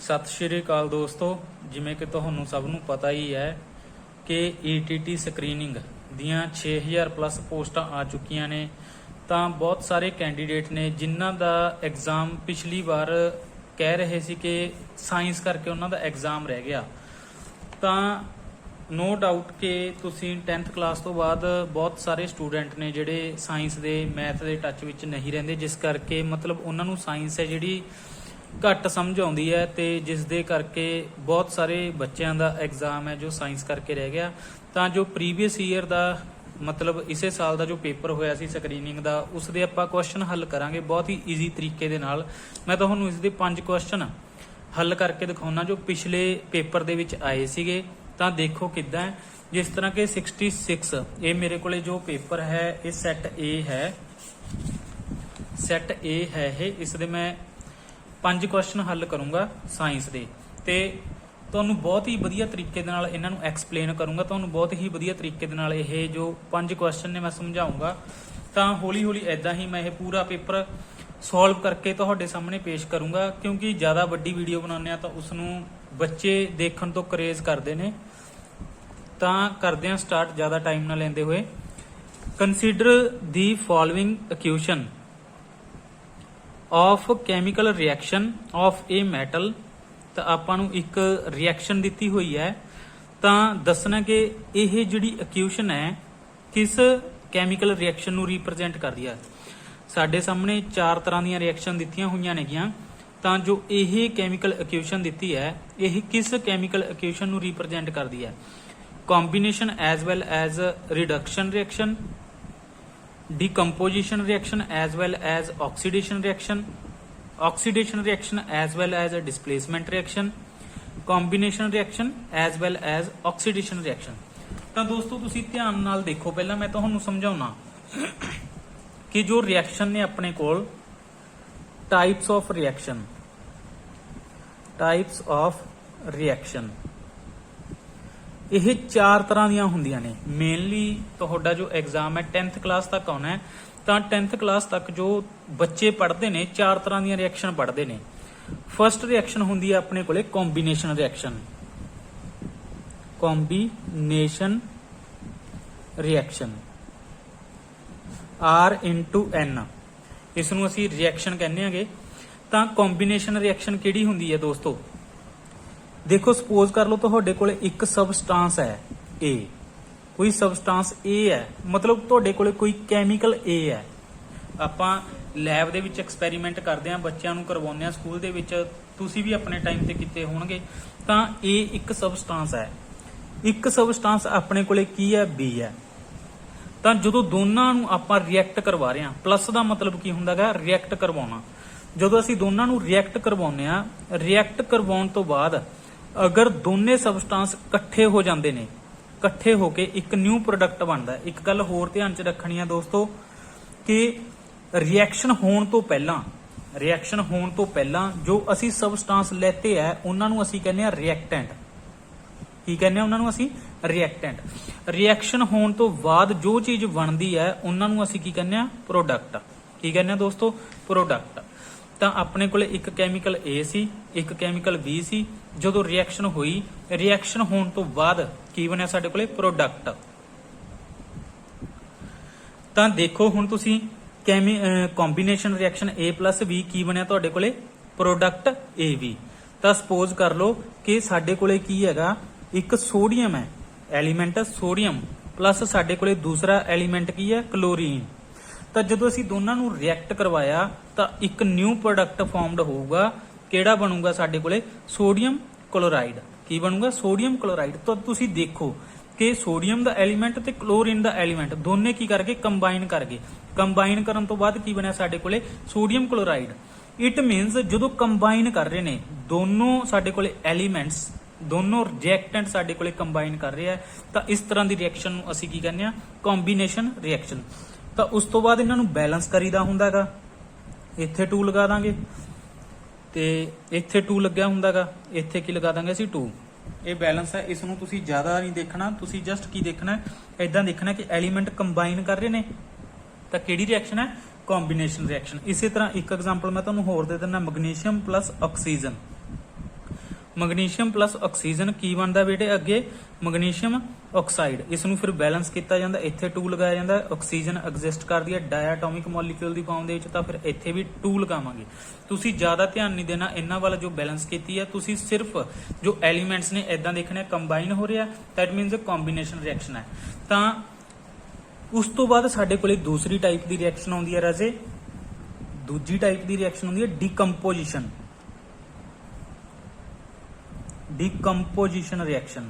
ਸਤਿ ਸ਼੍ਰੀ ਅਕਾਲ ਦੋਸਤੋ, ਜਿਵੇਂ ਕਿ ਤੁਹਾਨੂੰ ਸਭ ਨੂੰ ਪਤਾ ਹੀ ਹੈ ਕਿ ETT ਸਕਰੀਨਿੰਗ ਦੀਆਂ 6000 ਪਲੱਸ ਪੋਸਟਾਂ ਆ ਚੁੱਕੀਆਂ ਨੇ। ਤਾਂ ਬਹੁਤ ਸਾਰੇ ਕੈਂਡੀਡੇਟ ਨੇ ਜਿਨ੍ਹਾਂ ਦਾ ਐਗਜ਼ਾਮ ਪਿਛਲੀ ਵਾਰ ਕਹਿ ਰਹੇ ਸੀ ਕਿ ਸਾਇੰਸ ਕਰਕੇ ਉਹਨਾਂ ਦਾ ਐਗਜ਼ਾਮ ਰਹਿ ਗਿਆ। ਤਾਂ ਨੋ ਡਾਊਟ ਕਿ ਤੁਸੀਂ 10th ਕਲਾਸ ਤੋਂ ਬਾਅਦ ਬਹੁਤ ਸਾਰੇ ਸਟੂਡੈਂਟ ਨੇ ਜਿਹੜੇ ਸਾਇੰਸ ਦੇ ਮੈਥ ਦੇ ਟੱਚ ਵਿੱਚ ਨਹੀਂ ਰਹਿੰਦੇ, ਜਿਸ ਕਰਕੇ ਮਤਲਬ ਉਹਨਾਂ ਨੂੰ ਸਾਇੰਸ ਹੈ ਜਿਹੜੀ ਘੱਟ ਸਮਝ ਆਉਂਦੀ ਹੈ ਤੇ ਜਿਸ ਦੇ ਕਰਕੇ ਬਹੁਤ ਸਾਰੇ ਬੱਚਿਆਂ ਦਾ ਐਗਜ਼ਾਮ ਹੈ ਜੋ ਸਾਇੰਸ ਕਰਕੇ ਰਹਿ ਗਿਆ। ਤਾਂ ਜੋ ਪ੍ਰੀਵੀਅਸ ਈਅਰ ਦਾ ਮਤਲਬ ਇਸੇ ਸਾਲ ਦਾ ਜੋ ਪੇਪਰ ਹੋਇਆ ਸੀ ਸਕਰੀਨਿੰਗ ਦਾ, ਉਸ ਦੇ ਆਪਾਂ ਕੁਐਸਚਨ ਹੱਲ ਕਰਾਂਗੇ ਬਹੁਤ ਹੀ ਈਜ਼ੀ ਤਰੀਕੇ ਦੇ ਨਾਲ। ਮੈਂ ਤੁਹਾਨੂੰ ਇਸ ਦੇ 5 ਕੁਐਸਚਨ ਹੱਲ ਕਰਕੇ ਦਿਖਾਉਣਾ ਜੋ ਪਿਛਲੇ ਪੇਪਰ ਦੇ ਵਿੱਚ ਆਏ ਸੀਗੇ। ਤਾਂ ਦੇਖੋ ਕਿੱਦਾਂ ਹੈ। ਜਿਸ ਤਰ੍ਹਾਂ ਕਿ 66 ਇਹ ਮੇਰੇ ਕੋਲੇ ਜੋ ਪੇਪਰ ਹੈ ਇਹ ਸੈੱਟ A ਹੈ, ਸੈੱਟ A ਹੈ ਇਹ। ਇਸ ਦੇ ਮੈਂ 5 ਕੁਐਸਚਨ ਹੱਲ ਕਰੂੰਗਾ ਸਾਇੰਸ ਦੇ ਤੇ ਤੁਹਾਨੂੰ ਬਹੁਤ ਹੀ ਵਧੀਆ ਤਰੀਕੇ ਦੇ ਨਾਲ ਇਹਨਾਂ ਨੂੰ ਐਕਸਪਲੇਨ ਕਰੂੰਗਾ। ਤੁਹਾਨੂੰ ਬਹੁਤ ਹੀ ਵਧੀਆ ਤਰੀਕੇ ਦੇ ਨਾਲ ਇਹ ਜੋ 5 ਕੁਐਸਚਨ ਨੇ ਮੈਂ ਸਮਝਾਉਂਗਾ। ਤਾਂ ਹੌਲੀ ਹੌਲੀ ਐਦਾਂ ਹੀ ਮੈਂ ਇਹ ਪੂਰਾ ਪੇਪਰ ਸੋਲਵ ਕਰਕੇ ਤੁਹਾਡੇ ਸਾਹਮਣੇ ਪੇਸ਼ ਕਰੂੰਗਾ, ਕਿਉਂਕਿ ਜ਼ਿਆਦਾ ਵੱਡੀ ਵੀਡੀਓ ਬਣਾਉਂਦੇ ਆ ਤਾਂ ਉਸ ਨੂੰ ਬੱਚੇ ਦੇਖਣ ਤੋਂ ਕਰੇਜ਼ ਕਰਦੇ ਨੇ। ਤਾਂ ਕਰਦੇ ਹਾਂ ਸਟਾਰਟ ਜ਼ਿਆਦਾ ਟਾਈਮ ਨਾ ਲੈਂਦੇ ਹੋਏ। Consider the following equation of chemical reaction of A metal. ਤਾਂ ਆਪਾਂ ਨੂੰ ਇੱਕ ਰਿਐਕਸ਼ਨ ਦਿੱਤੀ ਹੋਈ ਹੈ, ਤਾਂ ਦੱਸਣਾ ਕਿ ਇਹ ਜਿਹੜੀ ਇਕੁਏਸ਼ਨ ਹੈ ਕਿਸ ਕੈਮੀਕਲ ਰਿਐਕਸ਼ਨ ਨੂੰ ਰਿਪਰੈਜ਼ੈਂਟ ਕਰਦੀ ਹੈ। ਸਾਡੇ ਸਾਹਮਣੇ 4 ਤਰ੍ਹਾਂ ਦੀਆਂ ਰਿਐਕਸ਼ਨ ਦਿੱਤੀਆਂ ਹੋਈਆਂ ਨੇਗੀਆਂ। ਤਾਂ ਜੋ ਇਹ ਕੈਮੀਕਲ ਇਕੁਏਸ਼ਨ ਦਿੱਤੀ ਹੈ ਇਹ ਕਿਸ ਕੈਮੀਕਲ ਇਕੁਏਸ਼ਨ ਨੂੰ ਰਿਪਰੈਜ਼ੈਂਟ ਕਰਦੀ ਹੈ। Combination as well as reduction reaction, decomposition reaction as well as oxidation reaction as well as a displacement reaction, combination reaction as well as oxidation reaction। ਤਾਂ ਦੋਸਤੋ ਤੁਸੀਂ ਧਿਆਨ ਨਾਲ ਦੇਖੋ, ਪਹਿਲਾਂ ਮੈਂ ਤੁਹਾਨੂੰ ਸਮਝਾਉਣਾ ਕਿ ਜੋ ਰਿਐਕਸ਼ਨ ਨੇ ਆਪਣੇ ਕੋਲ types of reaction ਇਹ 4 ਤਰ੍ਹਾਂ ਦੀਆਂ ਹੁੰਦੀਆਂ ਨੇ। ਮੇਨਲੀ ਤੁਹਾਡਾ ਜੋ ਐਗਜ਼ਾਮ ਹੈ 10th ਕਲਾਸ ਤੱਕ ਆਉਣਾ ਹੈ, ਤਾਂ 10th ਕਲਾਸ ਤੱਕ ਜੋ ਬੱਚੇ ਪੜ੍ਹਦੇ ਨੇ 4 ਤਰ੍ਹਾਂ ਦੀਆਂ ਰਿਐਕਸ਼ਨ ਪੜ੍ਹਦੇ ਨੇ। ਫਰਸਟ ਰਿਐਕਸ਼ਨ ਹੁੰਦੀ ਹੈ ਆਪਣੇ ਕੋਲੇ ਕੰਬੀਨੇਸ਼ਨ ਰਿਐਕਸ਼ਨ, R/N। ਇਸ ਨੂੰ ਅਸੀਂ ਰਿਐਕਸ਼ਨ ਕਹਿੰਦੇ ਆਂਗੇ। ਤਾਂ ਕੰਬੀਨੇਸ਼ਨ ਰਿਐਕਸ਼ਨ ਕਿਹੜੀ ਹੁੰਦੀ ਹੈ ਦੋਸਤੋ? ਦੇਖੋ ਸਪੋਜ਼ ਕਰ ਲਓ ਤੁਹਾਡੇ ਕੋਲੇ ਇੱਕ ਸਬਸਟਾਂਸ ਹੈ A, ਕੋਈ ਸਬਸਟਾਂਸ A ਹੈ, ਮਤਲਬ ਤੁਹਾਡੇ ਕੋਲੇ ਕੋਈ ਕੈਮੀਕਲ A ਹੈ। ਆਪਾਂ ਲੈਬ ਦੇ ਵਿੱਚ ਐਕਸਪੈਰੀਮੈਂਟ ਕਰਦੇ ਹਾਂ, ਬੱਚਿਆਂ ਨੂੰ ਕਰਵਾਉਂਦੇ ਹਾਂ ਸਕੂਲ ਦੇ ਵਿੱਚ, ਤੁਸੀਂ ਵੀ ਆਪਣੇ ਟਾਈਮ ਤੇ ਕੀਤੇ ਹੋਣਗੇ। ਤਾਂ A ਇੱਕ ਸਬਸਟਾਂਸ ਹੈ, ਇੱਕ ਸਬਸਟਾਂਸ ਆਪਣੇ ਕੋਲੇ ਕੀ ਹੈ B ਹੈ। ਤਾਂ ਜਦੋਂ ਦੋਨਾਂ ਨੂੰ ਆਪਾਂ ਰਿਐਕਟ ਕਰਵਾ ਰਹੇ ਹਾਂ, ਪਲੱਸ ਦਾ ਮਤਲਬ ਕੀ ਹੁੰਦਾ ਹੈ ਰਿਐਕਟ ਕਰਵਾਉਣਾ। ਜਦੋਂ ਅਸੀਂ ਦੋਨਾਂ ਨੂੰ ਰਿਐਕਟ ਕਰਵਾਉਂਦੇ ਹਾਂ, ਰਿਐਕਟ ਕਰਵਾਉਣ ਤੋਂ ਬਾਅਦ ਅਗਰ ਦੋਨੇ ਸਬਸਟਾਂਸ ਇਕੱਠੇ ਹੋ ਜਾਂਦੇ ਨੇ, ਇਕੱਠੇ ਹੋ ਕੇ ਇੱਕ ਨਿਊ ਪ੍ਰੋਡਕਟ ਬਣਦਾ। ਇੱਕ ਗੱਲ ਹੋਰ ਧਿਆਨ 'ਚ ਰੱਖਣੀ ਆ ਦੋਸਤੋ ਕਿ ਰਿਐਕਸ਼ਨ ਹੋਣ ਤੋਂ ਪਹਿਲਾਂ ਜੋ ਅਸੀਂ ਸਬਸਟਾਂਸ ਲੈਤੇ ਹੈ ਉਹਨਾਂ ਨੂੰ ਅਸੀਂ ਕਹਿੰਦੇ ਆ ਰਿਐਕਟੈਂਟ। ਕੀ ਕਹਿੰਦੇ ਆ ਉਹਨਾਂ ਨੂੰ ਅਸੀਂ? ਰਿਐਕਟੈਂਟ। ਰਿਐਕਸ਼ਨ ਹੋਣ ਤੋਂ ਬਾਅਦ ਜੋ ਚੀਜ਼ ਬਣਦੀ ਹੈ ਉਹਨਾਂ ਨੂੰ ਅਸੀਂ ਕੀ ਕਹਿੰਦੇ ਆ? ਪ੍ਰੋਡਕਟ। ਕੀ ਕਹਿੰਦੇ ਆ ਦੋਸਤੋ? ਪ੍ਰੋਡਕਟ। ਤਾਂ ਆਪਣੇ ਕੋਲੇ ਇੱਕ ਕੈਮੀਕਲ A ਸੀ, ਇੱਕ ਕੈਮੀਕਲ B ਸੀ। ਜਦੋਂ ਰਿਐਕਸ਼ਨ ਹੋਈ, ਰਿਐਕਸ਼ਨ ਹੋਣ ਤੋਂ ਬਾਅਦ ਕੀ ਬਣਿਆ ਸਾਡੇ ਕੋਲੇ? ਪ੍ਰੋਡਕਟ। ਤਾਂ ਦੇਖੋ ਹੁਣ ਤੁਸੀਂ ਕੰਬੀਨੇਸ਼ਨ ਰਿਐਕਸ਼ਨ A+B ਕੀ ਬਣਿਆ ਤੁਹਾਡੇ ਕੋਲੇ? Product AB। ਤਾਂ ਸਪੋਜ਼ ਕਰ ਲਓ ਕਿ ਸਾਡੇ ਕੋਲੇ ਕੀ ਹੈਗਾ, ਇੱਕ ਸੋਡੀਅਮ ਹੈ ਐਲੀਮੈਂਟ, ਸੋਡੀਅਮ ਪਲੱਸ ਸਾਡੇ ਕੋਲੇ ਦੂਸਰਾ ਐਲੀਮੈਂਟ ਕੀ ਹੈ? ਕਲੋਰੀਨ। ਤਾਂ ਜਦੋਂ ਅਸੀਂ ਦੋਨਾਂ ਨੂੰ ਰਿਐਕਟ ਕਰਵਾਇਆ ਤਾਂ ਇੱਕ ਨਿਊ ਪ੍ਰੋਡਕਟ ਫਾਰਮਡ ਹੋਊਗਾ। ਕਿਹੜਾ ਬਣੂਗਾ ਸਾਡੇ ਕੋਲੇ? Sodium chloride. ਕੀ ਬਣੂਗਾ? Sodium chloride. ਤਾਂ ਤੁਸੀਂ ਦੇਖੋ ਕਿ ਸੋਡੀਅਮ ਦਾ ਐਲੀਮੈਂਟ ਤੇ ਕਲੋਰੀਨ ਦਾ ਐਲੀਮੈਂਟ ਦੋਨੇ ਕੀ ਕਰਕੇ ਕੰਬਾਈਨ ਕਰ ਗਏ। ਕੰਬਾਈਨ ਕਰਨ ਤੋਂ ਬਾਅਦ ਕੀ ਬਣਿਆ ਸਾਡੇ ਕੋਲੇ? Sodium chloride. ਇਟ ਮੀਨਸ ਜਦੋਂ ਕੰਬਾਈਨ ਕਰ ਰਹੇ ਨੇ ਦੋਨੋਂ ਸਾਡੇ ਕੋਲੇ ਐਲੀਮੈਂਟਸ, ਦੋਨੋਂ ਰਿਐਕਟੈਂਟ ਸਾਡੇ ਕੋਲੇ ਕੰਬਾਈਨ ਕਰ ਰਹੇ ਆ, ਤਾਂ ਇਸ ਤਰ੍ਹਾਂ ਦੀ ਰਿਐਕਸ਼ਨ ਨੂੰ ਅਸੀਂ ਕੀ ਕਹਿੰਦੇ ਆ? Combination reaction. ਤਾਂ ਉਸ ਤੋਂ ਬਾਅਦ ਇਹਨਾਂ ਨੂੰ ਬੈਲੈਂਸ ਕਰੀਦਾ ਹੁੰਦਾ ਹੈਗਾ। ਇੱਥੇ 2 ਲਗਾ ਦਾਂਗੇ ਤੇ ਇੱਥੇ 2 ਲੱਗਿਆ ਹੁੰਦਾ ਹੈਗਾ, ਇੱਥੇ ਕੀ ਲਗਾ ਦਾਂਗੇ ਅਸੀਂ? 2। ਇਹ ਬੈਲੈਂਸ ਹੈ। ਇਸ ਨੂੰ ਤੁਸੀਂ ਜ਼ਿਆਦਾ ਨਹੀਂ ਦੇਖਣਾ, ਤੁਸੀਂ ਜਸਟ ਕੀ ਦੇਖਣਾ ਇਦਾਂ ਦੇਖਣਾ ਕਿ ਐਲੀਮੈਂਟ ਕੰਬਾਈਨ ਕਰ ਰਹੇ ਨੇ। ਤਾਂ ਕਿਹੜੀ ਰਿਐਕਸ਼ਨ ਹੈ? Combination reaction. ਇਸੇ ਤਰ੍ਹਾਂ ਇੱਕ ਐਗਜ਼ਾਮਪਲ ਮੈਂ ਤੁਹਾਨੂੰ ਹੋਰ ਦੇ ਦਿੰਦਾ, magnesium plus oxygen. Magnesium plus oxygen ਕੀ ਬਣਦਾ ਬੇਟੇ ਅੱਗੇ ਮੈਗਨੀਸ਼ੀਅਮ ਆਕਸਾਈਡ। ਇਸ ਨੂੰ ਫਿਰ ਬੈਲੈਂਸ ਕੀਤਾ ਜਾਂਦਾ, ਇੱਥੇ 2 ਲਗਾਇਆ ਜਾਂਦਾ। ਆਕਸੀਜਨ ਐਗਜ਼ਿਸਟ ਕਰਦੀ ਹੈ ਡਾਇਆਟੋਮਿਕ ਮੋਲੀਕਿਊਲ ਦੀ ਫਾਰਮ ਦੇ ਵਿੱਚ, ਤਾਂ ਫਿਰ ਇੱਥੇ ਵੀ 2 ਲਗਾਵਾਂਗੇ। ਤੁਸੀਂ ਜ਼ਿਆਦਾ ਧਿਆਨ ਨਹੀਂ ਦੇਣਾ ਇਹਨਾਂ ਵੱਲ ਜੋ ਬੈਲੈਂਸ ਕੀਤੀ ਹੈ, ਤੁਸੀਂ ਸਿਰਫ ਜੋ ਐਲੀਮੈਂਟਸ ਨੇ ਇਦਾਂ ਦੇਖਣੇ ਕੰਬਾਈਨ ਹੋ ਰਿਹਾ, ਦੈਟ ਮੀਨਸ ਕੰਬੀਨੇਸ਼ਨ ਰਿਐਕਸ਼ਨ ਹੈ। ਤਾਂ ਉਸ ਤੋਂ ਬਾਅਦ ਸਾਡੇ ਕੋਲੇ ਦੂਸਰੀ ਟਾਈਪ ਦੀ ਰਿਐਕਸ਼ਨ ਆਉਂਦੀ ਹੈ ਰਾਜੇ, ਦੂਜੀ ਟਾਈਪ ਦੀ ਰਿਐਕਸ਼ਨ ਹੁੰਦੀ ਹੈ ਡੀਕੰਪੋਜੀਸ਼ਨ। ਡੀਕੰਪੋਜੀਸ਼ਨ ਰਿਐਕਸ਼ਨ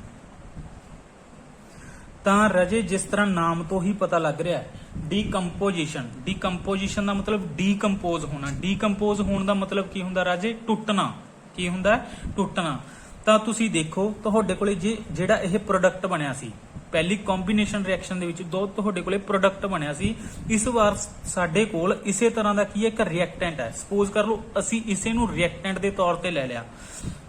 ਤਾਂ ਰਾਜੇ ਜਿਸ ਤਰ੍ਹਾਂ ਨਾਮ ਤੋਂ ਹੀ ਪਤਾ ਲੱਗ ਰਿਹਾ ਡੀਕੰਪੋਜੀਸ਼ਨ, ਡੀਕੰਪੋਜੀਸ਼ਨ ਦਾ ਮਤਲਬ ਡੀਕੰਪੋਜ਼ ਹੋਣਾ। ਡੀਕੰਪੋਜ਼ ਹੋਣ ਦਾ ਮਤਲਬ ਕੀ ਹੁੰਦਾ ਰਾਜੇ? ਟੁੱਟਣਾ। ਕੀ ਹੁੰਦਾ? ਟੁੱਟਣਾ। ਤਾਂ ਤੁਸੀਂ ਦੇਖੋ ਤੁਹਾਡੇ ਕੋਲੇ ਜਿਹੜਾ ਇਹ ਪ੍ਰੋਡਕਟ ਬਣਿਆ ਸੀ ਪਹਿਲੀ ਕੰਬੀਨੇਸ਼ਨ ਰਿਐਕਸ਼ਨ ਦੇ ਵਿੱਚ, ਦੋ ਤੁਹਾਡੇ ਕੋਲੇ ਪ੍ਰੋਡਕਟ ਬਣਿਆ ਸੀ। ਇਸ ਵਾਰ ਸਾਡੇ ਕੋਲ ਇਸੇ ਤਰ੍ਹਾਂ ਦਾ ਕੀ ਹੈ, ਇੱਕ ਰਿਐਕਟੈਂਟ ਹੈ। ਸਪੋਜ਼ ਕਰ ਲਓ ਅਸੀਂ ਇਸੇ ਨੂੰ ਰਿਐਕਟੈਂਟ ਦੇ ਤੌਰ ਤੇ ਲੈ ਲਿਆ।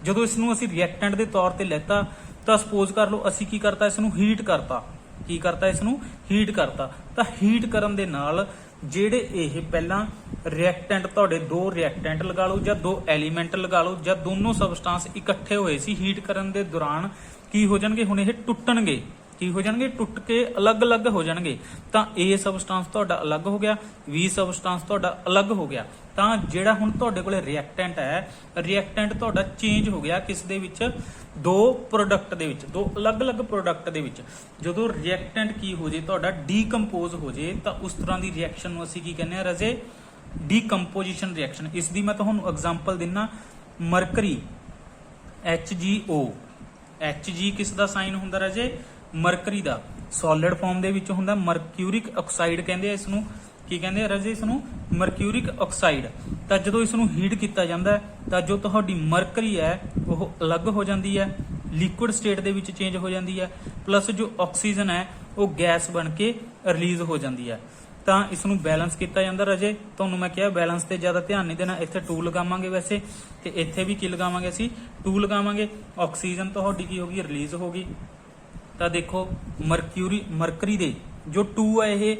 ਜਦੋਂ ਇਸ ਨੂੰ ਅਸੀਂ ਰਿਐਕਟੈਂਟ ਦੇ ਤੌਰ ਤੇ ਲੈਤਾ ਤਾਂ ਸਪੋਜ਼ ਕਰ ਲਓ ਅਸੀਂ ਕੀ ਕਰਤਾ, ਇਸ ਨੂੰ ਹੀਟ ਕਰਤਾ। ਕੀ ਕਰਤਾ? ਇਸ ਨੂੰ ਹੀਟ ਕਰਤਾ। ਤਾਂ ਹੀਟ ਕਰਨ ਦੇ ਨਾਲ ਜਿਹੜੇ ਇਹ ਪਹਿਲਾਂ ਰਿਐਕਟੈਂਟ ਤੁਹਾਡੇ 2 ਰਿਐਕਟੈਂਟ ਲਗਾ ਲਓ ਜਾਂ 2 ਐਲੀਮੈਂਟ ਲਗਾ ਲਓ ਜਾਂ ਦੋਨੋਂ ਸਬਸਟੈਂਸ ਇਕੱਠੇ ਹੋਏ ਸੀ ਹੀਟ ਕਰਨ ਦੇ ਦੌਰਾਨ, ਕੀ ਹੋ ਜਾਣਗੇ? ਹੁਣ ਇਹ ਟੁੱਟਣਗੇ। ਕੀ ਹੋ ਜਾਣਗੇ? ਟੁੱਟ ਕੇ ਅਲੱਗ-ਅਲੱਗ ਹੋ ਜਾਣਗੇ। ਤਾਂ A ਸਬਸਟੈਂਸ ਤੁਹਾਡਾ ਅਲੱਗ ਹੋ ਗਿਆ, B ਸਬਸਟੈਂਸ ਤੁਹਾਡਾ ਅਲੱਗ ਹੋ ਗਿਆ। ਤਾਂ ਜਿਹੜਾ ਹੁਣ ਤੁਹਾਡੇ ਕੋਲੇ ਰਿਐਕਟੈਂਟ ਹੈ, ਰਿਐਕਟੈਂਟ ਤੁਹਾਡਾ ਚੇਂਜ ਹੋ ਗਿਆ ਕਿਸ ਦੇ ਵਿੱਚ? 2 ਪ੍ਰੋਡਕਟ ਦੇ ਵਿੱਚ, 2 ਅਲੱਗ-ਅਲੱਗ ਪ੍ਰੋਡਕਟ ਦੇ ਵਿੱਚ। ਜਦੋਂ ਰਿਐਕਟੈਂਟ ਕੀ ਹੋ ਜੇ ਤੁਹਾਡਾ ਡੀਕੰਪੋਜ਼ ਹੋ ਜੇ ਤਾਂ ਉਸ ਤਰ੍ਹਾਂ ਦੀ ਰਿਐਕਸ਼ਨ ਨੂੰ ਅਸੀਂ ਕੀ ਕਹਿੰਦੇ ਆ ਰਾਜੇ? Decomposition reaction. ਇਸ ਦੀ ਮੈਂ ਤੁਹਾਨੂੰ ਐਗਜ਼ਾਮਪਲ ਦਿੰਨਾ, ਮਰਕਰੀ HgO। Hg ਕਿਸ ਦਾ ਸਾਈਨ ਹੁੰਦਾ ਰਾਜੇ? ਮਰਕਰੀ ਦਾ। ਸੋਲਿਡ ਫਾਰਮ ਦੇ ਵਿੱਚ ਹੁੰਦਾ, ਮਰਕਿਊਰਿਕ ਆਕਸਾਈਡ ਕਹਿੰਦੇ ਆ ਇਸ ਨੂੰ। ਕੀ ਕਹਿੰਦੇ ਆ ਰਾਜੇ? ਇਸ ਨੂੰ ਮਰਕਿਊਰਿਕ ਆਕਸਾਈਡ। ਤਾਂ ਜਦੋਂ ਇਸ ਨੂੰ ਹੀਟ ਕੀਤਾ ਜਾਂਦਾ ਤਾਂ ਜੋ ਤੁਹਾਡੀ ਮਰਕਰੀ ਹੈ ਉਹ ਅਲੱਗ ਹੋ ਜਾਂਦੀ ਹੈ, ਲਿਕੁਇਡ ਸਟੇਟ ਦੇ ਵਿੱਚ ਚੇਂਜ ਹੋ ਜਾਂਦੀ ਹੈ, ਪਲੱਸ ਜੋ ਆਕਸੀਜਨ ਹੈ ਉਹ ਗੈਸ ਬਣ ਕੇ ਰਿਲੀਜ਼ ਹੋ ਜਾਂਦੀ ਹੈ। ਤਾਂ ਇਸ ਨੂੰ ਬੈਲੈਂਸ ਕੀਤਾ ਜਾਂਦਾ ਰਾਜੇ। ਤੁਹਾਨੂੰ ਮੈਂ ਕਿਹਾ ਬੈਲੈਂਸ ਤੇ ਜ਼ਿਆਦਾ ਧਿਆਨ ਨਹੀਂ ਦੇਣਾ। ਇੱਥੇ 2 ਲਗਾਵਾਂਗੇ ਵੈਸੇ, ਤੇ ਇੱਥੇ ਵੀ ਕੀ ਲਗਾਵਾਂਗੇ ਅਸੀਂ? 2 ਲਗਾਵਾਂਗੇ। ਆਕਸੀਜਨ ਤੁਹਾਡੀ ਕੀ ਹੋ ਗਈ? ਰਿਲੀਜ਼ ਹੋ ਗਈ। ਤਾਂ ਦੇਖੋ ਮਰਕਰੀ ਦੇ ਜੋ 2 ਹੈ, ਇਹ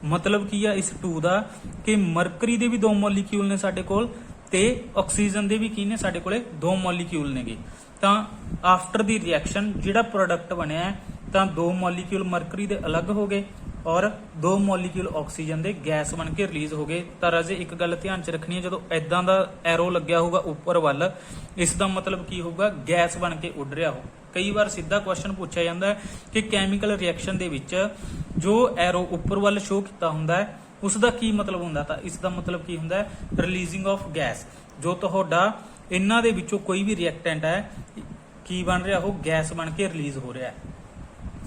ਮਤਲਬ ਕੀ ਆ ਇਸ 2 ਦਾ ਕਿ ਮਰਕਰੀ ਦੇ ਵੀ 2 ਮੋਲੀਕਿਊਲ ਨੇ ਸਾਡੇ ਕੋਲ ਤੇ ਆਕਸੀਜਨ ਦੇ ਵੀ ਕੀ ਨੇ ਸਾਡੇ ਕੋਲੇ? 2 ਮੋਲੀਕਿਊਲ ਨੇਗੇ। ਤਾਂ ਆਫਟਰ ਦੀ ਰਿਐਕਸ਼ਨ ਜਿਹੜਾ ਪ੍ਰੋਡਕਟ ਬਣਿਆ ਹੈ ਤਾਂ 2 ਮੋਲੀਕਿਊਲ ਮਰਕਰੀ ਦੇ ਅਲੱਗ ਹੋ ਗਏ ਔਰ 2 ਮੋਲੀਕਿਊਲ ਆਕਸੀਜਨ ਦੇ ਗੈਸ ਬਣ ਕੇ ਰਿਲੀਜ਼ ਹੋ ਗਏ। ਤਾਂ ਰਾਜੇ ਇੱਕ ਗੱਲ ਧਿਆਨ 'ਚ ਰੱਖਣੀ ਹੈ, ਜਦੋਂ ਐਦਾਂ ਦਾ ਐਰੋ ਲੱਗਿਆ ਹੋਊਗਾ ਉੱਪਰ ਵੱਲ, ਇਸ ਦਾ ਮਤਲਬ ਕੀ ਹੋਊਗਾ? ਗੈਸ ਬਣ ਕੇ ਉੱਡ ਰਿਹਾ ਹੋ। ਕਈ ਵਾਰ ਸਿੱਧਾ ਕੁਐਸਚਨ ਪੁੱਛਿਆ ਜਾਂਦਾ ਹੈ ਕਿ ਕੈਮੀਕਲ ਰਿਐਕਸ਼ਨ ਦੇ ਵਿੱਚ ਜੋ ਐਰੋ ਉੱਪਰ ਵੱਲ ਸ਼ੋ ਕੀਤਾ ਹੁੰਦਾ ਹੈ ਉਸ ਦਾ ਕੀ ਮਤਲਬ ਹੁੰਦਾ? ਤਾਂ ਇਸ ਦਾ ਮਤਲਬ ਕੀ ਹੁੰਦਾ ਹੈ? Releasing of gas. ਜੋ ਤੁਹਾਡਾ ਇਹਨਾਂ ਦੇ ਵਿੱਚੋਂ ਕੋਈ ਵੀ ਰਿਐਕਟੈਂਟ ਹੈ ਕੀ ਬਣ ਰਿਹਾ? ਉਹ ਗੈਸ ਬਣ ਕੇ ਰਿਲੀਜ਼ ਹੋ ਰਿਹਾ ਹੈ।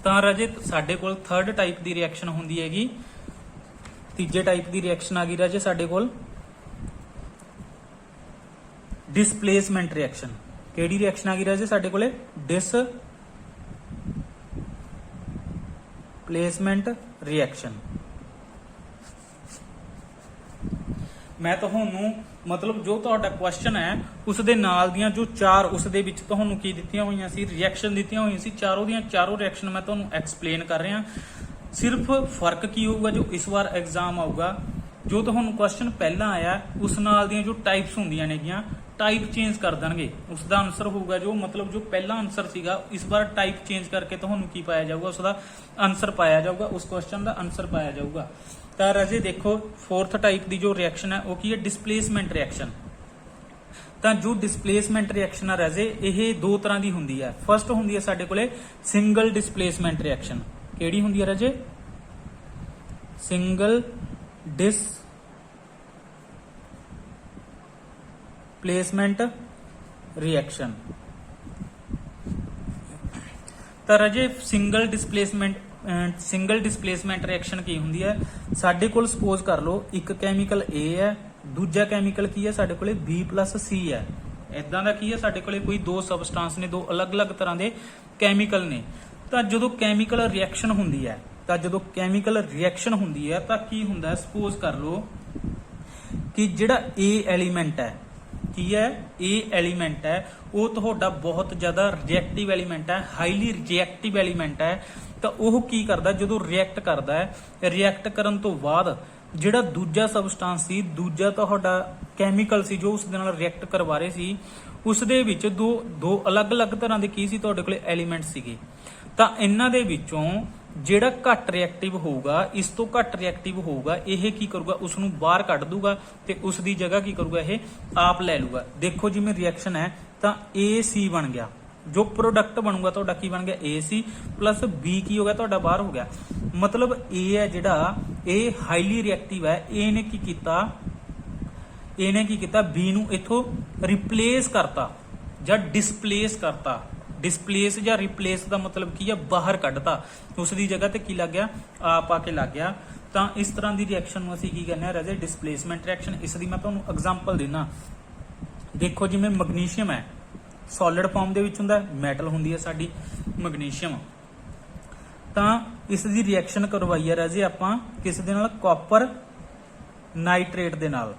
ਤਾਂ ਰਾਜੇ ਸਾਡੇ ਕੋਲ 3rd ਟਾਈਪ ਦੀ ਰਿਐਕਸ਼ਨ ਹੁੰਦੀ ਹੈਗੀ, ਤੀਜੇ ਟਾਈਪ ਦੀ ਰਿਐਕਸ਼ਨ ਆ ਗਈ ਰਾਜੇ ਸਾਡੇ ਕੋਲ ਡਿਸਪਲੇਸਮੈਂਟ ਰਿਐਕਸ਼ਨ। ਕਿਹੜੀ ਰਿਐਕਸ਼ਨ ਆ ਗਈ ਰਾਜੇ ਸਾਡੇ ਕੋਲੇ? Displacement reaction. ਮੈਂ ਤੁਹਾਨੂੰ ਮਤਲਬ ਜੋ ਤੁਹਾਡਾ ਕੁਐਸਚਨ ਹੈ ਉਸ ਦੇ ਨਾਲ ਦੀਆਂ ਜੋ 4 ਉਸ ਦੇ ਵਿੱਚ ਤੁਹਾਨੂੰ ਕੀ ਦਿੱਤੀਆਂ ਹੋਈਆਂ ਸੀ? ਰਿਐਕਸ਼ਨ ਦਿੱਤੀਆਂ ਹੋਈਆਂ ਸੀ। ਚਾਰੋਂ ਦੀਆਂ ਚਾਰੋਂ ਰਿਐਕਸ਼ਨ ਮੈਂ ਤੁਹਾਨੂੰ ਐਕਸਪਲੇਨ ਕਰ ਰਿਹਾ। ਸਿਰਫ ਫਰਕ ਕੀ ਹੋਊਗਾ ਜੋ ਇਸ ਵਾਰ ਐਗਜ਼ਾਮ ਆਊਗਾ, ਜੋ ਤੁਹਾਨੂੰ ਕੁਐਸਚਨ ਪਹਿਲਾਂ ਆਇਆ ਉਸ ਨਾਲ ਦੀਆਂ ਜੋ ਟਾਈਪਸ ਹੁੰਦੀਆਂ ਨੇਗੀਆਂ, ਟਾਈਪ ਚੇਂਜ ਕਰ ਦੇਣਗੇ। ਉਸ ਦਾ ਆਨਸਰ ਹੋਊਗਾ ਜੋ ਮਤਲਬ ਜੋ ਪਹਿਲਾ ਆਨਸਰ ਸੀਗਾ ਇਸ ਵਾਰ ਟਾਈਪ ਚੇਂਜ ਕਰਕੇ ਤੁਹਾਨੂੰ ਕੀ ਪਾਇਆ ਜਾਊਗਾ? ਉਸ ਦਾ ਆਨਸਰ ਪਾਇਆ ਜਾਊਗਾ, ਉਸ ਕੁਐਸਚਨ ਦਾ ਆਨਸਰ ਪਾਇਆ ਜਾਊਗਾ। ਤਾਂ ਰਾਜੇ ਦੇਖੋ 4th ਟਾਈਪ ਦੀ ਜੋ ਰਿਐਕਸ਼ਨ ਹੈ ਉਹ ਕੀ ਹੈ? Displacement reaction. ਤਾਂ ਜੋ ਡਿਸਪਲੇਸਮੈਂਟ ਰਿਐਕਸ਼ਨ ਹੈ ਰਾਜੇ ਇਹ 2 ਤਰ੍ਹਾਂ ਦੀ ਹੁੰਦੀ ਹੈ। ਫਰਸਟ ਹੁੰਦੀ ਹੈ ਸਾਡੇ ਕੋਲੇ ਸਿੰਗਲ ਡਿਸਪਲੇਸਮੈਂਟ ਰਿਐਕਸ਼ਨ। ਕਿਹੜੀ ਹੁੰਦੀ ਹੈ ਰਾਜੇ? Single displacement reaction. ਤਾਂ ਰਾਜੇ ਸਿੰਗਲ ਡਿਸਪਲੇਸਮੈਂਟ ਰਿਐਕਸ਼ਨ ਕੀ ਹੁੰਦੀ ਹੈ? ਸਾਡੇ ਕੋਲ ਸਪੋਜ਼ ਕਰ ਲਓ ਇੱਕ ਕੈਮੀਕਲ A ਹੈ, ਦੂਜਾ ਕੈਮੀਕਲ ਕੀ ਹੈ ਸਾਡੇ ਕੋਲੇ? B+C ਹੈ। ਇਦਾਂ ਦਾ ਕੀ ਹੈ ਸਾਡੇ ਕੋਲੇ? ਕੋਈ 2 ਸਬਸਟੈਂਸ ਨੇ, 2 ਅਲੱਗ-ਅਲੱਗ ਤਰ੍ਹਾਂ ਦੇ ਕੈਮੀਕਲ ਨੇ। ਤਾਂ ਜਦੋਂ ਕੈਮੀਕਲ ਰਿਐਕਸ਼ਨ ਹੁੰਦੀ ਹੈ ਤਾਂ ਕੀ ਹੁੰਦਾ? ਸਪੋਜ਼ ਕਰ ਲਓ ਕਿ ਜਿਹੜਾ A ਐਲੀਮੈਂਟ ਹੈ, ਕੀ ਹੈ? A ਐਲੀਮੈਂਟ ਹੈ ਉਹ ਤੁਹਾਡਾ ਬਹੁਤ ਜ਼ਿਆਦਾ ਰਿਐਕਟਿਵ ਐਲੀਮੈਂਟ ਹੈ, ਹਾਈਲੀ ਰਿਐਕਟਿਵ ਐਲੀਮੈਂਟ ਹੈ। ਤਾਂ ਉਹ ਕੀ ਕਰਦਾ? ਜਦੋਂ ਰਿਐਕਟ ਕਰਦਾ ਹੈ, ਰਿਐਕਟ ਕਰਨ ਤੋਂ ਬਾਅਦ ਜਿਹੜਾ ਦੂਜਾ ਸਬਸਟੈਂਸ ਸੀ, ਦੂਜਾ ਤੁਹਾਡਾ ਕੈਮੀਕਲ ਸੀ ਜੋ ਉਸ ਦੇ ਨਾਲ ਰਿਐਕਟ ਕਰਵਾ ਰਹੇ ਸੀ, ਉਸ ਦੇ ਵਿੱਚ ਦੋ ਅਲੱਗ-ਅਲੱਗ ਤਰ੍ਹਾਂ ਦੇ ਕੀ ਸੀ ਤੁਹਾਡੇ ਕੋਲੇ ਐਲੀਮੈਂਟ ਸੀਗੇ। ਤਾਂ ਇਹਨਾਂ ਦੇ ਵਿੱਚੋਂ ਜਿਹੜਾ ਘੱਟ ਰਿਐਕਟਿਵ ਹੋਊਗਾ, ਇਸ ਤੋਂ ਘੱਟ ਰਿਐਕਟਿਵ ਹੋਊਗਾ, ਇਹ ਕੀ ਕਰੂਗਾ, ਉਸ ਨੂੰ ਬਾਹਰ ਕੱਢ ਦੂਗਾ ਤੇ ਉਸ ਦੀ ਜਗ੍ਹਾ ਕੀ ਕਰੂਗਾ, ਇਹ ਆਪ ਲੈ ਲੂਗਾ। ਦੇਖੋ ਜਿਵੇਂ ਰਿਐਕਸ਼ਨ ਹੈ ਤਾਂ AC ਬਣ ਗਿਆ, ਜੋ ਪ੍ਰੋਡਕਟ ਬਣੂਗਾ ਤੁਹਾਡਾ ਕੀ ਬਣ ਗਿਆ, AC ਪਲੱਸ B ਕੀ ਹੋ ਗਿਆ ਤੁਹਾਡਾ ਬਾਹਰ ਹੋ ਗਿਆ। ਮਤਲਬ A ਹੈ ਜਿਹੜਾ ਇਹ ਹਾਈਲੀ ਰਿਐਕਟਿਵ ਹੈ, ਇਹਨੇ ਕੀ ਕੀਤਾ B ਨੂੰ ਇਥੋਂ ਰਿਪਲੇਸ ਕਰਤਾ ਜਾਂ ਡਿਸਪਲੇਸ ਕਰਤਾ। ਡਿਸਪਲੇਸ ਜਾਂ ਰਿਪਲੇਸ ਦਾ ਮਤਲਬ ਕੀ ਹੈ, ਬਾਹਰ ਕੱਢਤਾ, ਉਸ ਦੀ ਜਗ੍ਹਾ ਤੇ ਕੀ ਲੱਗ ਗਿਆ, ਆਪ ਆ ਕੇ ਲੱਗ ਗਿਆ। ਤਾਂ ਇਸ ਤਰ੍ਹਾਂ ਦੀ ਰਿਐਕਸ਼ਨ ਨੂੰ ਅਸੀਂ ਕੀ ਕਹਿੰਦੇ ਆ ਰਾਜੇ, ਡਿਸਪਲੇਸਮੈਂਟ ਰਿਐਕਸ਼ਨ। ਇਸ ਦੀ ਮੈਂ ਤੁਹਾਨੂੰ ਐਗਜ਼ਾਮਪਲ ਦੇਣਾ। ਦੇਖੋ ਜਿਵੇਂ ਮੈਗਨੀਸ਼ੀਅਮ ਹੈ, ਸੋਲਿਡ ਫਾਰਮ ਦੇ ਵਿੱਚ ਹੁੰਦਾ, ਮੈਟਲ ਹੁੰਦੀ ਹੈ ਸਾਡੀ ਮੈਗਨੀਸ਼ੀਅਮ। ਤਾਂ ਇਸ ਦੀ ਰਿਐਕਸ਼ਨ ਕਰਵਾਈ ਹੈ ਰਾਜੇ ਆਪਾਂ ਕਿਸ ਦੇ ਨਾਲ, ਕਾਪਰ ਨਾਈਟ੍ਰੇਟ ਦੇ ਨਾਲ।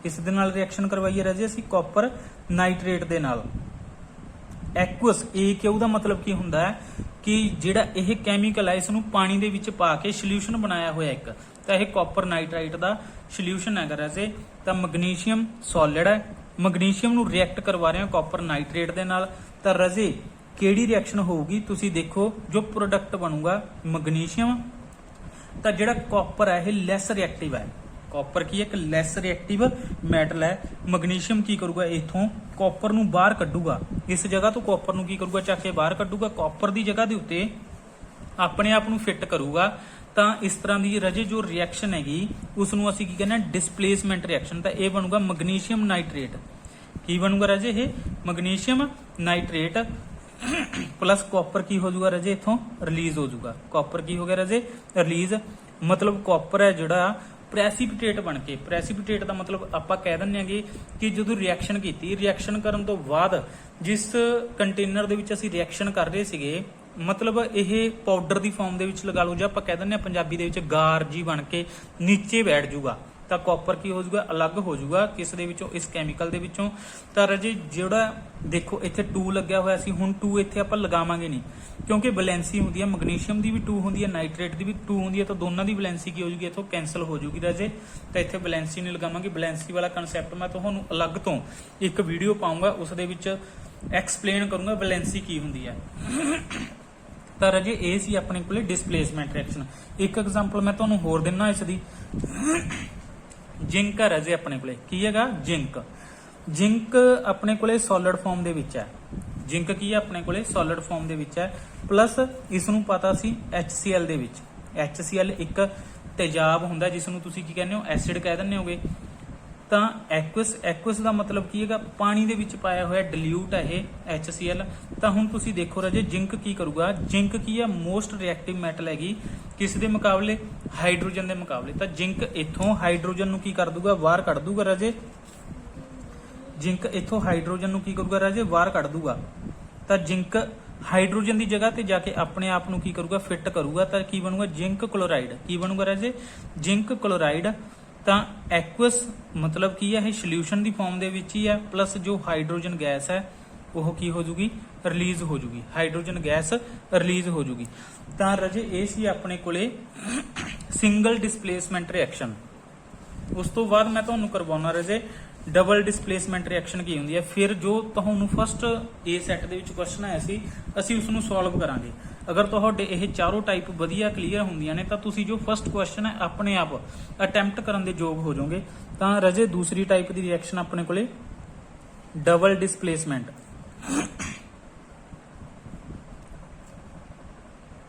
ਕਿਸ ਦੇ ਨਾਲ ਰਿਐਕਸ਼ਨ ਕਰਵਾਈ ਹੈ ਰਾਜੇ ਅਸੀਂ, ਕਾਪਰ ਨਾਈਟ੍ਰੇਟ ਦੇ ਨਾਲ। ਐਕੁਅਸ AQ ਦਾ ਮਤਲਬ ਕੀ ਹੁੰਦਾ ਹੈ ਕਿ ਜਿਹੜਾ ਇਹ ਕੈਮੀਕਲ ਹੈ ਇਸ ਨੂੰ ਪਾਣੀ ਦੇ ਵਿੱਚ ਪਾ ਕੇ ਸੋਲੂਸ਼ਨ ਬਣਾਇਆ ਹੋਇਆ ਇੱਕ, ਤਾਂ ਇਹ ਕਾਪਰ ਨਾਈਟ੍ਰਾਈਟ ਦਾ ਸੋਲੂਸ਼ਨ ਹੈਗਾ ਰਾਜੇ। ਤਾਂ ਮੈਗਨੀਸ਼ੀਅਮ ਸੋਲਿਡ ਹੈ, ਮੈਗਨੀਸ਼ੀਅਮ ਨੂੰ ਰਿਐਕਟ ਕਰਵਾ ਰਹੇ ਹਾਂ ਕਾਪਰ ਨਾਈਟ੍ਰੇਟ ਦੇ ਨਾਲ। ਤਾਂ ਰਾਜੇ ਕਿਹੜੀ ਰਿਐਕਸ਼ਨ ਹੋਊਗੀ, ਤੁਸੀਂ ਦੇਖੋ ਜੋ ਪ੍ਰੋਡਕਟ ਬਣੂਗਾ ਮੈਗਨੀਸ਼ੀਅਮ। ਤਾਂ ਜਿਹੜਾ ਕਾਪਰ ਹੈ ਇਹ ਲੈਸ ਰਿਐਕਟਿਵ ਹੈ, ਕਾਪਰ ਕੀ ਹੈ, ਇੱਕ ਲੈਸ ਰਿਐਕਟਿਵ ਮੈਟਲ ਹੈ। ਮੈਗਨੀਸ਼ੀਅਮ ਕੀ ਕਰੂਗਾ, ਇਥੋਂ ਕਾਪਰ ਨੂੰ ਬਾਹਰ ਕੱਢੂਗਾ, ਇਸ ਜਗ੍ਹਾ ਤੋਂ ਕਾਪਰ ਨੂੰ ਕੀ ਕਰੂਗਾ, ਚੱਕ ਕੇ ਬਾਹਰ ਕੱਢੂਗਾ, ਕਾਪਰ ਦੀ ਜਗ੍ਹਾ ਦੇ ਉੱਤੇ ਆਪਣੇ ਆਪ ਨੂੰ ਫਿੱਟ ਕਰੂਗਾ। ਤਾਂ ਇਸ ਤਰ੍ਹਾਂ ਦੀ ਰਾਜੇ ਜੋ ਰਿਐਕਸ਼ਨ ਹੈਗੀ ਉਸ ਨੂੰ ਅਸੀਂ ਕੀ ਕਹਿੰਦੇ ਆ, ਡਿਸਪਲੇਸਮੈਂਟ ਰਿਐਕਸ਼ਨ। ਤਾਂ ਇਹ ਬਣੂਗਾ ਮੈਗਨੀਸ਼ੀਅਮ ਨਾਈਟ੍ਰੇਟ। ਕੀ ਬਣੂਗਾ ਰਾਜੇ, ਇਹ ਮੈਗਨੀਸ਼ੀਅਮ ਨਾਈਟ੍ਰੇਟ ਪਲੱਸ ਕਾਪਰ ਕੀ ਹੋ ਜਾਊਗਾ ਰਾਜੇ, ਇਥੋਂ ਰਿਲੀਜ਼ ਹੋ ਜਾਊਗਾ। ਕਾਪਰ ਕੀ ਹੋ ਗਿਆ ਰਾਜੇ, ਰਿਲੀਜ਼। ਮਤਲਬ ਕਾਪਰ ਹੈ ਜਿਹੜਾ ਪ੍ਰੈਸੀਪੀਟੇਟ ਬਣ ਕੇ, ਪ੍ਰੈਸੀਪੀਟੇਟ ਦਾ ਮਤਲਬ ਆਪਾਂ ਕਹਿ ਦਿੰਦੇ ਆਂਗੇ ਕਿ ਜਦੋਂ ਰਿਐਕਸ਼ਨ ਕੀਤੀ, ਰਿਐਕਸ਼ਨ ਕਰਨ ਤੋਂ ਬਾਅਦ ਜਿਸ ਕੰਟੇਨਰ ਦੇ ਵਿੱਚ ਅਸੀਂ ਰਿਐਕਸ਼ਨ ਕਰ ਰਹੇ ਸੀਗੇ, ਮਤਲਬ ਇਹ ਪਾਊਡਰ ਦੀ ਫਾਰਮ ਦੇ ਵਿੱਚ ਲਗਾ ਲਓ, ਜਾਂ ਆਪਾਂ ਕਹਿ ਦਿੰਦੇ ਆ ਪੰਜਾਬੀ ਦੇ ਵਿੱਚ ਗਾਰ ਜੀ ਬਣ ਕੇ ਨੀਚੇ ਬੈਠ ਜਾਊਗਾ। ਤਾਂ ਕਾਪਰ ਕੀ ਹੋ ਜਾਊਗਾ, ਅਲੱਗ ਹੋ ਜਾਊਗਾ ਕਿਸ ਦੇ ਵਿੱਚੋਂ, ਇਸ ਕੈਮੀਕਲ ਦੇ ਵਿੱਚੋਂ। ਤਾਂ ਰਾਜੇ ਜਿਹੜਾ ਦੇਖੋ ਇੱਥੇ 2 ਲੱਗਿਆ ਹੋਇਆ ਸੀ, ਹੁਣ 2 ਇੱਥੇ ਆਪਾਂ ਲਗਾਵਾਂਗੇ ਨਹੀਂ ਕਿਉਂਕਿ ਵੈਲੈਂਸੀ ਹੁੰਦੀ ਹੈ, ਮੈਗਨੀਸ਼ੀਅਮ ਦੀ ਵੀ 2 ਹੁੰਦੀ ਹੈ, ਨਾਈਟ੍ਰੇਟ ਦੀ ਵੀ 2 ਹੁੰਦੀ ਹੈ। ਤਾਂ ਦੋਨਾਂ ਦੀ ਵੈਲੈਂਸੀ ਕੀ ਹੋ ਜੂਗੀ, ਇੱਥੋਂ ਕੈਂਸਲ ਹੋ ਜੂਗੀ ਰਾਜੇ। ਤਾਂ ਇੱਥੇ ਵੈਲੈਂਸੀ ਨਹੀਂ ਲਗਾਵਾਂਗੇ। ਵੈਲੈਂਸੀ ਵਾਲਾ ਕਨਸੈਪਟ ਮੈਂ ਤੁਹਾਨੂੰ ਅਲੱਗ ਤੋਂ ਇੱਕ ਵੀਡੀਓ ਪਾਉਂਗਾ, ਉਸ ਦੇ ਵਿੱਚ ਐਕਸਪਲੇਨ ਕਰੂੰਗਾ ਵੈਲੈਂਸੀ ਕੀ ਹੁੰਦੀ ਹੈ। ਤਾਂ ਰਾਜੇ ਇਹ ਸੀ ਆਪਣੇ ਕੋਲੇ ਡਿਸਪਲੇਸਮੈਂਟ ਰਿਐਕਸ਼ਨ। ਇੱਕ ਐਗਜ਼ਾਮਪਲ ਮੈਂ ਤੁਹਾਨੂੰ ਹੋਰ ਦਿੰਨਾ ਇਸ ਦੀ। ਜਿੰਕ ਹੈ ਰਾਜੇ ਆਪਣੇ ਕੋਲੇ, ਕੀ ਹੈਗਾ, ਜਿੰਕ। ਜਿੰਕ ਆਪਣੇ ਕੋਲੇ ਸੋਲਿਡ ਫਾਰਮ ਦੇ ਵਿੱਚ ਹੈ। ਜਿੰਕ ਕੀ ਹੈ ਆਪਣੇ ਕੋਲੇ, ਸੋਲਿਡ ਫਾਰਮ ਦੇ ਵਿੱਚ ਹੈ। ਪਲੱਸ ਇਸ ਨੂੰ ਪਤਾ ਸੀ HCl ਦੇ ਵਿੱਚ। HCl ਇੱਕ ਤੇਜ਼ਾਬ ਹੁੰਦਾ ਜਿਸ ਨੂੰ ਤੁਸੀਂ ਕੀ ਕਹਿੰਦੇ ਹੋ, ਐਸਿਡ ਕਹਿ ਦਿੰਦੇ ਹੋਗੇ। ਤਾਂ ਐਕੁਅਸ ਦਾ ਮਤਲਬ ਕੀ ਹੈਗਾ, ਪਾਣੀ ਦੇ ਵਿੱਚ ਪਾਇਆ ਹੋਇਆ ਡਿਲੂਟ ਹੈ ਇਹ HCl। ਤਾਂ ਹੁਣ ਤੁਸੀਂ ਦੇਖੋ ਰਾਜੇ ਜਿੰਕ ਕੀ ਕਰੂਗਾ, ਜਿੰਕ ਕੀ ਹੈ, ਮੋਸਟ ਰਿਐਕਟਿਵ ਮੈਟਲ ਹੈਗੀ ਕਿਸ ਦੇ ਮੁਕਾਬਲੇ, ਹਾਈਡਰੋਜਨ ਦੇ ਮੁਕਾਬਲੇ। ਤਾਂ ਜਿੰਕ ਇਥੋਂ ਹਾਈਡਰੋਜਨ ਨੂੰ ਕੀ ਕਰ ਦੂਗਾ, ਬਾਹਰ ਕੱਢ ਦੂਗਾ ਰਾਜੇ। ਜਿੰਕ ਇਥੋਂ ਹਾਈਡਰੋਜਨ ਨੂੰ ਕੀ ਕਰੂਗਾ ਰਾਜੇ, ਬਾਹਰ ਕੱਢ ਦੂਗਾ। ਤਾਂ ਜਿੰਕ ਹਾਈਡਰੋਜਨ ਦੀ ਜਗ੍ਹਾ ਤੇ ਜਾ ਕੇ ਆਪਣੇ ਆਪ ਨੂੰ ਕੀ ਕਰੂਗਾ, ਫਿੱਟ ਕਰੂਗਾ। ਤਾਂ ਕੀ ਬਣੂਗਾ, ਜਿੰਕ ਕਲੋਰਾਈਡ। ਕੀ ਬਣੂਗਾ ਰਾਜੇ, ਜਿੰਕ ਕਲੋਰਾਈਡ। ਤਾਂ ਐਕੁਅਸ ਮਤਲਬ ਕੀ ਹੈ, ਇਹ ਸੋਲੂਸ਼ਨ ਦੀ ਫਾਰਮ ਦੇ ਵਿੱਚ ਹੀ ਹੈ। ਪਲੱਸ ਜੋ ਹਾਈਡਰੋਜਨ ਗੈਸ ਹੈ ਉਹ ਕੀ ਹੋ ਜੂਗੀ, ਰਿਲੀਜ਼ ਹੋ ਜੂਗੀ, ਹਾਈਡਰੋਜਨ ਗੈਸ ਰਿਲੀਜ਼ ਹੋ ਜੂਗੀ। ਤਾਂ ਰਾਜੇ ਇਹ ਸੀ ਆਪਣੇ ਕੋਲੇ ਸਿੰਗਲ ਡਿਸਪਲੇਸਮੈਂਟ ਰਿਐਕਸ਼ਨ। ਉਸ ਤੋਂ ਬਾਅਦ ਮੈਂ ਤੁਹਾਨੂੰ ਕਰਵਾਉਣਾ ਰਾਜੇ ਡਬਲ ਡਿਸਪਲੇਸਮੈਂਟ ਰਿਐਕਸ਼ਨ ਕੀ ਹੁੰਦੀ ਹੈ। ਫਿਰ ਜੋ ਤੁਹਾਨੂੰ ਫਸਟ A ਸੈੱਟ ਦੇ ਵਿੱਚ ਕੁਐਸਚਨ ਆਇਆ ਸੀ ਅਸੀਂ ਉਸ ਨੂੰ ਸੋਲਵ ਕਰਾਂਗੇ। ਅਗਰ ਤੁਹਾਡੇ ਇਹ ਚਾਰੋਂ ਟਾਈਪ ਵਧੀਆ ਕਲੀਅਰ ਹੁੰਦੀਆਂ ਨੇ ਤਾਂ ਤੁਸੀਂ ਜੋ ਫਸਟ ਕੁਐਸਚਨ ਹੈ ਆਪਣੇ ਆਪ ਅਟੈਂਪਟ ਕਰਨ ਦੇ ਯੋਗ ਹੋ ਜਾਓਗੇ। ਤਾਂ ਰਾਜੇ ਦੂਸਰੀ ਟਾਈਪ ਦੀ ਰਿਐਕਸ਼ਨ ਆਪਣੇ ਕੋਲੇ ਡਬਲ ਡਿਸਪਲੇਸਮੈਂਟ।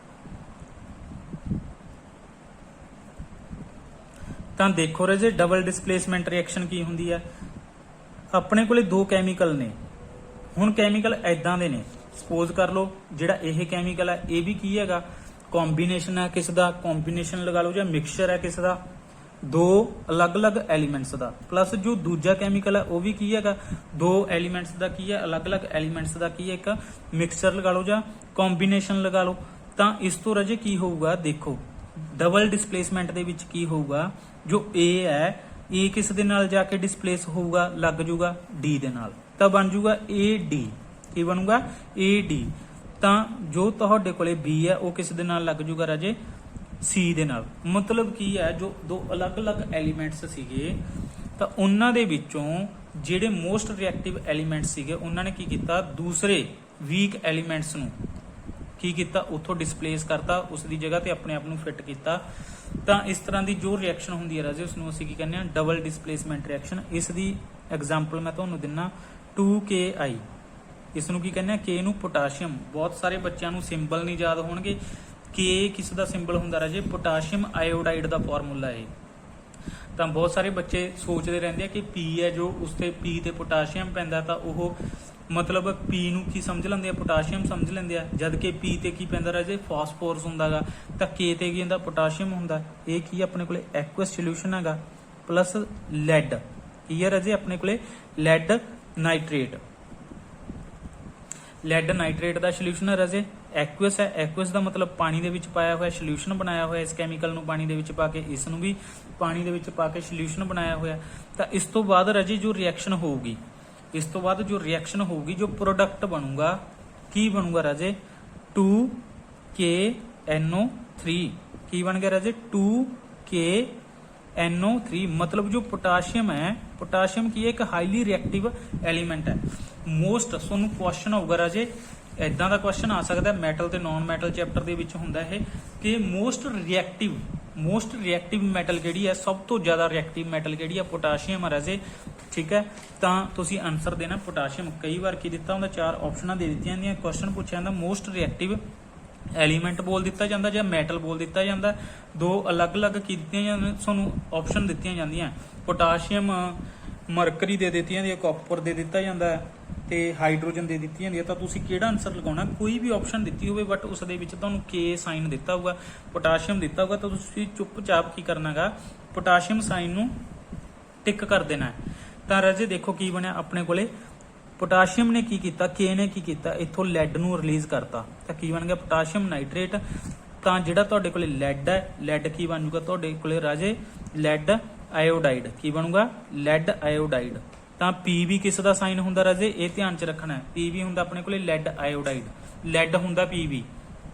ਤਾਂ ਦੇਖੋ ਰਾਜੇ ਡਬਲ ਡਿਸਪਲੇਸਮੈਂਟ ਰਿਐਕਸ਼ਨ ਕੀ ਹੁੰਦੀ ਹੈ। ਆਪਣੇ ਕੋਲੇ 2 ਕੈਮੀਕਲ ਨੇ। ਹੁਣ ਕੈਮੀਕਲ ਐਦਾਂ ਦੇ ਨੇ, ਸਪੋਜ਼ ਕਰ ਲਓ ਜਿਹੜਾ ਇਹ ਕੈਮੀਕਲ ਹੈ ਇਹ ਵੀ ਕੀ ਹੈਗਾ, ਕੰਬੀਨੇਸ਼ਨ ਹੈ ਕਿਸ ਦਾ, ਕੰਬੀਨੇਸ਼ਨ ਲਗਾ ਲਓ ਜਾਂ ਮਿਕਸਚਰ ਹੈ ਕਿਸ ਦਾ, 2 ਅਲੱਗ-ਅਲੱਗ ਐਲੀਮੈਂਟਸ ਦਾ। ਪਲੱਸ ਜੋ ਦੂਜਾ ਕੈਮੀਕਲ ਹੈ ਉਹ ਵੀ ਕੀ ਹੈਗਾ, 2 ਐਲੀਮੈਂਟਸ ਦਾ ਕੀ ਹੈ, ਅਲੱਗ-ਅਲੱਗ ਐਲੀਮੈਂਟਸ ਦਾ ਕੀ ਹੈ, ਇੱਕ ਮਿਕਸਚਰ ਲਗਾ ਲਓ ਜਾਂ ਕੰਬੀਨੇਸ਼ਨ ਲਗਾ ਲਓ। ਤਾਂ ਇਸ ਤੋਂ ਰਾਜੇ ਕੀ ਹੋਊਗਾ, ਦੇਖੋ ਡਬਲ ਡਿਸਪਲੇਸਮੈਂਟ ਦੇ ਵਿੱਚ ਕੀ ਹੋਊਗਾ, ਜੋ A ਹੈ A ਕਿਸ ਦੇ ਨਾਲ ਜਾ ਕੇ ਡਿਸਪਲੇਸ ਹੋਊਗਾ, ਲੱਗ ਜੂਗਾ D ਦੇ ਨਾਲ। ਤਾਂ ਬਣ ਜੂਗਾ AD। ਕੀ ਬਣੂਗਾ, AD। ਤਾਂ ਜੋ ਤੁਹਾਡੇ ਕੋਲੇ B ਹੈ ਉਹ ਕਿਸ ਦੇ ਨਾਲ ਲੱਗ ਜੂਗਾ ਰਾਜੇ, ਸੀ ਦੇ ਨਾਲ। ਮਤਲਬ ਕੀ ਹੈ, ਜੋ ਦੋ ਅਲੱਗ-ਅਲੱਗ ਐਲੀਮੈਂਟਸ ਸੀਗੇ ਤਾਂ ਉਹਨਾਂ ਦੇ ਵਿੱਚੋਂ ਜਿਹੜੇ ਮੋਸਟ ਰਿਐਕਟਿਵ ਐਲੀਮੈਂਟਸ ਸੀਗੇ ਉਹਨਾਂ ਨੇ ਕੀ ਕੀਤਾ, ਦੂਸਰੇ ਵੀਕ ਐਲੀਮੈਂਟਸ ਨੂੰ ਕੀ ਕੀਤਾ, ਉੱਥੋਂ ਡਿਸਪਲੇਸ ਕਰਤਾ, ਉਸ ਦੀ ਜਗ੍ਹਾ ਤੇ ਆਪਣੇ ਆਪ ਨੂੰ ਫਿੱਟ ਕੀਤਾ। ਤਾਂ ਇਸ ਤਰ੍ਹਾਂ ਦੀ ਜੋ ਰਿਐਕਸ਼ਨ ਹੁੰਦੀ ਹੈ ਰਾਜੇ, ਉਸ ਨੂੰ ਅਸੀਂ ਕੀ ਕਹਿੰਦੇ ਹਾਂ, ਡਬਲ ਡਿਸਪਲੇਸਮੈਂਟ ਰਿਐਕਸ਼ਨ। ਇਸ ਦੀ ਐਗਜ਼ਾਮਪਲ ਮੈਂ ਤੁਹਾਨੂੰ ਦਿੰਨਾ 2Ki। ਇਸ ਨੂੰ ਕੀ ਕਹਿੰਦੇ ਆ, K ਨੂੰ ਪੋਟਾਸ਼ੀਅਮ। ਬਹੁਤ ਸਾਰੇ ਬੱਚਿਆਂ ਨੂੰ ਸਿੰਬਲ ਨਹੀਂ ਯਾਦ ਹੋਣਗੇ। K ਕਿਸ ਦਾ ਸਿੰਬਲ ਹੁੰਦਾ ਰਾਜੇ, ਪੋਟਾਸ਼ੀਅਮ ਆਇਓਡਾਈਡ ਦਾ ਫਾਰਮੂਲਾ ਹੈ। ਤਾਂ ਬਹੁਤ ਸਾਰੇ ਬੱਚੇ ਸੋਚਦੇ ਰਹਿੰਦੇ ਆ ਕਿ P ਹੈ, ਜੋ ਉਸ ਤੇ P ਤੇ ਪੋਟਾਸ਼ੀਅਮ ਪੈਂਦਾ ਤਾਂ ਉਹ ਮਤਲਬ P ਨੂੰ ਕੀ ਸਮਝ ਲੈਂਦੇ ਆ, ਪੋਟਾਸ਼ੀਅਮ ਸਮਝ ਲੈਂਦੇ ਆ, ਜਦ ਕਿ P ਤੇ ਕੀ ਪੈਂਦਾ ਰਾਜੇ, ਫਾਸਫੋਰਸ ਹੁੰਦਾਗਾ। ਤਾਂ K ਤੇ ਕੀ ਹੁੰਦਾ, ਪੋਟਾਸ਼ੀਅਮ ਹੁੰਦਾ। ਇਹ ਕੀ ਆਪਣੇ ਕੋਲੇ ਐਕੁਅਸ ਸੋਲੂਸ਼ਨ ਹੈਗਾ ਪਲੱਸ ਲੈਡ। ਕੀ ਹੈ ਰਾਜੇ, ਆਪਣੇ ਕੋਲੇ ਲੈਡ ਨਾਈਟ੍ਰੇਟ। ਲੈਡ ਨਾਈਟ੍ਰੇਟ ਦਾ ਸੋਲੂਸ਼ਨ ਹੈ ਰਾਜੇ ਐਕੁਅਸ ਹੈ। ਐਕੁਅਸ ਦਾ ਮਤਲਬ ਪਾਣੀ ਦੇ ਵਿੱਚ ਪਾਇਆ ਹੋਇਆ ਸੋਲੂਸ਼ਨ ਬਣਾਇਆ ਹੋਇਆ। ਇਸ ਕੈਮੀਕਲ ਨੂੰ ਪਾਣੀ ਦੇ ਵਿੱਚ ਪਾ ਕੇ, ਇਸ ਨੂੰ ਵੀ ਪਾਣੀ ਦੇ ਵਿੱਚ ਪਾ ਕੇ ਸੋਲੂਸ਼ਨ ਬਣਾਇਆ ਹੋਇਆ। ਤਾਂ ਇਸ ਤੋਂ ਬਾਅਦ ਰਾਜੇ ਜੋ ਰਿਐਕਸ਼ਨ ਹੋਊਗੀ, ਇਸ ਤੋਂ ਬਾਅਦ ਜੋ ਰਿਐਕਸ਼ਨ ਹੋਊਗੀ, ਜੋ ਪ੍ਰੋਡਕਟ ਬਣੂਗਾ, ਕੀ ਬਣੂਗਾ ਰਾਜੇ, 2KNO3। ਕੀ ਬਣ ਗਿਆ ਰਾਜੇ, 2KNO3। ਮਤਲਬ ਜੋ ਪੋਟਾਸ਼ੀਅਮ ਹੈ, ਪੋਟਾਸ਼ੀਅਮ ਕੀ ਹੈ, ਇੱਕ ਹਾਈਲੀ ਰਿਐਕਟਿਵ ਐਲੀਮੈਂਟ ਹੈ। ਮੋਸਟ ਤੁਹਾਨੂੰ ਕੁਐਸਚਨ ਆਊਗਾ ਰਾਜੇ, ਇਦਾਂ ਦਾ ਕੁਐਸਚਨ ਆ ਸਕਦਾ ਮੈਟਲ ਤੇ ਨਾਨ ਮੈਟਲ ਚੈਪਟਰ ਦੇ ਵਿੱਚ ਹੁੰਦਾ ਇਹ, ਕਿ ਮੋਸਟ ਰਿਐਕਟਿਵ ਮੈਟਲ ਕਿਹੜੀ ਹੈ, ਸਭ ਤੋਂ ਜ਼ਿਆਦਾ ਰਿਐਕਟਿਵ ਮੈਟਲ ਕਿਹੜੀ ਹੈ, ਪੋਟਾਸ਼ੀਅਮ ਹੈ ਰਾਜੇ। ਠੀਕ ਹੈ, ਤਾਂ ਤੁਸੀਂ ਆਨਸਰ ਦੇਣਾ ਪੋਟਾਸ਼ੀਅਮ। ਕਈ ਵਾਰ ਕੀ ਦਿੱਤਾ ਹੁੰਦਾ, 4 ਆਪਸ਼ਨਾਂ ਦੇ ਦਿੱਤੀਆਂ ਜਾਂਦੀਆਂ, ਕੁਐਸਚਨ ਪੁੱਛਿਆ ਜਾਂਦਾ ਮੋਸਟ ਰਿਐਕਟਿਵ ਐਲੀਮੈਂਟ ਬੋਲ ਦਿੱਤਾ ਜਾਂਦਾ ਜਾਂ ਮੈਟਲ ਬੋਲ ਦਿੱਤਾ ਜਾਂਦਾ। ਦੋ ਅਲੱਗ-ਅਲੱਗ ਕੀ ਦਿੱਤੀਆਂ ਜਾਂਦੀਆਂ, ਤੁਹਾਨੂੰ ਆਪਸ਼ਨ ਦਿੱਤੀਆਂ ਜਾਂਦੀਆਂ। ਪੋਟਾਸ਼ੀਅਮ, ਮਰਕਰੀ ਦੇ ਦਿੱਤੀ ਜਾਂਦੀ ਹੈ, ਕਾਪਰ ਦੇ ਦਿੱਤਾ ਜਾਂਦਾ ਤੇ ਹਾਈਡਰੋਜਨ ਦੇ ਦਿੱਤੀ ਜਾਂਦੀ ਹੈ। ਤਾਂ ਤੁਸੀਂ ਕਿਹੜਾ ਆਨਸਰ ਲਗਾਉਣਾ, ਕੋਈ ਵੀ ਆਪਸ਼ਨ ਦਿੱਤੀ ਹੋਵੇ ਬਟ ਉਸ ਦੇ ਵਿੱਚ ਤੁਹਾਨੂੰ K ਸਾਈਨ ਦਿੱਤਾ ਹੋਊਗਾ, ਪੋਟਾਸ਼ੀਅਮ ਦਿੱਤਾ ਹੋਊਗਾ, ਤਾਂ ਤੁਸੀਂ ਚੁੱਪਚਾਪ ਕੀ ਕਰਨਾਗਾ, ਪੋਟਾਸ਼ੀਅਮ ਸਾਈਨ ਨੂੰ ਟਿਕ ਕਰ ਦੇਣਾ ਹੈ। ਤਾਂ ਰਾਜੇ ਦੇਖੋ ਕੀ ਬਣਿਆ ਆਪਣੇ ਕੋਲੇ, ਪੋਟਾਸ਼ੀਅਮ ਨੇ ਕੀ ਕੀਤਾ, K ਨੇ ਕੀ ਕੀਤਾ, ਇੱਥੋਂ ਲੈਡ ਨੂੰ ਰਿਲੀਜ਼ ਕਰਤਾ। ਤਾਂ ਕੀ ਬਣ ਗਿਆ, ਪੋਟਾਸ਼ੀਅਮ ਨਾਈਟ੍ਰੇਟ। ਤਾਂ ਜਿਹੜਾ ਤੁਹਾਡੇ ਕੋਲੇ ਲੈਡ ਹੈ, ਲੈਡ ਕੀ ਬਣ ਜੂਗਾ ਤੁਹਾਡੇ ਕੋਲੇ ਰਾਜੇ, ਲੈਡ ਆਇਓਡਾਈਡ। ਕੀ ਬਣੂਗਾ, ਲੈਡ ਆਇਓਡਾਈਡ। ਤਾਂ P ਵੀ ਕਿਸ ਦਾ ਸਾਈਨ ਹੁੰਦਾ ਰਾਜੇ, ਇਹ ਧਿਆਨ ਚ ਰੱਖਣਾ ਹੈ। P ਵੀ ਹੁੰਦਾ ਆਪਣੇ ਕੋਲੇ ਲੈਡ ਆਇਓਡਾਈਡ। ਲੈਡ ਹੁੰਦਾ P ਵੀ,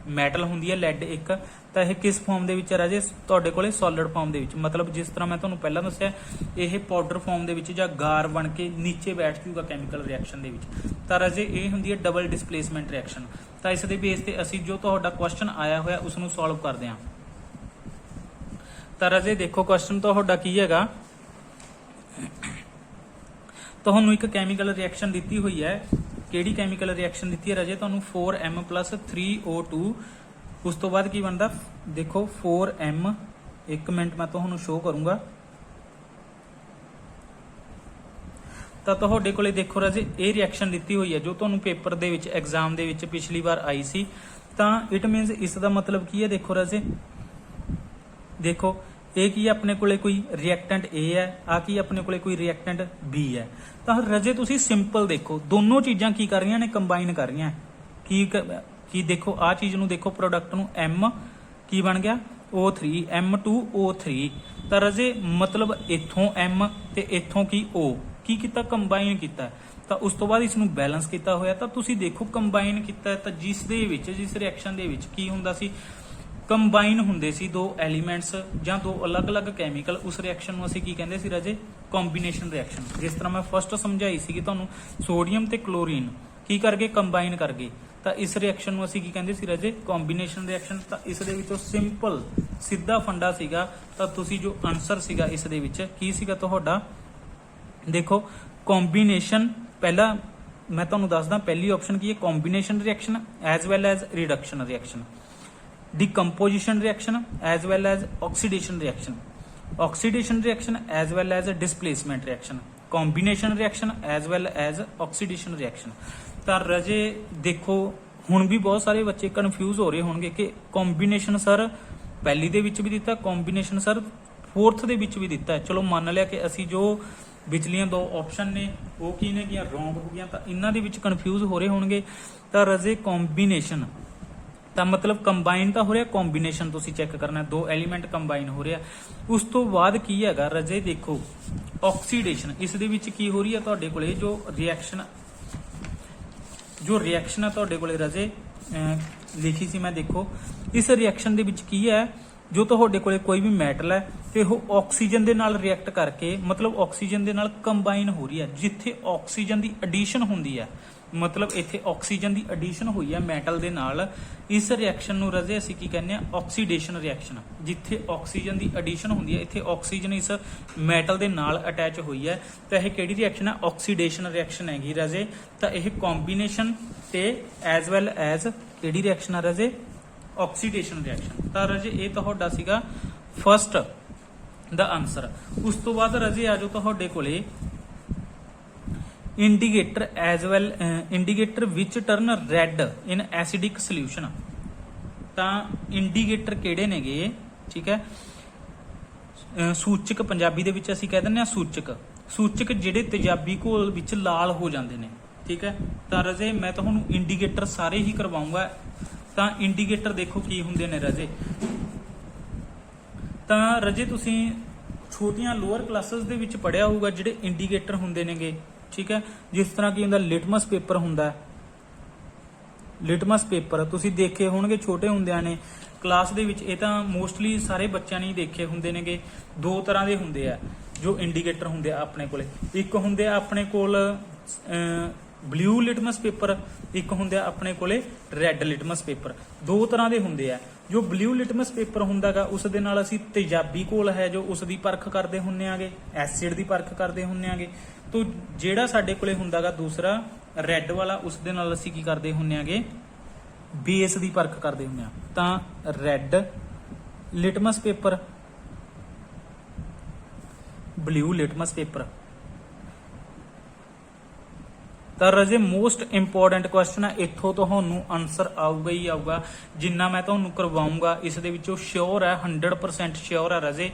ਮੈਟਲ ਹੁੰਦੀ ਹੈ ਲੈਡ ਇੱਕ। ਤਾਂ ਇਹ ਕਿਸ ਫਾਰਮ ਦੇ ਵਿੱਚ ਹੈ ਰਾਜੇ, ਤੁਹਾਡੇ ਕੋਲੇ ਸੋਲਿਡ ਫਾਰਮ ਦੇ ਵਿੱਚ। ਮਤਲਬ ਜਿਸ ਤਰ੍ਹਾਂ ਮੈਂ ਤੁਹਾਨੂੰ ਪਹਿਲਾਂ ਦੱਸਿਆ, ਇਹ ਪਾਊਡਰ ਫਾਰਮ ਦੇ ਵਿੱਚ ਜਾਂ ਗਾਰ ਬਣ ਕੇ ਨੀਚੇ ਬੈਠ ਜੂਗਾ ਕੈਮੀਕਲ ਰਿਐਕਸ਼ਨ ਦੇ ਵਿੱਚ। ਤਾਂ ਰਾਜੇ ਇਹ ਹੁੰਦੀ ਹੈ ਡਬਲ ਡਿਸਪਲੇਸਮੈਂਟ ਰਿਐਕਸ਼ਨ। ਤਾਂ ਇਸ ਦੇ ਬੇਸ ਤੇ ਅਸੀਂ ਜੋ ਤੁਹਾਡਾ ਕੁਐਸਚਨ ਆਇਆ ਹੋਇਆ ਉਸ ਨੂੰ ਸੋਲਵ ਕਰਦੇ ਹਾਂ। ਤਾਂ ਰਾਜੇ ਦੇਖੋ ਕੁਐਸਚਨ ਤੁਹਾਡਾ ਕੀ ਹੈਗਾ, ਤੁਹਾਨੂੰ ਇੱਕ ਕੈਮੀਕਲ ਰਿਐਕਸ਼ਨ ਦਿੱਤੀ ਹੋਈ ਹੈ। ਕਿਹੜੀ ਕੈਮੀਕਲ ਰਿਐਕਸ਼ਨ ਦਿੱਤੀ ਹੈ ਰਾਜੇ, ਤੁਹਾਨੂੰ 4M + 3O2। ਉਸ ਤੋਂ ਬਾਅਦ ਕੀ ਬਣਦਾ, ਦੇਖੋ 4M, 1 ਮਿੰਟ ਮੈਂ ਤੁਹਾਨੂੰ ਸ਼ੋਅ ਕਰੂੰਗਾ। ਤਾਂ ਤੁਹਾਡੇ ਕੋਲੇ ਦੇਖੋ ਰਾਜੇ ਇਹ ਰਿਐਕਸ਼ਨ ਦਿੱਤੀ ਹੋਈ ਹੈ, ਜੋ ਤੁਹਾਨੂੰ ਪੇਪਰ ਦੇ ਵਿੱਚ, ਐਗਜ਼ਾਮ ਦੇ ਵਿੱਚ ਪਿਛਲੀ ਵਾਰ ਆਈ ਸੀ। ਤਾਂ ਇਟ ਮੀਨਸ ਇਸ ਦਾ ਮਤਲਬ ਕੀ ਹੈ, ਦੇਖੋ ਰਾਜੇ, ਦੇਖੋ ਇਹ ਕੀ ਹੈ, ਆਪਣੇ ਕੋਲੇ ਕੋਈ ਰਿਐਕਟੈਂਟ A ਹੈ, ਆ ਕੀ ਆਪਣੇ ਕੋਲੇ ਕੋਈ ਰਿਐਕਟੈਂਟ B ਹੈ। ਤਾਂ ਰਜੇ ਤੁਸੀਂ ਸਿੰਪਲ ਦੇਖੋ, ਦੋਨੋਂ ਚੀਜ਼ਾਂ ਕੀ ਕਰ ਰਹੀਆਂ ਨੇ, ਕੰਬਾਈਨ ਕਰ ਰਹੀਆਂ। ਕੀ ਦੇਖੋ, ਆ ਚੀਜ਼ ਨੂੰ ਦੇਖੋ, ਪ੍ਰੋਡਕਟ ਨੂੰ, M ਕੀ ਬਣ ਗਿਆ, O3, M2O3। ਤਾਂ ਰਜੇ ਮਤਲਬ ਇੱਥੋਂ M ਤੇ ਇੱਥੋਂ ਕੀ O ਕੀ ਕੀਤਾ, ਕੰਬਾਈਨ ਕੀਤਾ। ਤਾਂ ਉਸ ਤੋਂ ਬਾਅਦ ਇਸ ਨੂੰ ਬੈਲੈਂਸ ਕੀਤਾ ਹੋਇਆ। ਤਾਂ ਤੁਸੀਂ ਦੇਖੋ ਕੰਬਾਈਨ ਕੀਤਾ, ਤਾਂ ਜਿਸ ਦੇ ਵਿੱਚ, ਜਿਸ ਰਿਐਕਸ਼ਨ ਦੇ ਵਿੱਚ ਕੀ ਹੁੰਦਾ ਸੀ, ਕੰਬਾਈਨ ਹੁੰਦੇ ਸੀ ਦੋ ਐਲੀਮੈਂਟਸ ਜਾਂ ਦੋ ਅਲੱਗ-ਅਲੱਗ ਕੈਮੀਕਲ। ਉਸ ਰਿਐਕਸ਼ਨ ਨੂੰ ਅਸੀਂ ਕੀ ਕਹਿੰਦੇ ਸੀ ਰਾਜੇ, ਕੰਬੀਨੇਸ਼ਨ ਰਿਐਕਸ਼ਨ। ਜਿਸ ਤਰ੍ਹਾਂ ਮੈਂ ਫਸਟ ਸਮਝਾਈ ਸੀ ਕਿ ਤੁਹਾਨੂੰ, ਸੋਡੀਅਮ ਤੇ ਕਲੋਰੀਨ ਕੀ ਕਰਕੇ ਕੰਬਾਈਨ ਕਰ ਗਏ। ਤਾਂ ਇਸ ਰਿਐਕਸ਼ਨ ਨੂੰ ਅਸੀਂ ਕੀ ਕਹਿੰਦੇ ਸੀ ਰਾਜੇ, ਕੰਬੀਨੇਸ਼ਨ ਰਿਐਕਸ਼ਨ। ਤਾਂ ਇਸ ਦੇ ਵਿੱਚੋਂ ਸਿੰਪਲ ਸਿੱਧਾ ਫੰਡਾ ਸੀਗਾ। ਤਾਂ ਤੁਸੀਂ ਜੋ ਆਨਸਰ ਸੀਗਾ ਇਸ ਦੇ ਵਿੱਚ ਕੀ ਸੀਗਾ ਤੁਹਾਡਾ, ਦੇਖੋ ਕੰਬੀਨੇਸ਼ਨ। ਪਹਿਲਾ ਮੈਂ ਤੁਹਾਨੂੰ ਦੱਸਦਾ, ਪਹਿਲੀ ਆਪਸ਼ਨ ਕੀ ਹੈ, combination reaction as well as reduction reaction, decomposition reaction as well as oxidation reaction as well as displacement reaction, combination reaction as well as oxidation reaction। ਤਾਂ ਰਜੇ ਦੇਖੋ ਹੁਣ ਵੀ ਬਹੁਤ ਸਾਰੇ ਬੱਚੇ ਕਨਫਿਊਜ਼ ਹੋ ਰਹੇ ਹੋਣਗੇ ਕਿ ਕੰਬੀਨੇਸ਼ਨ ਸਰ ਪਹਿਲੀ ਦੇ ਵਿੱਚ ਵੀ ਦਿੱਤਾ, ਕੰਬੀਨੇਸ਼ਨ ਸਰ ਫੋਰਥ ਦੇ ਵਿੱਚ ਵੀ ਦਿੱਤਾ। ਚਲੋ ਮੰਨ ਲਿਆ ਕਿ ਅਸੀਂ ਜੋ ਵਿਚਲੀਆਂ ਦੋ ਆਪਸ਼ਨ ਨੇ ਉਹ ਕੀ ਨੇ, ਕਿ ਰੋਂਗ ਹੋ ਗਈਆਂ। ਤਾਂ ਇਹਨਾਂ ਦੇ ਵਿੱਚ ਕਨਫਿਊਜ਼ ਹੋ ਰਹੇ ਹੋਣਗੇ। ਤਾਂ ਰਜੇ ਕੰਬੀਨੇਸ਼ਨ ਤਾਂ ਮਤਲਬ ਕੰਬਾਈਨ ਤਾਂ ਹੋ ਰਿਹਾ, ਕੰਬੀਨੇਸ਼ਨ ਤੁਸੀਂ ਚੈੱਕ ਕਰਨਾ, ਦੋ ਐਲੀਮੈਂਟ ਕੰਬਾਈਨ ਹੋ ਰਿਹਾ। ਉਸ ਤੋਂ ਬਾਅਦ ਕੀ ਹੈਗਾ ਰਜੇ, ਦੇਖੋ ਆਕਸੀਡੇਸ਼ਨ। ਇਸ ਦੇ ਵਿੱਚ ਕੀ ਹੋ ਰਹੀ ਹੈ, ਤੁਹਾਡੇ ਕੋਲੇ ਜੋ ਰਿਐਕਸ਼ਨ ਹੈ ਤੁਹਾਡੇ ਕੋਲੇ ਰਜੇ ਲਿਖੀ ਸੀ ਮੈਂ, ਦੇਖੋ ਇਸ ਰਿਐਕਸ਼ਨ ਦੇ ਵਿੱਚ ਕੀ ਹੈ, ਜੋ ਤੁਹਾਡੇ ਕੋਲੇ ਕੋਈ ਵੀ ਮੈਟਲ ਹੈ ਤੇ ਉਹ ਆਕਸੀਜਨ ਦੇ ਨਾਲ ਰਿਐਕਟ ਕਰਕੇ ਮਤਲਬ ਆਕਸੀਜਨ ਦੇ ਨਾਲ ਕੰਬਾਈਨ ਹੋ ਰਹੀ ਹੈ, ਜਿੱਥੇ ਆਕਸੀਜਨ ਦੀ ਐਡੀਸ਼ਨ ਹੁੰਦੀ ਹੈ, ਮਤਲਬ ਇੱਥੇ ਆਕਸੀਜਨ ਦੀ ਐਡੀਸ਼ਨ ਹੋਈ ਹੈ ਮੈਟਲ ਦੇ ਨਾਲ, ਇਸ ਰਿਐਕਸ਼ਨ ਨੂੰ ਰਾਜੇ ਅਸੀਂ ਕੀ ਕਹਿੰਦੇ ਆ ਆਕਸੀਡੇਸ਼ਨ ਰਿਐਕਸ਼ਨ। ਜਿੱਥੇ ਆਕਸੀਜਨ ਦੀ ਐਡੀਸ਼ਨ ਹੁੰਦੀ ਹੈ ਇੱਥੇ ਆਕਸੀਜਨ ਇਸ ਮੈਟਲ ਦੇ ਨਾਲ ਅਟੈਚ ਹੋਈ ਹੈ, ਤਾਂ ਇਹ ਕਿਹੜੀ ਰਿਐਕਸ਼ਨ ਹੈ ਆਕਸੀਡੇਸ਼ਨ ਰਿਐਕਸ਼ਨ ਹੈਗੀ ਰਾਜੇ। ਤਾਂ ਇਹ ਕੰਬੀਨੇਸ਼ਨ ਤੇ ਐਜ਼ ਵੈਲ ਐਜ਼ ਕਿਹੜੀ ਰਿਐਕਸ਼ਨ ਆ ਰਾਜੇ ਆਕਸੀਡੇਸ਼ਨ ਰਿਐਕਸ਼ਨ। ਤਾਂ ਰਾਜੇ ਇਹ ਤੁਹਾਡਾ ਸੀਗਾ ਫਸਟ ਦਾ ਆਨਸਰ। ਉਸ ਤੋਂ ਬਾਅਦ ਰਾਜੇ ਆ ਜਾਓ ਤੁਹਾਡੇ ਕੋਲੇ ਇੰਡੀਕੇਟਰ ਐਜ਼ ਵੈਲ ਇੰਡੀਕੇਟਰ ਵਿਚ ਟਰਨ ਰੈੱਡ ਇਨ ਐਸਿਡਿਕ ਸੋਲਿਊਸ਼ਨ। ਤਾਂ ਇੰਡੀਕੇਟਰ ਕਿਹੜੇ ਨੇਗੇ, ਠੀਕ ਹੈ, ਸੂਚਕ ਪੰਜਾਬੀ ਦੇ ਵਿੱਚ ਅਸੀਂ ਕਹਿ ਦਿੰਦੇ ਆ ਸੂਚਕ ਜਿਹੜੇ ਤੇਜ਼ਾਬੀ ਘੋਲ ਵਿੱਚ ਲਾਲ ਹੋ ਜਾਂਦੇ ਨੇ, ਠੀਕ ਹੈ। ਤਾਂ ਰਾਜੇ ਮੈਂ ਤੁਹਾਨੂੰ ਇੰਡੀਕੇਟਰ ਸਾਰੇ ਹੀ ਕਰਵਾਉਂਗਾ। ਤਾਂ ਇੰਡੀਕੇਟਰ ਦੇਖੋ ਕੀ ਹੁੰਦੇ ਨੇ ਰਾਜੇ। ਤਾਂ ਰਾਜੇ ਤੁਸੀਂ ਛੋਟੀਆਂ ਲੋਅਰ ਕਲਾਸਿਸ ਦੇ ਵਿੱਚ ਪੜਿਆ ਹੋਊਗਾ ਜਿਹੜੇ ਇੰਡੀਕੇਟਰ ਹੁੰਦੇ ਨੇਗੇ, ਠੀਕ ਹੈ। ਜਿਸ ਤਰ੍ਹਾਂ ਕੀ ਹੁੰਦਾ ਲਿਟਮਸ ਪੇਪਰ ਹੁੰਦਾ, ਲਿਟਮਸ ਪੇਪਰ ਤੁਸੀਂ ਦੇਖੇ ਹੋਣਗੇ ਛੋਟੇ ਹੁੰਦਿਆਂ ਨੇ ਕਲਾਸ ਦੇ ਵਿੱਚ। ਇਹ ਤਾਂ ਮੋਸਟਲੀ ਸਾਰੇ ਬੱਚਿਆਂ ਨੇ ਦੇਖੇ ਹੁੰਦੇ ਨੇਗੇ। ਦੋ ਤਰ੍ਹਾਂ ਦੇ ਹੁੰਦੇ ਆ ਜੋ ਇੰਡੀਕੇਟਰ ਹੁੰਦੇ ਆ ਆਪਣੇ ਕੋਲੇ। ਇੱਕ ਹੁੰਦੇ ਆ ਆਪਣੇ ਕੋਲ ਬਲੂ ਲਿਟਮਸ ਪੇਪਰ, ਇੱਕ ਹੁੰਦੇ ਆ ਆਪਣੇ ਕੋਲੇ ਰੈੱਡ ਲਿਟਮਸ ਪੇਪਰ। ਦੋ ਤਰ੍ਹਾਂ ਦੇ ਹੁੰਦੇ ਆ। ਜੋ ਬਲੂ ਲਿਟਮਸ ਪੇਪਰ ਹੁੰਦਾਗਾ ਉਸ ਦੇ ਨਾਲ ਅਸੀਂ ਤੇਜ਼ਾਬੀ ਘੋਲ ਹੈ ਜੋ ਉਸ ਦੀ ਪਰਖ ਕਰਦੇ ਹੁੰਨੇ ਆਗੇ, ਐਸਿਡ ਦੀ ਪਰਖ ਕਰਦੇ ਹੁੰਨੇ ਆਗੇ। ਤੋ ਜਿਹੜਾ ਸਾਡੇ ਕੋਲੇ ਹੁੰਦਾਗਾ ਦੂਸਰਾ ਰੈੱਡ ਵਾਲਾ, ਉਸ ਦੇ ਨਾਲ ਅਸੀਂ ਕੀ ਕਰਦੇ ਹੁੰਨੇ ਆਗੇ ਬੇਸ ਦੀ ਪਰਖ ਕਰਦੇ ਹੁੰਨੇ ਆ। ਤਾਂ red litmus paper, blue litmus paper. ਤਾਂ ਰਾਜੇ ਮੋਸਟ ਇੰਪੋਰਟੈਂਟ ਕੁਐਸਚਨ ਹੈ, ਇੱਥੋਂ ਤੁਹਾਨੂੰ ਆਨਸਰ ਆਊਗਾ ਹੀ ਆਊਗਾ। ਜਿੰਨਾ ਮੈਂ ਤੁਹਾਨੂੰ ਕਰਵਾਉਂਗਾ ਇਸ ਦੇ ਵਿੱਚੋਂ ਸ਼ੋਰ ਹੈ 100% ਸ਼ੋਰ ਹੈ ਰਾਜੇ,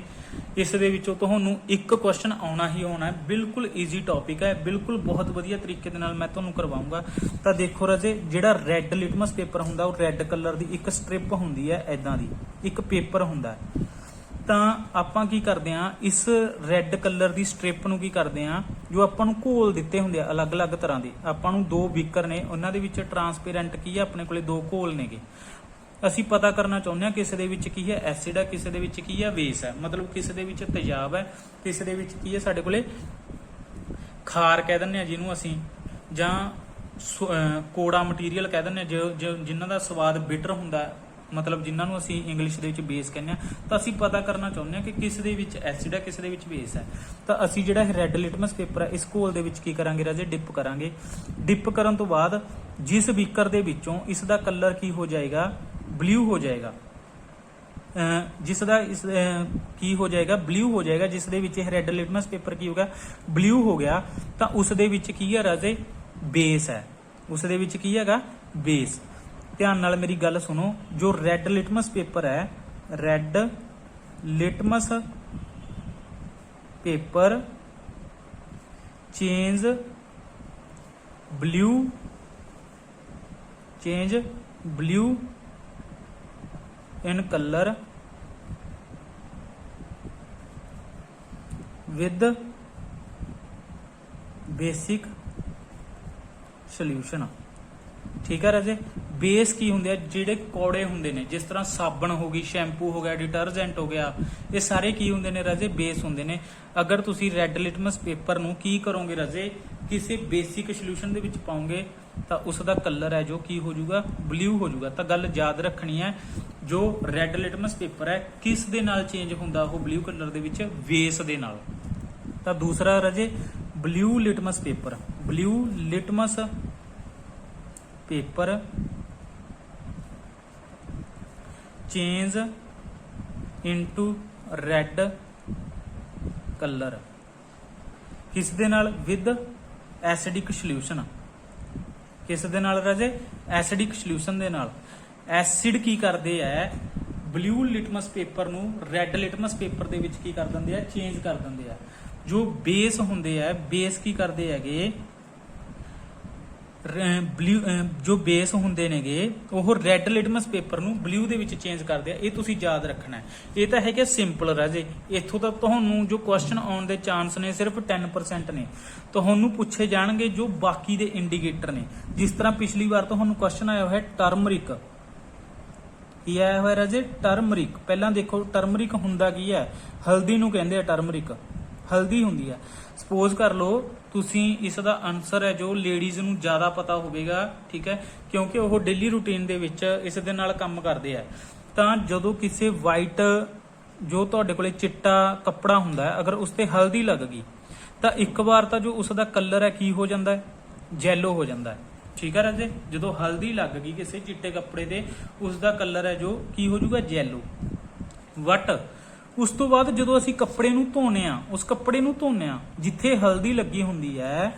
ਇਸ ਦੇ ਵਿੱਚੋਂ ਤੁਹਾਨੂੰ ਇੱਕ ਕੁਐਸਚਨ ਆਉਣਾ ਹੀ ਆਉਣਾ ਹੈ। ਬਿਲਕੁਲ ਈਜ਼ੀ ਟੌਪਿਕ ਹੈ, ਬਿਲਕੁਲ ਬਹੁਤ ਵਧੀਆ ਤਰੀਕੇ ਦੇ ਨਾਲ ਮੈਂ ਤੁਹਾਨੂੰ ਕਰਵਾਉਂਗਾ। ਤਾਂ ਦੇਖੋ ਰਾਜੇ ਜਿਹੜਾ ਰੈੱਡ ਲਿਟਮਸ ਪੇਪਰ ਹੁੰਦਾ ਉਹ ਰੈੱਡ ਕਲਰ ਦੀ ਇੱਕ ਸਟ੍ਰਿਪ ਹੁੰਦੀ ਹੈ, ਐਦਾਂ ਦੀ ਇੱਕ ਪੇਪਰ ਹੁੰਦਾ। ਤਾਂ ਆਪਾਂ ਕੀ ਕਰਦੇ ਆ ਇਸ ਰੈੱਡ ਕਲਰ ਦੀ ਸਟ੍ਰਿਪ ਨੂੰ ਕੀ ਕਰਦੇ ਆ, ਜੋ ਆਪਾਂ ਨੂੰ ਘੋਲ ਦਿੱਤੇ ਹੁੰਦੇ ਆ ਅਲੱਗ-ਅਲੱਗ ਤਰ੍ਹਾਂ ਦੇ, ਆਪਾਂ ਨੂੰ ਦੋ ਬੀਕਰ ਨੇ ਉਹਨਾਂ ਦੇ ਵਿੱਚ ਟਰਾਂਸਪੇਰੈਂਟ ਕੀ ਆ ਆਪਣੇ ਕੋਲੇ ਦੋ ਘੋਲ ਨੇਗੇ। ਅਸੀਂ ਪਤਾ ਕਰਨਾ ਚਾਹੁੰਦੇ ਆ ਕਿਸੇ ਦੇ ਵਿੱਚ ਕੀ ਹੈ ਐਸਿਡ ਹੈ, ਕਿਸੇ ਦੇ ਵਿੱਚ ਕੀ ਹੈ ਬੇਸ ਹੈ, ਮਤਲਬ ਕਿਸੇ ਦੇ ਵਿੱਚ ਤੇਜ਼ਾਬ ਹੈ, ਕਿਸੇ ਦੇ ਵਿੱਚ ਕੀ ਹੈ ਸਾਡੇ ਕੋਲੇ ਖਾਰ ਕਹਿ ਦਿੰਦੇ ਆ ਜਿਹਨੂੰ ਅਸੀਂ, ਜਾਂ ਕੋੜਾ ਮਟੀਰੀਅਲ ਕਹਿ ਦਿੰਦੇ ਆ ਜਿਨ੍ਹਾਂ ਦਾ ਸਵਾਦ ਬਿਟਰ ਹੁੰਦਾ, ਮਤਲਬ ਜਿਨ੍ਹਾਂ ਨੂੰ ਅਸੀਂ ਇੰਗਲਿਸ਼ ਦੇ ਵਿੱਚ ਬੇਸ ਕਹਿੰਦੇ ਆ। ਤਾਂ ਅਸੀਂ ਪਤਾ ਕਰਨਾ ਚਾਹੁੰਦੇ ਆ ਕਿ ਕਿਸ ਦੇ ਵਿੱਚ ਐਸਿਡ ਹੈ ਕਿਸੇ ਦੇ ਵਿੱਚ ਬੇਸ ਹੈ। ਤਾਂ ਅਸੀਂ ਜਿਹੜਾ ਇਹ ਰੈੱਡ ਲਿਟਮਸ ਪੇਪਰ ਹੈ ਇਸ ਘੋਲ ਦੇ ਵਿੱਚ ਕੀ ਕਰਾਂਗੇ ਰਾਜੇ ਡਿਪ ਕਰਾਂਗੇ। ਡਿਪ ਕਰਨ ਤੋਂ ਬਾਅਦ ਜਿਸ ਬੀਕਰ ਦੇ ਵਿੱਚੋਂ ਇਸ ਦਾ ਕਲਰ ਕੀ ਹੋ ਜਾਏਗਾ ਬਲੂ ਹੋ ਜਾਏਗਾ, ਜਿਸ ਦਾ ਇਸ ਕੀ ਹੋ ਜਾਏਗਾ ਬਲੂ ਹੋ ਜਾਏਗਾ, ਜਿਸ ਦੇ ਵਿੱਚ ਇਹ ਰੈੱਡ ਲਿਟਮਸ ਪੇਪਰ ਕੀ ਹੋ ਗਿਆ ਬਲੂ ਹੋ ਗਿਆ। ਤਾਂ ਉਸ ਦੇ ਵਿੱਚ ਕੀ ਹੈ ਰਾਜੇ ਬੇਸ ਹੈ, ਉਸ ਦੇ ਵਿੱਚ ਕੀ ਹੈਗਾ ਬੇਸ। ਧਿਆਨ ਨਾਲ ਮੇਰੀ ਗੱਲ ਸੁਣੋ, ਜੋ ਰੈੱਡ ਲਿਟਮਸ ਪੇਪਰ ਹੈ, red litmus paper change blue in color with basic solution। ਠੀਕ ਹੈ ਰਾਜੇ। ਬੇਸ ਕੀ ਹੁੰਦੇ ਆ ਜਿਹੜੇ ਕੌੜੇ ਹੁੰਦੇ ਨੇ, ਜਿਸ ਤਰ੍ਹਾਂ ਸਾਬਣ ਹੋ ਗਈ, ਸ਼ੈਂਪੂ ਹੋ ਗਿਆ, ਡਿਟਰਜੈਂਟ ਹੋ ਗਿਆ, ਇਹ ਸਾਰੇ ਕੀ ਹੁੰਦੇ ਨੇ ਰਾਜੇ ਬੇਸ ਹੁੰਦੇ ਨੇ। ਅਗਰ ਤੁਸੀਂ ਰੈੱਡ ਲਿਟਮਸ ਪੇਪਰ ਨੂੰ ਕੀ ਕਰੋਗੇ ਰਾਜੇ ਕਿਸੇ ਬੇਸਿਕ ਸੋਲੂਸ਼ਨ ਦੇ ਵਿੱਚ ਪਾਓਗੇ ਤਾਂ ਉਸ ਦਾ ਕਲਰ ਹੈ ਜੋ ਕੀ ਹੋ ਜਾਊਗਾ ਬਲੂ ਹੋ ਜਾਊਗਾ। ਤਾਂ ਗੱਲ ਯਾਦ ਰੱਖਣੀ ਹੈ, ਜੋ ਰੈੱਡ ਲਿਟਮਸ ਪੇਪਰ ਹੈ ਕਿਸ ਦੇ ਨਾਲ ਚੇਂਜ ਹੁੰਦਾ ਉਹ ਬਲੂ ਕਲਰ ਦੇ ਵਿੱਚ ਬੇਸ ਦੇ ਨਾਲ। ਤਾਂ ਦੂਸਰਾ ਰਾਜੇ blue litmus paper, blue litmus paper change into red colour ਕਿਸ ਦੇ ਨਾਲ ਵਿਦ ਐਸਿਡਿਕ ਸੋਲੂਸ਼ਨ। ਕਿਸ ਦੇ ਨਾਲ ਰਾਜੇ ਐਸਿਡਿਕ ਸੋਲੂਸ਼ਨ ਦੇ ਨਾਲ। ਐਸਿਡ ਕੀ ਕਰਦੇ ਆ ਬਲੂ ਲਿਟਮਸ ਪੇਪਰ ਨੂੰ ਰੈੱਡ ਲਿਟਮਸ ਪੇਪਰ ਦੇ ਵਿੱਚ ਕੀ ਕਰ ਦਿੰਦੇ ਆ ਚੇਂਜ ਕਰ ਦਿੰਦੇ ਆ। ਜੋ ਬੇਸ ਹੁੰਦੇ ਆ ਬੇਸ ਕੀ ਕਰਦੇ ਹੈਗੇ ਜੋ ਬੇਸ ਹੁੰਦੇ ਨੇਗੇ ਉਹ ਰੈੱਡ ਲਿਟਮਸ ਪੇਪਰ ਨੂੰ ਬਲੂ ਦੇ ਵਿੱਚ ਚੇਂਜ ਕਰਦੇ ਆ। ਇਹ ਤੁਸੀਂ ਯਾਦ ਰੱਖਣਾ ਹੈ। ਇਹ ਤਾਂ ਹੈਗਾ ਸਿੰਪਲ ਰਾਜੇ, ਇੱਥੋਂ ਤੱਕ ਤੁਹਾਨੂੰ ਜੋ ਕੁਐਸਚਨ ਆਉਣ ਦੇ ਚਾਂਸ ਨੇ ਸਿਰਫ 10% ਨੇ। ਤੁਹਾਨੂੰ ਪੁੱਛੇ ਜਾਣਗੇ ਜੋ ਬਾਕੀ ਦੇ ਇੰਡੀਕੇਟਰ ਨੇ, ਜਿਸ ਤਰ੍ਹਾਂ ਪਿਛਲੀ ਵਾਰ ਤੁਹਾਨੂੰ ਕੁਐਸਚਨ ਆਇਆ ਹੋਇਆ ਟਰਮਰਿਕ, ਕੀ ਆਇਆ ਹੋਇਆ ਰਾਜੇ ਟਰਮਰਿਕ। ਪਹਿਲਾਂ ਦੇਖੋ ਟਰਮਰਿਕ ਹੁੰਦਾ ਕੀ ਹੈ, ਹਲਦੀ ਨੂੰ ਕਹਿੰਦੇ ਆ ਟਰਮਰਿਕ, ਹਲਦੀ ਹੁੰਦੀ ਹੈ। ਸਪੋਜ਼ ਕਰ ਲਓ ਤੁਸੀਂ ਇਸ ਦਾ ਆਨਸਰ ਹੈ ਜੋ ਲੇਡੀਜ਼ ਨੂੰ ਜ਼ਿਆਦਾ ਪਤਾ ਹੋਵੇਗਾ, ਠੀਕ ਹੈ, ਕਿਉਂਕਿ ਉਹ ਡੇਲੀ ਰੂਟੀਨ ਦੇ ਵਿੱਚ ਇਸ ਦੇ ਨਾਲ ਕੰਮ ਕਰਦੇ ਆ। ਤਾਂ ਜਦੋਂ ਕਿਸੇ ਵਾਈਟ ਜੋ ਤੁਹਾਡੇ ਕੋਲੇ ਚਿੱਟਾ ਕੱਪੜਾ ਹੁੰਦਾ ਹੈ, ਅਗਰ ਉਸ ਤੇ ਹਲਦੀ ਲੱਗ ਗਈ ਤਾਂ ਇੱਕ ਵਾਰ ਤਾਂ ਜੋ ਉਸ ਦਾ ਕਲਰ ਹੈ ਕੀ ਹੋ ਜਾਂਦਾ ਹੈ, ਜੈਲੋ ਹੋ ਜਾਂਦਾ ਹੈ, ਠੀਕ ਹੈ ਰਾਜੇ। ਜਦੋਂ ਹਲਦੀ ਲੱਗ ਗਈ ਕਿਸੇ ਚਿੱਟੇ ਕੱਪੜੇ ਤੇ ਉਸ ਦਾ ਕਲਰ ਹੈ ਜੋ ਕੀ ਹੋ ਜਾਊਗਾ, ਜੈਲੋ। ਬਟ ਉਸ ਤੋਂ ਬਾਅਦ ਜਦੋਂ ਅਸੀਂ ਕੱਪੜੇ ਨੂੰ ਧੋਨੇ ਆ, ਉਸ ਕੱਪੜੇ ਨੂੰ ਧੋਨੇ ਆ ਜਿੱਥੇ ਹਲਦੀ ਲੱਗੀ ਹੁੰਦੀ ਹੈ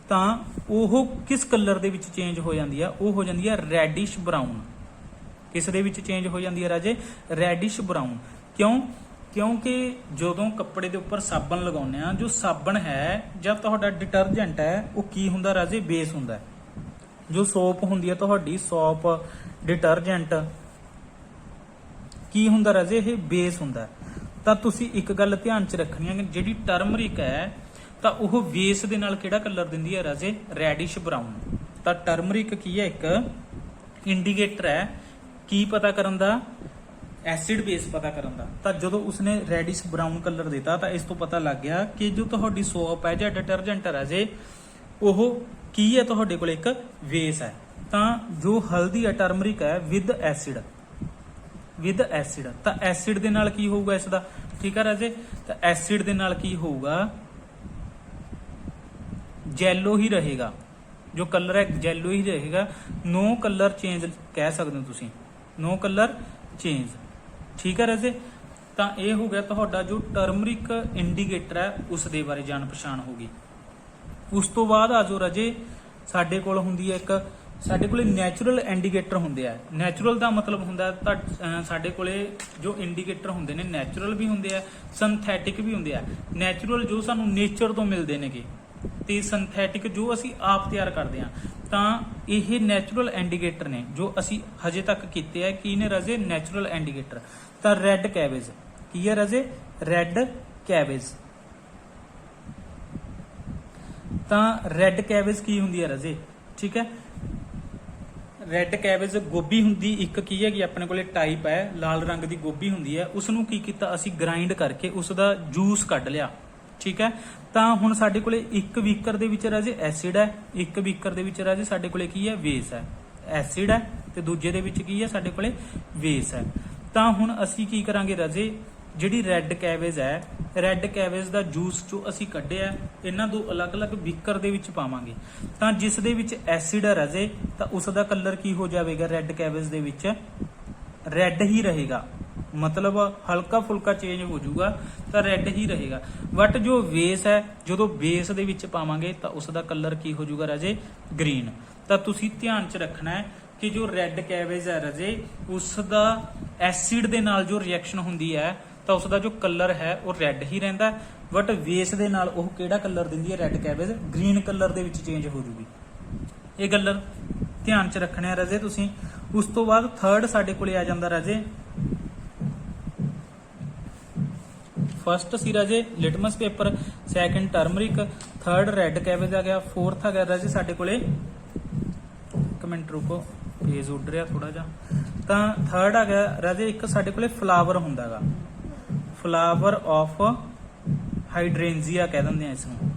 ਤਾਂ ਉਹ ਕਿਸ ਕਲਰ ਦੇ ਵਿੱਚ ਚੇਂਜ ਹੋ ਜਾਂਦੀ ਆ, ਉਹ ਹੋ ਜਾਂਦੀ ਹੈ ਰੈਡਿਸ਼ ਬਰਾਊਨ। ਕਿਸ ਦੇ ਵਿੱਚ ਚੇਂਜ ਹੋ ਜਾਂਦੀ ਹੈ ਰਾਜੇ, ਰੈਡਿਸ਼ ਬਰਾਊਨ। ਕਿਉਂ? ਕਿਉਂਕਿ ਜਦੋਂ ਕੱਪੜੇ ਦੇ ਉੱਪਰ ਸਾਬਣ ਲਗਾਉਂਦੇ ਆ, ਜੋ ਸਾਬਣ ਹੈ ਜਾਂ ਤੁਹਾਡਾ ਡਿਟਰਜੈਂਟ ਹੈ ਉਹ ਕੀ ਹੁੰਦਾ ਰਾਜੇ, ਬੇਸ ਹੁੰਦਾ। ਜੋ ਸੋਪ ਹੁੰਦੀ ਹੈ ਤੁਹਾਡੀ, ਸੋਪ ਡਿਟਰਜੈਂਟ ਕੀ ਹੁੰਦਾ ਰਾਜੇ, ਇਹ ਬੇਸ ਹੁੰਦਾ। ਤਾਂ ਤੁਸੀਂ ਇੱਕ ਗੱਲ ਧਿਆਨ ਚ ਰੱਖਣੀ ਹੈ ਕਿ ਜਿਹੜੀ ਟਰਮਰਿਕ ਹੈ ਤਾਂ ਉਹ ਬੇਸ ਦੇ ਨਾਲ ਕਿਹੜਾ ਕਲਰ ਦਿੰਦੀ ਹੈ ਰਾਜੇ, ਰੈਡਿਸ਼ ਬਰਾਊਨ। ਤਾਂ ਟਰਮਰਿਕ ਕੀ ਹੈ, ਇੱਕ ਇੰਡੀਕੇਟਰ ਹੈ ਕੀ ਪਤਾ ਕਰਨ ਦਾ, ਐਸਿਡ ਬੇਸ ਪਤਾ ਕਰਨ ਦਾ। ਤਾਂ ਜਦੋਂ ਉਸਨੇ ਰੈਡਿਸ਼ ਬਰਾਊਨ ਕਲਰ ਦਿੱਤਾ ਤਾਂ ਇਸ ਤੋਂ ਪਤਾ ਲੱਗ ਗਿਆ ਕਿ ਜੋ ਤੁਹਾਡੀ ਸੋਪ ਹੈ ਜਾਂ ਡਿਟਰਜੈਂਟ ਹੈ ਰਾਜੇ ਉਹ ਕੀ ਹੈ, ਤੁਹਾਡੇ ਕੋਲ ਇੱਕ ਬੇਸ ਹੈ। ਤਾਂ ਜੋ ਹਲਦੀ ਹੈ ਟਰਮਰਿਕ ਹੈ ਵਿਦ ਐਸਿਡ, ਵਿਦ ਐਸਿਡ। ਤਾਂ ਐਸਿਡ ਦੇ ਨਾਲ ਕੀ ਹੋਊਗਾ ਇਸ ਦਾ, ਠੀਕ ਹੈ ਰਾਜੇ। ਤਾਂ ਐਸਿਡ ਦੇ ਨਾਲ ਕੀ ਹੋਊਗਾ, ਜੈਲੋ ਹੀ ਰਹੇਗਾ, ਜੋ ਕਲਰ ਹੈ ਜੈਲੋ ਹੀ ਰਹੇਗਾ। ਨੋ ਕਲਰ ਚੇਂਜ ਕਹਿ ਸਕਦੇ ਹੋ ਤੁਸੀਂ, ਨੋ ਕਲਰ ਚੇਂਜ, ਠੀਕ ਹੈ ਰਾਜੇ। ਤਾਂ ਇਹ ਹੋ ਗਿਆ ਤੁਹਾਡਾ ਜੋ ਟਰਮਰਿਕ ਇੰਡੀਕੇਟਰ ਹੈ ਉਸ ਦੇ ਬਾਰੇ ਜਾਣ ਪਛਾਣ ਹੋ ਗਈ। ਉਸ ਤੋਂ ਬਾਅਦ ਆ ਜੋ ਰਾਜੇ ਸਾਡੇ ਕੋਲ ਹੁੰਦੀ ਹੈ ਇੱਕ, ਸਾਡੇ ਕੋਲੇ ਨੈਚੁਰਲ ਇੰਡੀਕੇਟਰ ਹੁੰਦੇ ਆ। ਨੈਚੁਰਲ ਦਾ ਮਤਲਬ ਹੁੰਦਾ ਤਾਂ ਸਾਡੇ ਕੋਲੇ ਜੋ ਇੰਡੀਕੇਟਰ ਹੁੰਦੇ ਨੇ ਨੈਚੁਰਲ ਵੀ ਹੁੰਦੇ ਆ, ਸਿੰਥੈਟਿਕ ਵੀ ਹੁੰਦੇ ਆ। ਨੈਚੁਰਲ ਜੋ ਸਾਨੂੰ ਨੇਚਰ ਤੋਂ ਮਿਲਦੇ ਨੇਗੇ ਤੇ ਸਿੰਥੈਟਿਕ ਜੋ ਅਸੀਂ ਆਪ ਤਿਆਰ ਕਰਦੇ ਆ। ਤਾਂ ਇਹ ਨੈਚੁਰਲ ਇੰਡੀਕੇਟਰ ਨੇ ਜੋ ਅਸੀਂ ਹਜੇ ਤੱਕ ਕੀਤੇ ਆ। ਕੀ ਨੇ ਰਾਜੇ, ਨੈਚੁਰਲ ਇੰਡੀਕੇਟਰ। ਤਾਂ ਰੈੱਡ ਕੈਬੇਜ ਕੀ ਹੈ ਰਾਜੇ, ਰੈੱਡ ਕੈਬੇਜ। ਤਾਂ ਰੈੱਡ ਕੈਬੇਜ ਕੀ ਹੁੰਦੀ ਹੈ ਰਾਜੇ, ਠੀਕ ਹੈ। ਰੈੱਡ ਕੈਬੇਜ ਗੋਭੀ ਹੁੰਦੀ ਇੱਕ, ਕੀ ਹੈਗੀ ਆਪਣੇ ਕੋਲੇ ਟਾਈਪ ਹੈ, ਲਾਲ ਰੰਗ ਦੀ ਗੋਭੀ ਹੁੰਦੀ ਹੈ। ਉਸ ਨੂੰ ਕੀ ਕੀਤਾ ਅਸੀਂ, ਗ੍ਰਾਈਂਡ ਕਰਕੇ ਉਸ ਦਾ ਜੂਸ ਕੱਢ ਲਿਆ, ਠੀਕ ਹੈ। ਤਾਂ ਹੁਣ ਸਾਡੇ ਕੋਲੇ ਇੱਕ ਬੀਕਰ ਦੇ ਵਿੱਚ ਰਾਜੇ ਐਸਿਡ ਹੈ, ਇੱਕ ਬੀਕਰ ਦੇ ਵਿੱਚ ਰਾਜੇ ਸਾਡੇ ਕੋਲੇ ਕੀ ਹੈ, ਬੇਸ ਹੈ। ਐਸਿਡ ਹੈ ਤੇ ਦੂਜੇ ਦੇ ਵਿੱਚ ਕੀ ਹੈ ਸਾਡੇ ਕੋਲੇ, ਬੇਸ ਹੈ। ਤਾਂ ਹੁਣ ਅਸੀਂ ਕੀ ਕਰਾਂਗੇ ਰਾਜੇ, ਜਿਹੜੀ ਰੈੱਡ ਕੈਬੇਜ ਹੈ, ਰੈੱਡ ਕੈਬੇਜ ਦਾ ਜੂਸ ਜੋ ਅਸੀਂ ਕੱਢਿਆ ਇਹਨਾਂ ਦੋ ਅਲੱਗ-ਅਲੱਗ ਬੀਕਰ ਦੇ ਵਿੱਚ ਪਾਵਾਂਗੇ। ਤਾਂ ਜਿਸ ਦੇ ਵਿੱਚ ਐਸਿਡ ਹੈ ਰਾਜੇ ਤਾਂ ਉਸ ਦਾ ਕਲਰ ਕੀ ਹੋ ਜਾਵੇਗਾ, ਰੈੱਡ ਕੈਬੇਜ ਦੇ ਵਿੱਚ ਰੈੱਡ ਹੀ ਰਹੇਗਾ, ਮਤਲਬ ਹਲਕਾ ਫੁਲਕਾ ਚੇਂਜ ਹੋ ਜਾਊਗਾ ਤਾਂ ਰੈੱਡ ਹੀ ਰਹੇਗਾ। ਬਟ ਜੋ ਬੇਸ ਹੈ, ਜਦੋਂ ਬੇਸ ਦੇ ਵਿੱਚ ਪਾਵਾਂਗੇ ਤਾਂ ਉਸ ਦਾ ਕਲਰ ਕੀ ਹੋ ਜਾਊਗਾ ਰਾਜੇ, ਗ੍ਰੀਨ। ਤਾਂ ਤੁਸੀਂ ਧਿਆਨ ਚ ਰੱਖਣਾ ਹੈ ਕਿ ਜੋ ਰੈੱਡ ਕੈਬੇਜ ਹੈ ਰਾਜੇ ਉਸ ਦਾ ਐਸਿਡ ਦੇ ਨਾਲ ਜੋ ਰਿਐਕਸ਼ਨ ਹੁੰਦੀ ਹੈ ਤਾਂ ਉਸ ਦਾ ਜੋ ਕਲਰ ਹੈ ਉਹ ਰੈੱਡ ਹੀ ਰਹਿੰਦਾ। ਬਟ ਬੇਸ ਦੇ ਨਾਲ ਉਹ ਕਿਹੜਾ ਕਲਰ ਦਿੰਦੀ ਹੈ, ਰੈੱਡ ਕੈਬੇਜ ਗ੍ਰੀਨ ਕਲਰ ਦੇ ਵਿੱਚ ਚੇਂਜ ਹੋ ਜੂਗੀ। ਇਹ ਗੱਲ ਧਿਆਨ ਚ ਰੱਖਣਾ ਹੈ ਰਾਜੇ ਤੁਸੀਂ। ਉਸ ਤੋਂ ਬਾਅਦ ਥਰਡ ਸਾਡੇ ਕੋਲੇ ਆ ਜਾਂਦਾ ਰਾਜੇ, ਫਸਟ ਸੀ ਰਾਜੇ litmus paper, second turmeric, third red cabbage ਆ ਗਿਆ, ਫੋਰਥ ਆ ਗਿਆ ਰਾਜੇ ਸਾਡੇ ਕੋਲੇ, ਇੱਕ ਮਿੰਟ ਰੁਕੋ ਪੇਜ ਉੱਡ ਰਿਹਾ ਥੋੜਾ ਜਿਹਾ। ਤਾਂ ਥਰਡ ਆ ਗਿਆ ਰਾਜੇ ਇੱਕ ਸਾਡੇ ਕੋਲੇ ਫਲਾਵਰ ਹੁੰਦਾ ਗਾ, ਫਲਾਵਰ ਆਫ ਹਾਈਡਰੇਂਜੀਆ ਕਹਿ ਦਿੰਦੇ ਆ ਇਸ ਨੂੰ,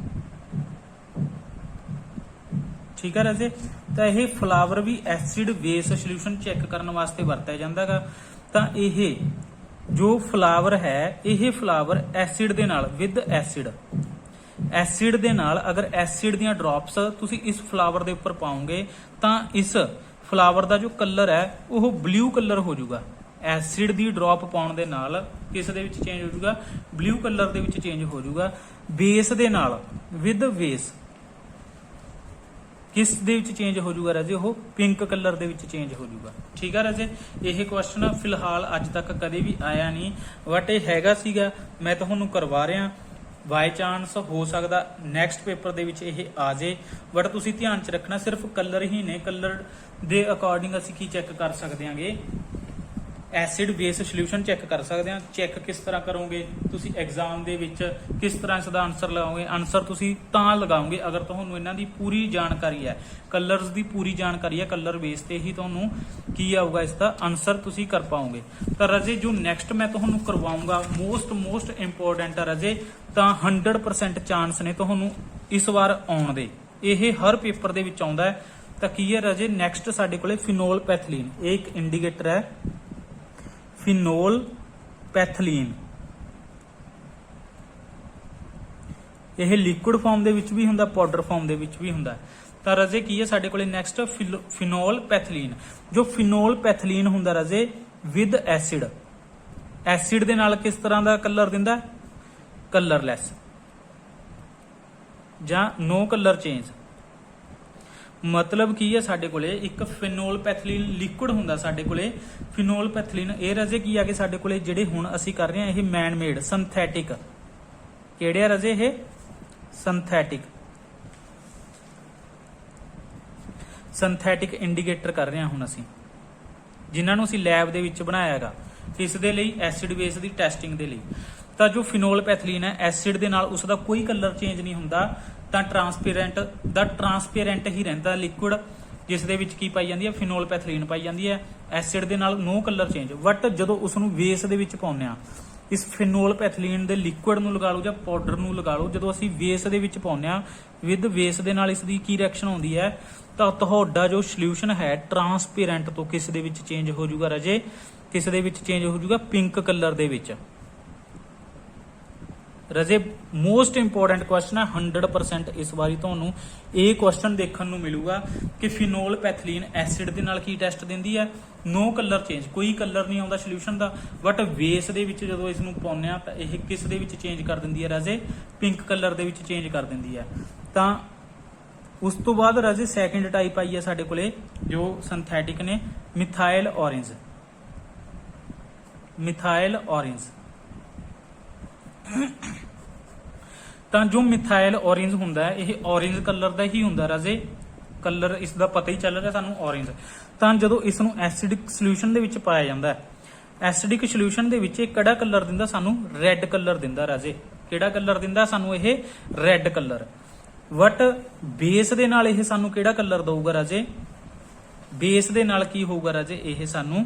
ਠੀਕ ਹੈ ਰਾਜੇ। ਤਾਂ ਇਹ ਫਲਾਵਰ ਵੀ ਐਸਿਡ ਬੇਸ ਸੋਲੂਸ਼ਨ ਚੈੱਕ ਕਰਨ ਵਾਸਤੇ ਵਰਤਿਆ ਜਾਂਦਾ ਗਾ। ਤਾਂ ਇਹ ਜੋ ਫਲਾਵਰ ਹੈ, ਇਹ ਫਲਾਵਰ ਐਸਿਡ ਦੇ ਨਾਲ ਵਿਦ ਐਸਿਡ, ਐਸਿਡ ਦੇ ਨਾਲ ਅਗਰ ਐਸਿਡ ਦੀਆਂ ਡ੍ਰੌਪਸ ਤੁਸੀਂ ਇਸ ਫਲਾਵਰ ਦੇ ਉੱਪਰ ਪਾਓਗੇ ਤਾਂ ਇਸ ਫਲਾਵਰ ਦਾ ਜੋ ਕਲਰ ਹੈ ਉਹ ਬਲੂ ਕਲਰ ਹੋ ਜਾਊਗਾ। ਐਸਿਡ ਦੀ ਡ੍ਰੌਪ ਪਾਉਣ ਦੇ ਨਾਲ ਕਿਸ ਦੇ ਵਿੱਚ ਚੇਂਜ ਹੋ ਜਾਊਗਾ, ਬਲੂ ਕਲਰ ਦੇ ਵਿੱਚ ਚੇਂਜ ਹੋ ਜਾਊਗਾ। ਬੇਸ ਦੇ ਨਾਲ ਵਿਦ ਬੇਸ ਕਿਸ ਦੇ ਵਿੱਚ ਚੇਂਜ ਹੋ ਜਾਊਗਾ ਰਾਜੇ, ਉਹ ਪਿੰਕ ਕਲਰ ਦੇ ਵਿੱਚ ਚੇਂਜ ਹੋ ਜਾਊਗਾ, ਠੀਕ ਹੈ ਰਾਜੇ। ਇਹ ਕੁਐਸਚਨ ਫਿਲਹਾਲ ਅੱਜ ਤੱਕ ਕਦੇ ਵੀ ਆਇਆ ਨਹੀਂ, ਬਟ ਇਹ ਹੈਗਾ ਸੀਗਾ, ਮੈਂ ਤੁਹਾਨੂੰ ਕਰਵਾ ਰਿਹਾ। ਬਾਈ ਚਾਂਸ ਹੋ ਸਕਦਾ ਨੈਕਸਟ ਪੇਪਰ ਦੇ ਵਿੱਚ ਇਹ ਆ ਜੇ, ਬਟ ਤੁਸੀਂ ਧਿਆਨ ਚ ਰੱਖਣਾ ਸਿਰਫ ਕਲਰ ਹੀ ਨੇ, ਕਲਰ ਦੇ ਅਕੋਰਡਿੰਗ ਅਸੀਂ ਕੀ ਚੈੱਕ ਕਰ ਸਕਦੇ ਹਾਂਗੇ, ਐਸਿਡ ਬੇਸ ਸੋਲੂਸ਼ਨ ਚੈੱਕ ਕਰ ਸਕਦੇ ਹਾਂ। ਚੈੱਕ ਕਿਸ ਤਰ੍ਹਾਂ ਕਰੋਗੇ ਤੁਸੀਂ ਐਗਜ਼ਾਮ ਦੇ ਵਿੱਚ, ਕਿਸ ਤਰ੍ਹਾਂ ਇਸ ਦਾ ਆਨਸਰ ਲਗਾਓਗੇ? ਆਨਸਰ ਤੁਸੀਂ ਤਾਂ ਲਗਾਓਗੇ ਅਗਰ ਤੁਹਾਨੂੰ ਇਹਨਾਂ ਦੀ ਪੂਰੀ ਜਾਣਕਾਰੀ ਹੈ, ਕਲਰਸ ਦੀ ਪੂਰੀ ਜਾਣਕਾਰੀ ਹੈ, ਕਲਰ ਬੇਸ ਤੇ ਹੀ ਤੁਹਾਨੂੰ ਕੀ ਆਊਗਾ ਇਸ ਦਾ ਆਨਸਰ ਤੁਸੀਂ ਕਰ ਪਾਓਗੇ। ਤਾਂ ਰਾਜੇ ਜੋ ਨੈਕਸਟ ਮੈਂ ਤੁਹਾਨੂੰ ਕਰਵਾਉਂਗਾ ਮੋਸਟ ਇੰਪੋਰਟੈਂਟ ਹੈ ਰਾਜੇ, ਤਾਂ 100% ਚਾਂਸ ਨੇ ਤੁਹਾਨੂੰ ਇਸ ਵਾਰ ਆਉਣ ਦੇ, ਇਹ ਹਰ ਪੇਪਰ ਦੇ ਵਿੱਚ ਆਉਂਦਾ ਹੈ। ਤਾਂ ਕੀ ਹੈ ਰਾਜੇ, ਨੈਕਸਟ ਸਾਡੇ ਕੋਲੇ ਫਿਨੋਲ ਪੈਥਲੀਨ, ਇਹ ਇੱਕ ਇੰਡੀਕੇਟਰ ਹੈ ਫਿਨੋਲ ਪੈਥਲੀਨ। ਇਹ ਲਿਕੁਇਡ ਫਾਰਮ ਦੇ ਵਿੱਚ ਵੀ ਹੁੰਦਾ, ਪਾਊਡਰ ਫਾਰਮ ਦੇ ਵਿੱਚ ਵੀ ਹੁੰਦਾ। ਤਾਂ ਰਾਜੇ ਕੀ ਹੈ ਸਾਡੇ ਕੋਲੇ ਨੈਕਸਟ ਫਿਨੋਲ ਪੈਥਲੀਨ। ਜੋ ਫਿਨੋਲ ਪੈਥਲੀਨ ਹੁੰਦਾ ਰਾਜੇ ਵਿਦ ਐਸਿਡ, ਐਸਿਡ ਦੇ ਨਾਲ ਕਿਸ ਤਰ੍ਹਾਂ ਦਾ ਕਲਰ ਦਿੰਦਾ? ਕਲਰਲੈਸ ਜਾਂ ਨੋ ਕਲਰ ਚੇਂਜ। ਮਤਲਬ ਕੀ ਹੈ ਸਾਡੇ ਕੋਲੇ ਇੱਕ ਫਿਨੋਲ ਪੈਥਲੀਨ ਲਿਕੁਇਡ ਹੁੰਦਾ ਸਾਡੇ ਕੋਲੇ। ਫਿਨੋਲ ਪੈਥਲੀਨ ਇਹ ਰਾਜੇ ਕੀ ਆ ਕਿ ਸਾਡੇ ਕੋਲੇ ਜਿਹੜੇ ਹੁਣ ਅਸੀਂ ਕਰ ਰਹੇ ਹਾਂ ਇਹ ਮੈਨ ਮੇਡ ਸਿੰਥੈਟਿਕ, ਕਿਹੜੇ ਆ ਰਾਜੇ? ਇਹ ਸਿੰਥੈਟਿਕ ਇੰਡੀਕੇਟਰ ਕਰ ਰਹੇ ਹਾਂ ਹੁਣ ਅਸੀਂ, ਜਿਨ੍ਹਾਂ ਨੂੰ ਅਸੀਂ ਲੈਬ ਦੇ ਵਿੱਚ ਬਣਾਇਆ ਹੈਗਾ ਇਸ ਦੇ ਲਈ, ਐਸਿਡ ਬੇਸ ਦੀ ਟੈਸਟਿੰਗ ਦੇ ਲਈ। ਤਾਂ ਜੋ ਫਿਨੋਲ ਪੈਥਲੀਨ ਹੈ ਐਸਿਡ ਦੇ ਨਾਲ ਉਸ ਦਾ ਕੋਈ ਕਲਰ ਚੇਂਜ ਨਹੀਂ ਹੁੰਦਾ, ਤਾਂ ਟਰਾਂਸਪੇਰੈਂਟ ਹੀ ਰਹਿੰਦਾ ਲਿਕੁਇਡ, ਜਿਸ ਦੇ ਵਿੱਚ ਕੀ ਪਾਈ ਜਾਂਦੀ ਹੈ? ਫਿਨੋਲ ਪੈਥਲੀਨ ਪਾਈ ਜਾਂਦੀ ਹੈ। ਐਸਿਡ ਦੇ ਨਾਲ ਨੋ ਕਲਰ ਚੇਂਜ। ਬਟ ਜਦੋਂ ਉਸ ਨੂੰ ਵੇਸ ਦੇ ਵਿੱਚ ਪਾਉਂਦੇ ਆ, ਇਸ ਫਿਨੋਲ ਪੈਥਲੀਨ ਦੇ ਲਿਕੁਇਡ ਨੂੰ ਲਗਾ ਲਓ ਜਾਂ ਪਾਊਡਰ ਨੂੰ ਲਗਾ ਲਓ, ਜਦੋਂ ਅਸੀਂ ਵੇਸ ਦੇ ਵਿੱਚ ਪਾਉਂਦੇ ਆ ਵਿਦ ਵੇਸ ਦੇ ਨਾਲ ਇਸ ਦੀ ਕੀ ਰਿਐਕਸ਼ਨ ਹੁੰਦੀ ਹੈ? ਤਾਂ ਤੁਹਾਡਾ ਜੋ ਸੋਲੂਸ਼ਨ ਹੈ ਟਰਾਂਸਪੇਰੈਂਟ ਤੋਂ ਕਿਸ ਦੇ ਵਿੱਚ ਚੇਂਜ ਹੋ ਜਾਊਗਾ ਰਾਜੇ? ਕਿਸ ਦੇ ਵਿੱਚ ਚੇਂਜ ਹੋ ਜਾਊਗਾ? ਪਿੰਕ ਕਲਰ ਦੇ ਵਿੱਚ। ਰਾਜੇ ਮੋਸਟ ਇੰਪੋਰਟੈਂਟ ਕੁਐਸਚਨ ਹੈ, 100% ਇਸ ਵਾਰੀ ਤੁਹਾਨੂੰ ਇਹ ਕੁਐਸਚਨ ਦੇਖਣ ਨੂੰ ਮਿਲੂਗਾ ਕਿ ਫਿਨੋਲ ਪੈਥਲੀਨ ਐਸਿਡ ਦੇ ਨਾਲ ਕੀ ਟੈਸਟ ਦਿੰਦੀ ਹੈ? ਨੋ ਕਲਰ ਚੇਂਜ, ਕੋਈ ਕਲਰ ਨਹੀਂ ਆਉਂਦਾ ਸੋਲੂਸ਼ਨ ਦਾ, ਬਟ ਵੇਸ ਦੇ ਵਿੱਚ ਜਦੋਂ ਇਸ ਨੂੰ ਪਾਉਂਦੇ ਆ ਤਾਂ ਇਹ ਕਿਸ ਦੇ ਵਿੱਚ ਚੇਂਜ ਕਰ ਦਿੰਦੀ ਹੈ ਰਾਜੇ? ਪਿੰਕ ਕਲਰ ਦੇ ਵਿੱਚ ਚੇਂਜ ਕਰ ਦਿੰਦੀ ਹੈ। ਤਾਂ ਉਸ ਤੋਂ ਬਾਅਦ ਰਾਜੇ ਸੈਕਿੰਡ ਟਾਈਪ ਆਈ ਹੈ ਸਾਡੇ ਕੋਲੇ ਜੋ ਸਿੰਥੈਟਿਕ ਨੇ, ਮਿਥਾਈਲ ਔਰੇਂਜ। ਮਿਥਾਈਲ ਔਰੇਂਜ ਤਾਂ ਜੋ ਮਿਥਾਈਲ ਔਰੇਂਜ ਹੁੰਦਾ ਹੈ ਇਹ ਔਰੇਂਜ ਕਲਰ ਦਾ ਹੀ ਹੁੰਦਾ ਰਾਜੇ, ਕਲਰ ਇਸ ਦਾ ਪਤਾ ਹੀ ਚੱਲ ਰਿਹਾ ਸਾਨੂੰ ਔਰੇਂਜ। ਤਾਂ ਜਦੋਂ ਇਸ ਨੂੰ ਐਸਿਡਿਕ ਸੋਲੂਸ਼ਨ ਦੇ ਵਿੱਚ ਪਾਇਆ ਜਾਂਦਾ ਹੈ, ਐਸਿਡਿਕ ਸੋਲੂਸ਼ਨ ਦੇ ਵਿੱਚ ਇਹ ਕਿਹੜਾ ਕਲਰ ਦਿੰਦਾ? ਸਾਨੂੰ ਰੈੱਡ ਕਲਰ ਦਿੰਦਾ ਰਾਜੇ। ਕਿਹੜਾ ਕਲਰ ਦਿੰਦਾ ਸਾਨੂੰ? ਇਹ ਰੈੱਡ ਕਲਰ। ਬਟ ਬੇਸ ਦੇ ਨਾਲ ਇਹ ਸਾਨੂੰ ਕਿਹੜਾ ਕਲਰ ਦਊਗਾ ਰਾਜੇ? ਬੇਸ ਦੇ ਨਾਲ ਕੀ ਹੋਊਗਾ ਰਾਜੇ? ਇਹ ਸਾਨੂੰ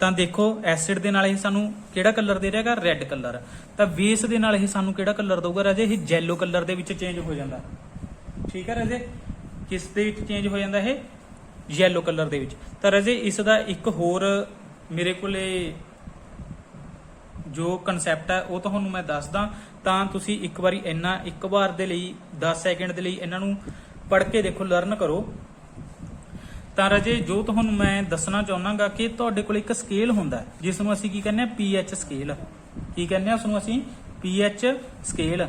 ਤਾਂ ਦੇਖੋ ਐਸਿਡ ਦੇ ਨਾਲ ਇਹ ਸਾਨੂੰ ਕਿਹੜਾ ਕਲਰ ਦੇ ਰਿਹਾਗਾ? Red colour. ਤਾਂ ਬੇਸ ਦੇ ਨਾਲ ਇਹ ਸਾਨੂੰ ਕਿਹੜਾ ਕਲਰ ਦਊਗਾ ਰਾਜੇ? ਇਹ ਯੈਲੋ ਕਲਰ ਦੇ ਵਿੱਚ ਚੇਂਜ ਹੋ ਜਾਂਦਾ। ਠੀਕ ਹੈ ਰਾਜੇ, ਕਿਸ ਦੇ ਵਿੱਚ ਚੇਂਜ ਹੋ ਜਾਂਦਾ? ਇਹ ਯੈਲੋ ਕਲਰ ਦੇ ਵਿੱਚ। ਤਾਂ ਰਾਜੇ ਇਸ ਦਾ ਇੱਕ ਹੋਰ ਮੇਰੇ ਕੋਲੇ ਜੋ ਕਨਸੈਪਟ ਹੈ ਉਹ ਤੁਹਾਨੂੰ ਮੈਂ ਦੱਸਦਾ, ਤਾਂ ਤੁਸੀਂ ਇੱਕ ਵਾਰੀ ਇੱਕ ਵਾਰ ਦੇ ਲਈ 10 ਸੈਕਿੰਡ ਦੇ ਲਈ ਇਹਨਾਂ ਨੂੰ ਪੜ੍ਹ ਕੇ ਦੇਖੋ, ਲਰਨ ਕਰੋ। ਤਾਂ ਰਾਜੇ ਜੋ ਤੁਹਾਨੂੰ ਮੈਂ ਦੱਸਣਾ ਚਾਹੁੰਦਾਗਾ ਕਿ ਤੁਹਾਡੇ ਕੋਲ ਇੱਕ ਸਕੇਲ ਹੁੰਦਾ ਜਿਸ ਨੂੰ ਅਸੀਂ ਕੀ ਕਹਿੰਦੇ ਆ? PH scale. ਕੀ ਕਹਿੰਦੇ ਆ ਉਸ ਨੂੰ ਅਸੀਂ? PH scale.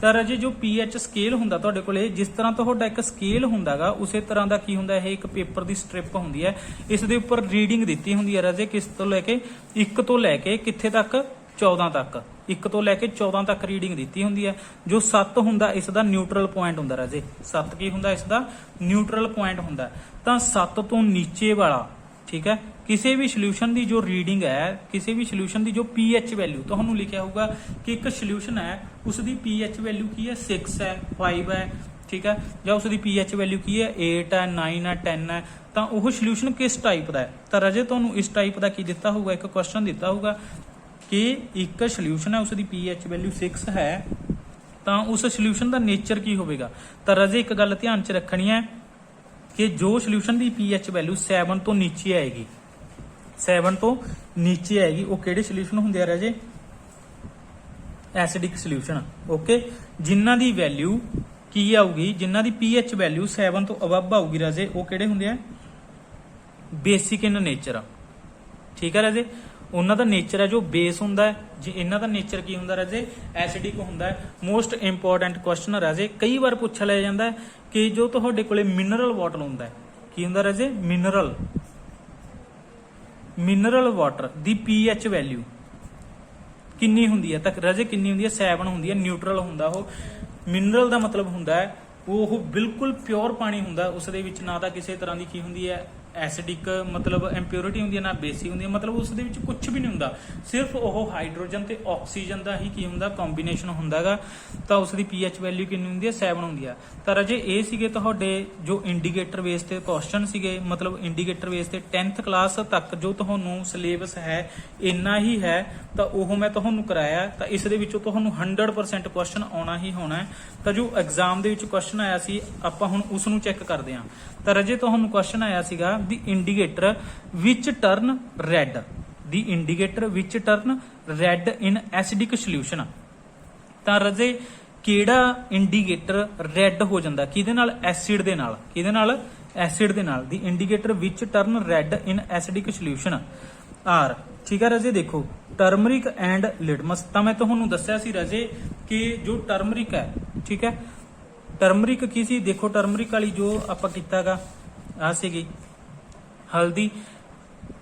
ਤਾਂ ਰਾਜੇ ਜੋ ਪੀਐਚ ਸਕੇਲ ਹੁੰਦਾ ਤੁਹਾਡੇ ਕੋਲੇ, ਜਿਸ ਤਰ੍ਹਾਂ ਤੁਹਾਡਾ ਇੱਕ ਸਕੇਲ ਹੁੰਦਾਗਾ ਉਸੇ ਤਰ੍ਹਾਂ ਦਾ ਕੀ ਹੁੰਦਾ? ਇਹ ਇੱਕ ਪੇਪਰ ਦੀ ਸਟ੍ਰਿਪ ਹੁੰਦੀ ਹੈ, ਇਸ ਦੇ ਉੱਪਰ ਰੀਡਿੰਗ ਦਿੱਤੀ ਹੁੰਦੀ ਹੈ ਰਾਜੇ, ਕਿਸ ਤੋਂ ਲੈ ਕੇ 1 ਤੋਂ ਲੈ ਕੇ ਕਿੱਥੇ ਤੱਕ? 14 ਤੱਕ। 1 ਤੋਂ ਲੈ ਕੇ 14 ਤੱਕ ਰੀਡਿੰਗ ਦਿੱਤੀ ਹੁੰਦੀ ਹੈ। ਜੋ 7 ਹੁੰਦਾ ਇਸ ਦਾ ਨਿਊਟਰਲ ਪੁਆਇੰਟ ਹੁੰਦਾ ਰਾਜੇ। 7 ਕੀ ਹੁੰਦਾ? ਇਸ ਦਾ ਨਿਊਟਰਲ ਪੁਆਇੰਟ ਹੁੰਦਾ। ਤਾਂ 7 ਤੋਂ ਨੀਚੇ ਵਾਲਾ, ਠੀਕ ਹੈ, ਕਿਸੇ ਵੀ ਸੋਲੂਸ਼ਨ ਦੀ ਜੋ ਰੀਡਿੰਗ ਹੈ, ਕਿਸੇ ਵੀ ਸੋਲੂਸ਼ਨ ਦੀ ਜੋ ਪੀਐਚ ਵੈਲਿਊ ਤੁਹਾਨੂੰ ਲਿਖਿਆ ਹੋਊਗਾ ਕਿ ਇੱਕ ਸੋਲੂਸ਼ਨ ਹੈ ਉਸ ਦੀ ਪੀਐਚ ਵੈਲਿਊ ਕੀ ਹੈ? 6 ਹੈ, 5 ਹੈ, ਠੀਕ ਹੈ, ਜਾਂ ਉਸ ਦੀ ਪੀਐਚ ਵੈਲਿਊ ਕੀ ਹੈ? 8 ਹੈ, 9 ਹੈ, 10 ਹੈ। ਤਾਂ ਉਹ ਸੋਲੂਸ਼ਨ ਕਿਸ ਟਾਈਪ ਦਾ ਹੈ? ਤਾਂ ਰਾਜੇ ਤੁਹਾਨੂੰ ਇਸ ਟਾਈਪ ਦਾ ਕੀ ਦਿੱਤਾ ਹੋਊਗਾ? ਇੱਕ ਕੁਐਸਚਨ ਦਿੱਤਾ ਹੋਊਗਾ ਕਿ ਇੱਕ ਸੋਲੂਸ਼ਨ ਹੈ ਉਸ ਦੀ ਪੀਐਚ ਵੈਲਿਊ 6 ਹੈ, ਤਾਂ ਉਸ ਸੋਲੂਸ਼ਨ ਦਾ ਨੇਚਰ ਕੀ ਹੋਵੇਗਾ? ਤਾਂ ਰਾਜੇ ਇੱਕ ਗੱਲ ਧਿਆਨ 'ਚ ਰੱਖਣੀ ਹੈ ਕਿ ਜੋ ਸੋਲੂਸ਼ਨ ਦੀ ਪੀਐਚ ਵੈਲਿਊ 7 ਤੋਂ ਨੀਚੇ ਆਏਗੀ, 7 ਤੋਂ ਨੀਚੇ ਆਏਗੀ, ਉਹ ਕਿਹੜੇ ਸੋਲੂਸ਼ਨ ਹੁੰਦੇ ਆ ਰਾਜੇ? Acidic solution. ਓਕੇ, ਜਿਨ੍ਹਾਂ ਦੀ ਵੈਲਿਊ ਕੀ ਆਊਗੀ? ਜਿਨ੍ਹਾਂ ਦੀ ਪੀਐਚ ਵੈਲਿਊ 7 ਤੋਂ ਅਬਵ ਆਊਗੀ ਰਾਜੇ, ਉਹ ਕਿਹੜੇ ਹੁੰਦੇ ਆ? ਬੇਸਿਕ ਇਨ ਨੇਚਰ। ਠੀਕ ਹੈ ਰਾਜੇ, ਉਹਨਾਂ ਦਾ ਨੇਚਰ ਹੈ ਜੋ ਬੇਸ ਹੁੰਦਾ ਹੈ, ਜੇ ਇਹਨਾਂ ਦਾ ਨੇਚਰ ਕੀ ਹੁੰਦਾ ਰਾਜੇ? ਐਸਿਡਿਕ ਹੁੰਦਾ ਹੈ। ਮੋਸਟ ਇੰਪੋਰਟੈਂਟ ਕੁਐਸਚਨ ਰਾਜੇ, ਕਈ ਵਾਰ ਪੁੱਛ ਲਿਆ ਜਾਂਦਾ ਕਿ ਜੋ ਤੁਹਾਡੇ ਕੋਲੇ ਮਿਨਰਲ ਵਾਟਰ ਹੁੰਦਾ ਹੈ, ਕੀ ਹੁੰਦਾ ਰਾਜੇ? ਮਿਨਰਲ ਵਾਟਰ ਦੀ ਪੀਐਚ ਵੈਲਿਊ ਕਿੰਨੀ ਹੁੰਦੀ ਹੈ? ਤਾਂ ਰਾਜੇ ਕਿੰਨੀ ਹੁੰਦੀ ਹੈ? 7 ਹੁੰਦੀ ਹੈ। ਨਿਊਟਰਲ ਹੁੰਦਾ ਉਹ। ਮਿਨਰਲ ਦਾ ਮਤਲਬ ਹੁੰਦਾ ਹੈ ਉਹ ਬਿਲਕੁਲ ਪਿਓਰ ਪਾਣੀ ਹੁੰਦਾ, ਉਸ ਦੇ ਵਿੱਚ ਨਾ ਤਾਂ ਕਿਸੇ ਤਰ੍ਹਾਂ ਦੀ ਕੀ ਹੁੰਦੀ ਹੈ? ਐਸਿਡਿਕ ਮਤਲਬ ਇੰਪਿਓਰਿਟੀ ਹੁੰਦੀ ਹੈ, ਨਾ ਬੇਸਿਕ ਹੁੰਦੀ ਹੈ, ਮਤਲਬ ਉਸ ਦੇ ਵਿੱਚ ਕੁਝ ਵੀ ਨਹੀਂ ਹੁੰਦਾ, ਸਿਰਫ ਉਹ ਹਾਈਡਰੋਜਨ ਤੇ ਆਕਸੀਜਨ ਦਾ ਹੀ ਕੀ ਹੁੰਦਾ ਕੰਬੀਨੇਸ਼ਨ ਹੁੰਦਾਗਾ। ਤਾਂ ਉਸ ਦੀ pH ਵੈਲਿਊ ਕਿੰਨੀ ਹੁੰਦੀ ਹੈ 7 ਹੁੰਦੀ ਆ। ਤਾਂ ਰਾਜੇ ਇਹ ਸੀਗੇ ਤੁਹਾਡੇ ਜੋ ਇੰਡੀਕੇਟਰ ਬੇਸ ਤੇ ਕੁਐਸਚਨ ਸੀਗੇ, ਮਤਲਬ ਇੰਡੀਕੇਟਰ ਬੇਸ ਤੇ 10th ਕਲਾਸ ਤੱਕ ਜੋ ਤੁਹਾਨੂੰ ਸਿਲੇਬਸ ਹੈ ਇੰਨਾ ਹੀ ਹੈ, ਤਾਂ ਉਹ ਮੈਂ ਤੁਹਾਨੂੰ ਕਰਾਇਆ। ਤਾਂ ਇਸ ਦੇ ਵਿੱਚੋਂ ਤੁਹਾਨੂੰ 100% ਕੁਐਸਚਨ ਆਉਣਾ ਹੀ ਹੋਣਾ ਹੈ। ਤਾਂ ਜੋ ਐਗਜ਼ਾਮ ਦੇ ਵਿੱਚ ਕੁਐਸਚਨ ਆਇਆ ਸੀ ਆਪਾਂ ਹੁਣ ਉਸ ਨੂੰ ਚੈੱਕ ਕਰਦੇ ਹਾਂ। ਤਾਂ ਰਾਜੇ ਤੁਹਾਨੂੰ ਕੁਐਸਚਨ ਆਇਆ ਸੀਗਾ ਦੀ ਇੰਡੀਕੇਟਰ ਵਿਚ ਟਰਨ ਰੈੱਡ, ਦੀ ਇੰਡੀਕੇਟਰ ਵਿਚ ਟਰਨ ਰੈੱਡ ਇਨ ਐਸਿਡਿਕ ਸੋਲਿਊਸ਼ਨ। ਤਾਂ ਰਾਜੇ ਕਿਹੜਾ ਇੰਡੀਕੇਟਰ ਰੈੱਡ ਹੋ ਜਾਂਦਾ ਕਿਹਦੇ ਨਾਲ, ਐਸਿਡ ਦੇ ਨਾਲ, ਕਿਹਦੇ ਨਾਲ, ਐਸਿਡ ਦੇ ਨਾਲ। ਦੀ ਇੰਡੀਕੇਟਰ ਵਿਚ ਟਰਨ ਰੈੱਡ ਇਨ ਐਸਿਡਿਕ ਸੋਲਿਊਸ਼ਨ ਆਰ, ਠੀਕ ਹੈ ਰਾਜੇ। ਦੇਖੋ ਟਰਮਰਿਕ ਐਂਡ ਲਿਟਮਸ, ਤਾਂ ਮੈਂ ਤੁਹਾਨੂੰ ਦੱਸਿਆ ਸੀ ਰਾਜੇ ਕਿ ਜੋ ਟਰਮਰਿਕ ਹੈ, ਠੀਕ ਹੈ, ਟਰਮਰਿਕ ਕੀ ਸੀ, ਦੇਖੋ ਟਰਮਰਿਕ ਵਾਲੀ ਜੋ ਆਪਾਂ ਕੀਤਾਗਾ ਆ ਸੀਗੀ ਹਲਦੀ,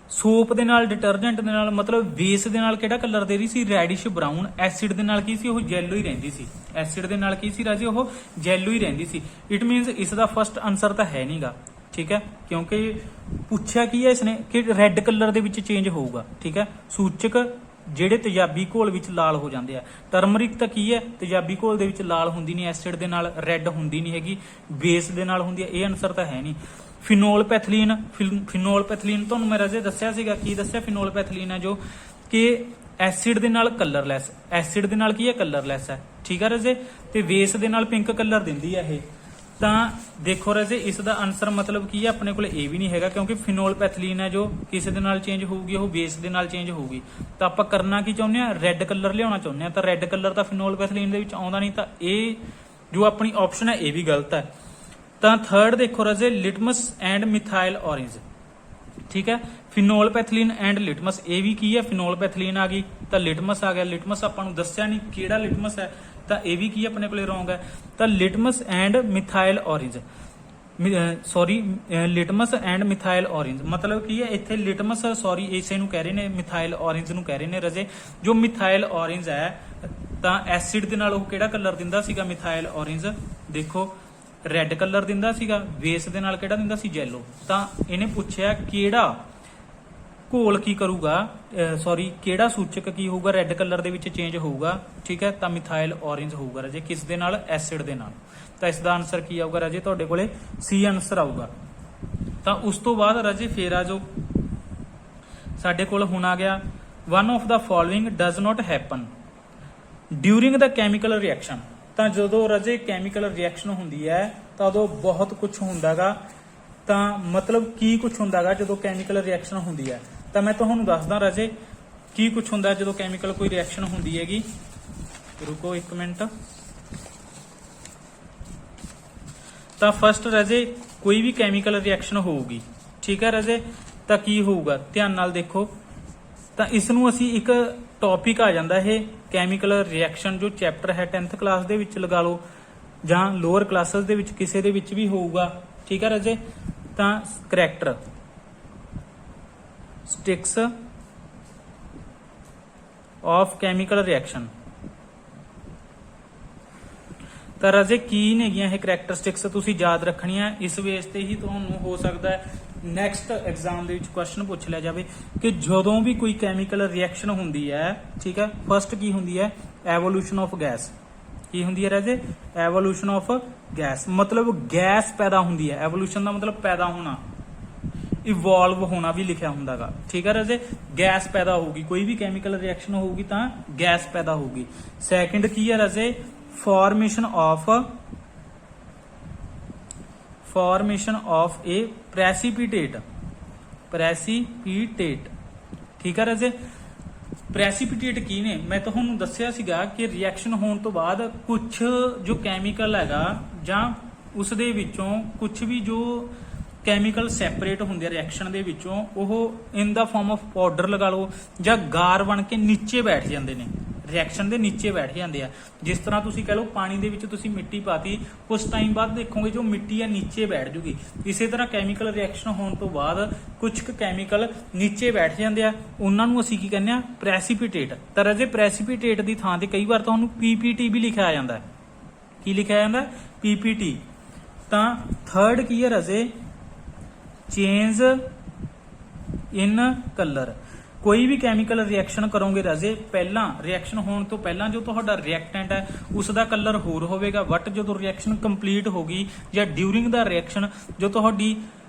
ਸੋਪ ਦੇ ਨਾਲ, ਡਿਟਰਜੈਂਟ ਦੇ ਨਾਲ, ਮਤਲਬ ਬੇਸ ਦੇ ਨਾਲ ਕਿਹੜਾ ਕਲਰ ਦੇ ਰਹੀ ਸੀ, ਰੈਡਿਸ਼ ਬਰਾਊਨ। ਐਸਿਡ ਦੇ ਨਾਲ ਕੀ ਸੀ, ਉਹ ਯੈਲੋ ਹੀ ਰਹਿੰਦੀ ਸੀ। ਐਸਿਡ ਦੇ ਨਾਲ ਕੀ ਸੀ ਰਾਜੇ, ਉਹ ਯੈਲੋ ਹੀ ਰਹਿੰਦੀ ਸੀ। ਇਟ ਮੀਨਸ ਇਸ ਦਾ ਫਸਟ ਆਨਸਰ ਤਾਂ ਹੈ ਨਹੀਂਗਾ, ਠੀਕ ਹੈ, ਕਿਉਂਕਿ ਪੁੱਛਿਆ ਕੀ ਹੈ ਇਸਨੇ ਕਿ ਰੈੱਡ ਕਲਰ ਦੇ ਵਿੱਚ ਚੇਂਜ ਹੋਊਗਾ, ਠੀਕ ਹੈ। ਸੂਚਕ ਜਿਹੜੇ ਤੇਜ਼ਾਬੀ ਘੋਲ ਵਿੱਚ ਲਾਲ ਹੋ ਜਾਂਦੇ ਆ, ਟਰਮਰਿਕ ਤਾਂ ਕੀ ਹੈ ਤੇਜ਼ਾਬੀ ਘੋਲ ਦੇ ਵਿੱਚ ਲਾਲ ਹੁੰਦੀ ਨਹੀਂ, ਐਸਿਡ ਦੇ ਨਾਲ ਰੈੱਡ ਹੁੰਦੀ ਨਹੀਂ ਹੈਗੀ, ਬੇਸ ਦੇ ਨਾਲ ਹੁੰਦੀ ਹੈ। ਇਹ ਆਨਸਰ ਤਾਂ ਹੈ ਨਹੀਂ। ਫਿਨੋਲ ਪੈਥਲੀਨ, ਫਿਨੋਲ ਪੈਥਲੀਨ ਤੁਹਾਨੂੰ ਮੈਂ ਰਾਜੇ ਦੱਸਿਆ ਸੀਗਾ, ਕੀ ਦੱਸਿਆ, ਫਿਨੋਲ ਪੈਥਲੀਨ ਹੈ ਜੋ ਕਿ ਐਸਿਡ ਦੇ ਨਾਲ ਕਲਰਲੈਸ, ਐਸਿਡ ਦੇ ਨਾਲ ਕੀ ਹੈ ਕਲਰਲੈਸ ਹੈ, ਠੀਕ ਹੈ ਰਾਜੇ, ਤੇ ਬੇਸ ਦੇ ਨਾਲ ਪਿੰਕ ਕਲਰ ਦਿੰਦੀ ਹੈ ਇਹ। ਤਾਂ ਦੇਖੋ ਰਾਜੇ ਇਸ ਦਾ ਆਨਸਰ ਮਤਲਬ ਕੀ ਹੈ, ਆਪਣੇ ਕੋਲ ਇਹ ਵੀ ਨਹੀਂ ਹੈਗਾ, ਕਿਉਂਕਿ ਫਿਨੋਲ ਪੈਥਲੀਨ ਹੈ ਜੋ ਕਿਸੇ ਦੇ ਨਾਲ ਚੇਂਜ ਹੋਊਗੀ, ਉਹ ਬੇਸ ਦੇ ਨਾਲ ਚੇਂਜ ਹੋਊਗੀ। ਤਾਂ ਆਪਾਂ ਕਰਨਾ ਕੀ ਚਾਹੁੰਦੇ ਆ, ਰੈੱਡ ਕਲਰ ਲਿਆਉਣਾ ਚਾਹੁੰਦੇ ਆ। ਤਾਂ ਰੈੱਡ ਕਲਰ ਤਾਂ ਫਿਨੋਲ ਪੈਥਲੀਨ ਦੇ ਵਿੱਚ ਆਉਂਦਾ ਨਹੀਂ, ਤਾਂ ਇਹ ਜੋ ਆਪਣੀ ਆਪਸ਼ਨ ਹੈ ਇਹ ਵੀ ਗਲਤ ਹੈ। ਤਾਂ ਥਰਡ ਦੇਖੋ ਰਾਜੇ ਲਿਟਮਸ ਐਂਡ ਮਿਥਾਈਲ ਔਰੇਂਜ, ਠੀਕ ਹੈ, ਫਿਨੋਲ ਪੈਥਲੀਨ ਐਂਡ ਲਿਟਮਸ, ਇਹ ਵੀ ਕੀ ਹੈ ਫਿਨੋਲ ਪੈਥਲੀਨ ਆ ਗਈ, ਤਾਂ ਲਿਟਮਸ ਆ ਗਿਆ। ਲਿਟਮਸ ਆਪਾਂ ਨੂੰ ਦੱਸਿਆ ਨਹੀਂ ਕਿਹੜਾ ਲਿਟਮਸ ਹੈ, ਤਾਂ ਇਹ ਵੀ ਕੀ ਆਪਣੇ ਕੋਲੇ ਰੋਂਗ ਹੈ। ਤਾਂ litmus and methyl orange, sorry litmus and methyl orange ਮਤਲਬ ਕੀ ਹੈ ਇੱਥੇ ਲਿਟਮਸ, ਸੌਰੀ ਇਸੇ ਨੂੰ ਕਹਿ ਰਹੇ ਨੇ, ਮਿਥਾਈਲ ਔਰੇਂਜ ਨੂੰ ਕਹਿ ਰਹੇ ਨੇ ਰਾਜੇ। ਜੋ ਮਿਥਾਈਲ ਔਰੇਂਜ ਹੈ ਤਾਂ ਐਸਿਡ ਦੇ ਨਾਲ ਉਹ ਕਿਹੜਾ ਕਲਰ ਦਿੰਦਾ ਸੀਗਾ, ਮਿਥਾਈਲ ਔਰੇਂਜ ਦੇਖੋ ਰੈੱਡ ਕਲਰ ਦਿੰਦਾ ਸੀਗਾ, ਬੇਸ ਦੇ ਨਾਲ ਕਿਹੜਾ ਦਿੰਦਾ ਸੀ, ਯੈਲੋ। ਤਾਂ ਇਹਨੇ ਪੁੱਛਿਆ ਕਿਹੜਾ ਘੋਲ ਕੀ ਕਰੂਗਾ, ਸੌਰੀ ਕਿਹੜਾ ਸੂਚਕ ਕੀ ਹੋਊਗਾ ਰੈੱਡ ਕਲਰ ਦੇ ਵਿੱਚ ਚੇਂਜ ਹੋਊਗਾ, ਠੀਕ ਹੈ, ਤਾਂ ਮਿਥਾਈਲ ਔਰੇਂਜ ਹੋਊਗਾ ਰਾਜੇ, ਕਿਸ ਦੇ ਨਾਲ, ਐਸਿਡ ਦੇ ਨਾਲ। ਤਾਂ ਇਸ ਦਾ ਆਨਸਰ ਕੀ ਆਊਗਾ ਰਾਜੇ, ਤੁਹਾਡੇ ਕੋਲੇ ਸੀ ਆਨਸਰ ਆਊਗਾ। ਤਾਂ ਉਸ ਤੋਂ ਬਾਅਦ ਰਾਜੇ ਫੇਰ ਆ ਜੋ ਸਾਡੇ ਕੋਲ ਹੁਣ ਆ ਗਿਆ, one of the following does not happen during the chemical reaction. ਤਾਂ ਜਦੋਂ ਰਾਜੇ ਕੈਮੀਕਲ ਰਿਐਕਸ਼ਨ ਹੁੰਦੀ ਹੈ ਤਾਂ ਉਦੋਂ ਬਹੁਤ ਕੁਝ ਹੁੰਦਾਗਾ। ਤਾਂ ਮਤਲਬ ਕੀ ਕੁਝ ਹੁੰਦਾਗਾ ਜਦੋਂ ਕੈਮੀਕਲ ਰਿਐਕਸ਼ਨ ਹੁੰਦੀ ਹੈ, ਤਾਂ ਮੈਂ ਤੁਹਾਨੂੰ ਦੱਸਦਾ ਰਾਜੇ ਕੀ ਕੁਝ ਹੁੰਦਾ ਜਦੋਂ ਕੈਮੀਕਲ ਕੋਈ ਰਿਐਕਸ਼ਨ ਹੁੰਦੀ ਹੈਗੀ। ਰੁਕੋ ਇੱਕ ਮਿੰਟ। ਤਾਂ ਫਸਟ ਰਾਜੇ ਕੋਈ ਵੀ ਕੈਮੀਕਲ ਰਿਐਕਸ਼ਨ ਹੋਊਗੀ, ਠੀਕ ਹੈ ਰਾਜੇ, ਤਾਂ ਕੀ ਹੋਊਗਾ ਧਿਆਨ ਨਾਲ ਦੇਖੋ। ਤਾਂ ਇਸ ਨੂੰ ਅਸੀਂ ਇੱਕ ਟੌਪਿਕ ਆ ਜਾਂਦਾ ਇਹ ਕੈਮੀਕਲ ਰਿਐਕਸ਼ਨ, ਜੋ ਚੈਪਟਰ ਹੈ 10th ਕਲਾਸ ਦੇ ਵਿੱਚ ਲਗਾ ਲਓ ਜਾਂ ਲੋਅਰ ਕਲਾਸਿਸ ਦੇ ਵਿੱਚ ਕਿਸੇ ਦੇ ਵਿੱਚ ਵੀ ਹੋਊਗਾ, ਠੀਕ ਹੈ ਰਾਜੇ। ਤਾਂ character sticks of chemical reaction. ਤਾਂ ਰਾਜੇ ਕੀ ਨੇਗੀਆਂ ਇਹ ਕਰੈਕਟਰਿਸਟਿਕਸ, ਤੁਸੀਂ ਯਾਦ ਰੱਖਣੀਆਂ। ਇਸ ਬੇਸ ਤੇ ਹੀ ਤੁਹਾਨੂੰ ਹੋ ਸਕਦਾ ਹੈ ਨੈਕਸਟ ਐਗਜ਼ਾਮ ਦੇ ਵਿੱਚ ਕੁਐਸਚਨ ਪੁੱਛ ਲਿਆ ਜਾਵੇ ਕਿ ਜਦੋਂ ਵੀ ਕੋਈ ਕੈਮੀਕਲ ਰਿਐਕਸ਼ਨ ਹੁੰਦੀ ਹੈ, ਠੀਕ ਹੈ, ਫਸਟ ਕੀ ਹੁੰਦੀ ਹੈ, ਐਵੋਲੂਸ਼ਨ ਆਫ ਗੈਸ। ਕੀ ਹੁੰਦੀ ਹੈ ਰਾਜੇ, ਐਵੋਲੂਸ਼ਨ ਆਫ ਗੈਸ, ਮਤਲਬ ਗੈਸ ਪੈਦਾ ਹੁੰਦੀ ਹੈ। ਐਵੋਲੂਸ਼ਨ ਦਾ ਮਤਲਬ ਪੈਦਾ ਹੋਣਾ, ਇਵੋਲਵ ਹੋਣਾ ਵੀ ਲਿਖਿਆ ਹੁੰਦਾਗਾ, ਠੀਕ ਹੈ ਰਾਜੇ। ਗੈਸ ਪੈਦਾ ਹੋਊਗੀ, ਕੋਈ ਵੀ ਕੈਮੀਕਲ ਰਿਐਕਸ਼ਨ ਹੋਊਗੀ ਤਾਂ ਗੈਸ ਪੈਦਾ ਹੋਊਗੀ। ਸੈਕਿੰਡ ਕੀ ਹੈ ਰਾਜੇ, ਫਾਰਮੇਸ਼ਨ ਆਫ ਏ ਪ੍ਰੈਸੀਪੀਟੇਟ, ਠੀਕ ਹੈ ਰਾਜੇ। ਪ੍ਰੈਸੀਪੀਟੇਟ ਕੀ ਨੇ, ਮੈਂ ਤੁਹਾਨੂੰ ਦੱਸਿਆ ਸੀਗਾ ਕਿ ਰਿਐਕਸ਼ਨ ਹੋਣ ਤੋਂ ਬਾਅਦ ਕੁਝ ਜੋ ਕੈਮੀਕਲ ਹੈਗਾ ਜਾਂ ਉਸ ਦੇ ਵਿੱਚੋਂ ਕੁਝ ਵੀ ਜੋ ਕੈਮੀਕਲ ਸੈਪਰੇਟ ਹੁੰਦੇ ਆ ਰਿਐਕਸ਼ਨ ਦੇ ਵਿੱਚੋਂ, ਉਹ ਇਨ ਦਾ ਫਾਰਮ ਆਫ ਪਾਊਡਰ ਲਗਾ ਲਓ ਜਾਂ ਗਾਰ ਬਣ ਕੇ ਨੀਚੇ ਬੈਠ ਜਾਂਦੇ ਨੇ, ਰਿਐਕਸ਼ਨ ਦੇ ਨੀਚੇ ਬੈਠ ਜਾਂਦੇ ਆ। ਜਿਸ ਤਰ੍ਹਾਂ ਤੁਸੀਂ ਕਹ ਲਓ ਪਾਣੀ ਦੇ ਵਿੱਚ ਤੁਸੀਂ ਮਿੱਟੀ ਪਾਤੀ, ਕੁਝ ਟਾਈਮ ਬਾਅਦ ਦੇਖੋਗੇ ਜੋ ਮਿੱਟੀ ਆ ਨੀਚੇ ਬੈਠ ਜੂਗੀ। ਇਸੇ ਤਰ੍ਹਾਂ ਕੈਮੀਕਲ ਰਿਐਕਸ਼ਨ ਹੋਣ ਤੋਂ ਬਾਅਦ ਕੁਝ ਕੈਮੀਕਲ ਨੀਚੇ ਬੈਠ ਜਾਂਦੇ ਆ, ਉਹਨਾਂ ਨੂੰ ਅਸੀਂ ਕੀ ਕਹਿੰਦੇ ਆ, ਪ੍ਰੈਸੀਪੀਟੇਟ। ਤਾਂ ਰਾਜੇ ਪ੍ਰੈਸੀਪੀਟੇਟ ਦੀ ਥਾਂ ਤੇ ਕਈ ਵਾਰ ਤੁਹਾਨੂੰ ਪੀਪੀਟੀ ਵੀ ਲਿਖਿਆ ਜਾਂਦਾ। ਕੀ ਲਿਖਿਆ ਜਾਂਦਾ, ਪੀਪੀਟੀ। ਤਾਂ ਥਰਡ ਕੀ ਹੈ ਰਾਜੇ, ਚੇਂਜ ਇਨ ਕਲਰ। ਕੋਈ ਵੀ ਕੈਮੀਕਲ ਰਿਐਕਸ਼ਨ ਕਰੋਗੇ ਰਾਜੇ, ਪਹਿਲਾਂ ਰਿਐਕਸ਼ਨ ਹੋਣ ਤੋਂ ਪਹਿਲਾਂ ਜੋ ਤੁਹਾਡਾ ਰਿਐਕਟੈਂਟ ਹੈ ਉਸ ਦਾ ਕਲਰ ਹੋਰ ਹੋਵੇਗਾ, ਬਟ ਜਦੋਂ ਰਿਐਕਸ਼ਨ ਕੰਪਲੀਟ ਹੋ ਗਈ ਜਾਂ ਡਿਊਰਿੰਗ ਦਾ ਰਿਐਕਸ਼ਨ ਜੋ ਤੁਹਾਡੀ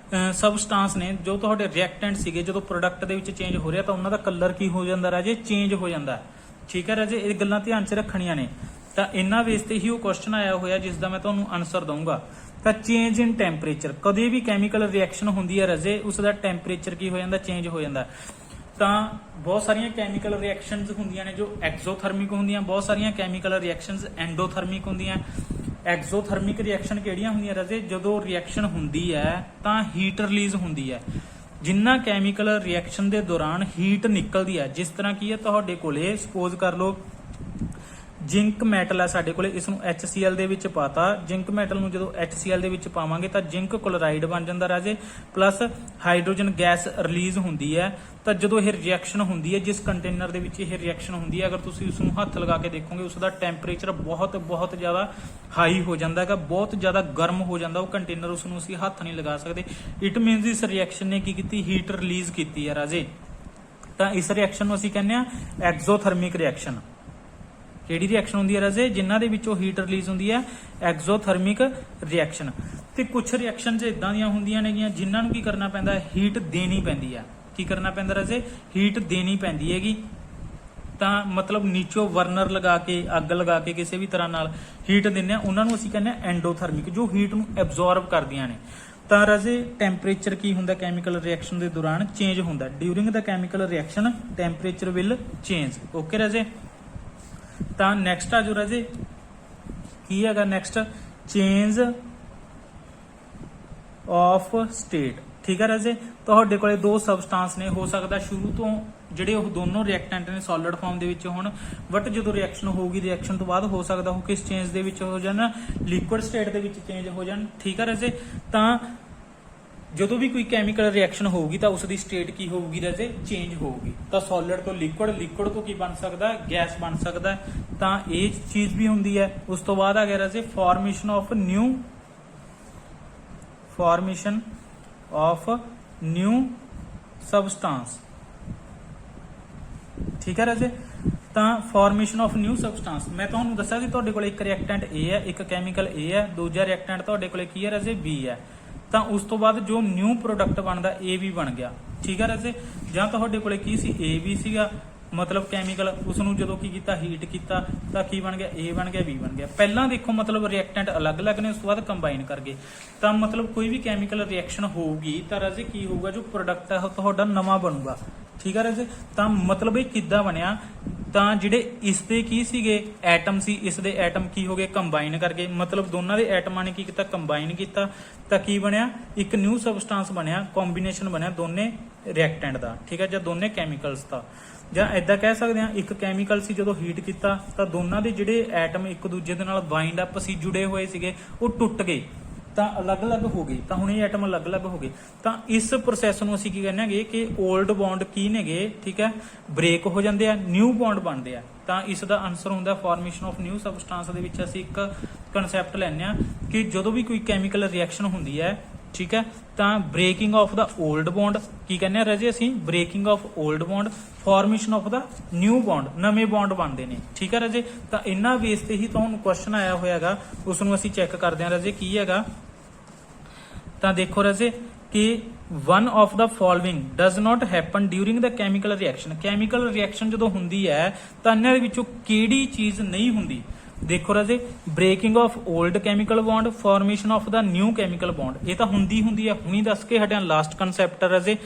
ਸਬਸਟੈਂਸ ਨੇ, ਜੋ ਤੁਹਾਡੇ ਰਿਐਕਟੈਂਟ ਸੀਗੇ, ਜਦੋਂ ਪ੍ਰੋਡਕਟ ਦੇ ਵਿੱਚ ਚੇਂਜ ਹੋ ਰਿਹਾ ਤਾਂ ਉਹਨਾਂ ਦਾ ਕਲਰ ਕੀ ਹੋ ਜਾਂਦਾ ਰਾਜੇ, ਚੇਂਜ ਹੋ ਜਾਂਦਾ। ਠੀਕ ਹੈ ਰਾਜੇ, ਇਹ ਗੱਲਾਂ ਧਿਆਨ 'ਚ ਰੱਖਣੀਆਂ ਨੇ। ਤਾਂ ਇਹਨਾਂ ਬੇਸ ਤੇ ਹੀ ਉਹ ਕੁਐਸਚਨ ਆਇਆ ਹੋਇਆ ਜਿਸ ਦਾ ਮੈਂ ਤੁਹਾਨੂੰ ਆਨਸਰ ਦਊਂਗਾ। ਤਾਂ ਚੇਂਜ ਇਨ ਟੈਂਪਰੇਚਰ, ਕਦੇ ਵੀ ਕੈਮੀਕਲ ਰਿਐਕਸ਼ਨ ਹੁੰਦੀ ਹੈ ਰਾਜੇ ਉਸ ਦਾ ਟੈਂਪਰੇਚਰ ਕੀ ਹੋ ਜਾਂਦਾ, ਚੇਂਜ ਹੋ ਜਾਂਦਾ। ਤਾਂ ਬਹੁਤ ਸਾਰੀਆਂ ਕੈਮੀਕਲ ਰਿਐਕਸ਼ਨਸ ਹੁੰਦੀਆਂ ਨੇ ਜੋ ਐਕਜ਼ੋਥਰਮਿਕ ਹੁੰਦੀਆਂ, ਬਹੁਤ ਸਾਰੀਆਂ ਕੈਮੀਕਲ ਰਿਐਕਸ਼ਨਸ ਐਂਡੋਥਰਮਿਕ ਹੁੰਦੀਆਂ। ਐਕਜ਼ੋਥਰਮਿਕ ਰਿਐਕਸ਼ਨ ਕਿਹੜੀਆਂ ਹੁੰਦੀਆਂ ਰਾਜੇ, ਜਦੋਂ ਰਿਐਕਸ਼ਨ ਹੁੰਦੀ ਹੈ ਤਾਂ ਹੀਟ ਰਿਲੀਜ਼ ਹੁੰਦੀ ਹੈ। ਜਿੰਨਾ ਕੈਮੀਕਲ ਰਿਐਕਸ਼ਨ ਦੇ ਦੌਰਾਨ ਹੀਟ ਨਿਕਲਦੀ ਹੈ, ਜਿਸ ਤਰ੍ਹਾਂ ਕੀ ਹੈ ਤੁਹਾਡੇ ਕੋਲੇ ਸਪੋਜ਼ ਕਰ ਲਓ ਜ਼ਿੰਕ ਮੈਟਲ ਹੈ ਸਾਡੇ ਕੋਲੇ, ਇਸ ਨੂੰ HCl ਦੇ ਵਿੱਚ ਪਾਤਾ। ਜ਼ਿੰਕ ਮੈਟਲ ਨੂੰ ਜਦੋਂ HCl ਦੇ ਵਿੱਚ ਪਾਵਾਂਗੇ ਤਾਂ ਜ਼ਿੰਕ ਕਲੋਰਾਈਡ ਬਣ ਜਾਂਦਾ ਰਾਜੇ, ਪਲੱਸ ਹਾਈਡਰੋਜਨ ਗੈਸ ਰਿਲੀਜ਼ ਹੁੰਦੀ ਹੈ। ਤਾਂ ਜਦੋਂ ਇਹ ਰਿਐਕਸ਼ਨ ਹੁੰਦੀ ਹੈ, ਜਿਸ ਕੰਟੇਨਰ ਦੇ ਵਿੱਚ ਇਹ ਰਿਐਕਸ਼ਨ ਹੁੰਦੀ ਹੈ, ਅਗਰ ਤੁਸੀਂ ਉਸ ਨੂੰ ਹੱਥ ਲਗਾ ਕੇ ਦੇਖੋਗੇ ਉਸ ਦਾ ਟੈਂਪਰੇਚਰ ਬਹੁਤ ਜ਼ਿਆਦਾ ਹਾਈ ਹੋ ਜਾਂਦਾ ਹੈਗਾ, ਬਹੁਤ ਜ਼ਿਆਦਾ ਗਰਮ ਹੋ ਜਾਂਦਾ ਉਹ ਕੰਟੇਨਰ, ਉਸ ਨੂੰ ਅਸੀਂ ਹੱਥ ਨਹੀਂ ਲਗਾ ਸਕਦੇ। ਇਟ ਮੀਨਸ ਇਸ ਰਿਐਕਸ਼ਨ ਨੇ ਕੀ ਕੀਤੀ, ਹੀਟ ਰਿਲੀਜ਼ ਕੀਤੀ ਹੈ ਰਾਜੇ। ਤਾਂ ਇਸ ਰਿਐਕਸ਼ਨ ਨੂੰ ਅਸੀਂ ਕਹਿੰਦੇ ਆ ਐਕਜ਼ੋਥਰਮਿਕ ਰਿਐਕਸ਼ਨ। ਕਿਹੜੀ ਰਿਐਕਸ਼ਨ ਹੁੰਦੀ ਹੈ ਰਾਜੇ, ਜਿਨ੍ਹਾਂ ਦੇ ਵਿੱਚੋਂ ਹੀਟ ਰਿਲੀਜ਼ ਹੁੰਦੀ ਹੈ, ਐਕਜ਼ੋਥਰਮਿਕ ਰਿਐਕਸ਼ਨ। ਤੇ ਕੁਝ ਰਿਐਕਸ਼ਨਸ ਇਦਾਂ ਦੀਆਂ ਹੁੰਦੀਆਂ ਨੇਗੀਆਂ ਜਿਨ੍ਹਾਂ ਨੂੰ ਕੀ ਕਰਨਾ ਪੈਂਦਾ, ਹੀਟ ਦੇਣੀ ਪੈਂਦੀ ਹੈ। ਕੀ ਕਰਨਾ ਪੈਂਦਾ ਰਾਜੇ, ਹੀਟ ਦੇਣੀ ਪੈਂਦੀ ਹੈਗੀ। ਤਾਂ ਮਤਲਬ ਨੀਚੋਂ ਬਰਨਰ ਲਗਾ ਕੇ, ਅੱਗ ਲਗਾ ਕੇ ਕਿਸੇ ਵੀ ਤਰ੍ਹਾਂ ਨਾਲ ਹੀਟ ਦਿੰਦੇ ਆ, ਉਹਨਾਂ ਨੂੰ ਅਸੀਂ ਕਹਿੰਦੇ ਆ ਐਂਡੋਥਰਮਿਕ, ਜੋ ਹੀਟ ਨੂੰ ਐਬਜ਼ੌਰਬ ਕਰਦੀਆਂ ਨੇ। ਤਾਂ ਰਾਜੇ ਟੈਂਪਰੇਚਰ ਕੀ ਹੁੰਦਾ ਕੈਮੀਕਲ ਰਿਐਕਸ਼ਨ ਦੇ ਦੌਰਾਨ, ਚੇਂਜ ਹੁੰਦਾ। During the chemical reaction temperature will change. Okay ਰਾਜੇ। ਤਾਂ ਨੈਕਸਟ ਆ ਜੋ ਰਾਜੇ ਕੀ ਹੈਗਾ, ਨੈਕਸਟ ਚੇਂਜ ਆਫ ਸਟੇਟ। ਠੀਕ ਹੈ ਰਾਜੇ, ਤੁਹਾਡੇ ਕੋਲੇ ਦੋ ਸਬਸਟੈਂਸ ਨੇ, ਹੋ ਸਕਦਾ ਸ਼ੁਰੂ ਤੋਂ ਜਿਹੜੇ ਉਹ ਦੋਨੋਂ ਰਿਐਕਟੈਂਟ ਨੇ ਸੋਲਿਡ ਫਾਰਮ ਦੇ ਵਿੱਚ ਹੋਣ, ਬਟ ਜਦੋਂ ਰਿਐਕਸ਼ਨ ਹੋਊਗੀ ਰਿਐਕਸ਼ਨ ਤੋਂ ਬਾਅਦ ਹੋ ਸਕਦਾ ਉਹ ਕਿਸ ਚੇਂਜ ਦੇ ਵਿੱਚ ਹੋ ਜਾਣ, ਲਿਕੁਇਡ ਸਟੇਟ ਦੇ ਵਿੱਚ ਚੇਂਜ ਹੋ ਜਾਣ। ਠੀਕ ਹੈ ਰਾਜੇ। ਤਾਂ ਜਦੋਂ ਵੀ ਕੋਈ ਕੈਮੀਕਲ ਰਿਐਕਸ਼ਨ ਹੋਊਗੀ ਤਾਂ ਉਸ ਦੀ ਸਟੇਟ ਕੀ ਹੋਊਗੀ ਰਾਜੇ, ਚੇਂਜ ਹੋਊਗੀ। ਤਾਂ ਸੋਲਿਡ ਤੋਂ ਲਿਕੁਇਡ, ਲਿਕੁਇਡ ਤੋਂ ਕੀ ਬਣ ਸਕਦਾ, ਗੈਸ ਬਣ ਸਕਦਾ। ਤਾਂ ਇਹ ਚੀਜ਼ ਵੀ ਹੁੰਦੀ ਹੈ। ਉਸ ਤੋਂ ਬਾਅਦ ਆ ਗਿਆ ਰਾਜੇ ਫਾਰਮੇਸ਼ਨ ਆਫ ਨਿਊ ਸਬਸਟੈਂਸ। ਠੀਕ ਹੈ ਰਾਜੇ। ਤਾਂ ਫਾਰਮੇਸ਼ਨ ਆਫ ਨਿਊ ਸਬਸਟੈਂਸ, ਮੈਂ ਤੁਹਾਨੂੰ ਦੱਸਿਆ ਸੀ ਤੁਹਾਡੇ ਕੋਲ ਇੱਕ ਰਿਐਕਟੈਂਟ A ਹੈ, ਇੱਕ ਕੈਮੀਕਲ A ਹੈ, ਦੂਜਾ ਰਿਐਕਟੈਂਟ ਤੁਹਾਡੇ ਕੋਲ ਕੀ ਹੈ ਰਾਜੇ, B ਹੈ। ਤਾਂ ਉਸ ਤੋਂ ਬਾਅਦ ਜੋ ਨਿਊ ਪ੍ਰੋਡਕਟ ਬਣਦਾ AB ਬਣ ਗਿਆ। ਠੀਕ ਹੈ ਰਾਜੇ। ਜਾਂ ਤੁਹਾਡੇ ਕੋਲੇ ਕੀ ਸੀ, AB ਸੀਗਾ, ਮਤਲਬ ਕੈਮੀਕਲ, ਉਸ ਨੂੰ ਜਦੋਂ ਕੀ ਕੀਤਾ, ਹੀਟ ਕੀਤਾ ਤਾਂ ਕੀ ਬਣ ਗਿਆ, A ਬਣ ਗਿਆ, B ਬਣ ਗਿਆ। ਪਹਿਲਾਂ ਦੇਖੋ ਮਤਲਬ ਰਿਐਕਟੈਂਟ ਅਲੱਗ-ਅਲੱਗ ਨੇ, ਉਸ ਤੋਂ ਬਾਅਦ ਕੰਬਾਈਨ ਕਰ ਗਏ। ਤਾਂ ਮਤਲਬ ਕੋਈ ਵੀ ਕੈਮੀਕਲ ਰਿਐਕਸ਼ਨ ਹੋਊਗੀ ਤਾਂ ਰਾਜੇ ਕੀ ਹੋਊਗਾ, ਜੋ ਪ੍ਰੋਡਕਟ ਹੈ ਉਹ ਤੁਹਾਡਾ ਨਵਾਂ ਬਣੂਗਾ। ਠੀਕ ਹੈ ਰਾਜੇ। ਤਾਂ ਮਤਲਬ ਇਹ ਕਿੱਦਾਂ ਬਣਿਆ, ਤਾਂ ਜਿਹੜੇ ਇਸ ਦੇ ਕੀ ਸੀਗੇ ਐਟਮ ਸੀ, ਇਸ ਦੇ ਐਟਮ ਕੀ ਹੋ ਗਏ, ਕੰਬਾਈਨ ਕਰ ਗਏ। ਮਤਲਬ ਦੋਨਾਂ ਦੇ ਐਟਮਾਂ ਨੇ ਕੀ ਕੀਤਾ, ਕੰਬਾਈਨ ਕੀਤਾ, ਤਾਂ ਕੀ ਬਣਿਆ, ਇੱਕ ਨਿਊ ਸਬਸਟੈਂਸ ਬਣਿਆ, ਕੰਬੀਨੇਸ਼ਨ ਬਣਿਆ ਦੋਨੇ ਰਿਐਕਟੈਂਟ ਦਾ। ਠੀਕ ਹੈ, ਜਾਂ ਦੋਨੇ ਕੈਮੀਕਲਸ ਦਾ। ਜਾਂ ਇਦਾਂ ਕਹਿ ਸਕਦੇ ਹਾਂ, ਇੱਕ ਕੈਮੀਕਲ ਸੀ ਜਦੋਂ ਹੀਟ ਕੀਤਾ ਤਾਂ ਦੋਨਾਂ ਦੇ ਜਿਹੜੇ ਐਟਮ ਇੱਕ ਦੂਜੇ ਦੇ ਨਾਲ ਬਾਈਂਡ ਅਪ ਸੀ, ਜੁੜੇ ਹੋਏ ਸੀਗੇ, ਉਹ ਟੁੱਟ ਗਏ ਤਾਂ ਅਲੱਗ-ਅਲੱਗ ਹੋ ਗਏ। ਤਾਂ ਹੁਣ ਇਹ ਐਟਮ ਅਲੱਗ-ਅਲੱਗ ਹੋ ਗਏ। ਤਾਂ ਇਸ ਪ੍ਰੋਸੈਸ ਨੂੰ ਅਸੀਂ ਕੀ ਕਹਿੰਦੇ ਹਾਂਗੇ ਕਿ 올ਡ ਬੌਂਡ ਕੀ ਨੇਗੇ, ਠੀਕ ਹੈ, ਬ੍ਰੇਕ ਹੋ ਜਾਂਦੇ ਆ, ਨਿਊ ਬੌਂਡ ਬਣਦੇ ਆ। ਤਾਂ ਇਸ ਦਾ ਆਨਸਰ ਹੁੰਦਾ ਫਾਰਮੇਸ਼ਨ ਆਫ ਨਿਊ ਸਬਸਟੈਂਸ। ਦੇ ਵਿੱਚ ਅਸੀਂ ਇੱਕ ਕਨਸੈਪਟ ਲੈਂਦੇ ਆ ਕਿ ਜਦੋਂ ਵੀ ਕੋਈ ਕੈਮੀਕਲ ਰਿਐਕਸ਼ਨ ਹੁੰਦੀ ਹੈ, ਠੀਕ ਹੈ, ਤਾਂ breaking of the old bond, ਕੀ ਕਹਿੰਦੇ ਆ ਰਾਜੇ ਅਸੀਂ, breaking of old bond, formation of the new bond, ਨਵੇਂ ਬੌਂਡ ਬਣਦੇ ਨੇ। ਠੀਕ ਹੈ ਰਾਜੇ। ਤਾਂ ਇਹਨਾਂ ਬੇਸ ਤੇ ਹੀ ਤੁਹਾਨੂੰ ਕੁਐਸਚਨ ਆਇਆ ਹੋਇਆਗਾ, ਉਸ ਨੂੰ ਅਸੀਂ ਚੈੱਕ ਕਰਦੇ ਹਾਂ ਰਾਜੇ ਕੀ ਹੈਗਾ। ਤਾਂ ਦੇਖੋ ਰਾਜੇ ਕਿ one of the following does not happen during the chemical reaction। Chemical reaction ਜਦੋਂ ਹੁੰਦੀ ਹੈ ਤਾਂ ਇਹਨਾਂ ਦੇ ਵਿੱਚੋਂ ਕਿਹੜੀ ਚੀਜ਼ ਨਹੀਂ ਹੁੰਦੀ। ਦੇਖੋ ਰਾਜੇ, breaking of old chemical bond, formation of the new chemical bond, ਇਹ ਤਾਂ ਹੁੰਦੀ ਹੈ, ਹੁਣੀ ਦੱਸ ਕੇ ਹਟਿਆ, ਲਾਸਟ ਕਨਸੈਪਟ ਰਾਜੇ।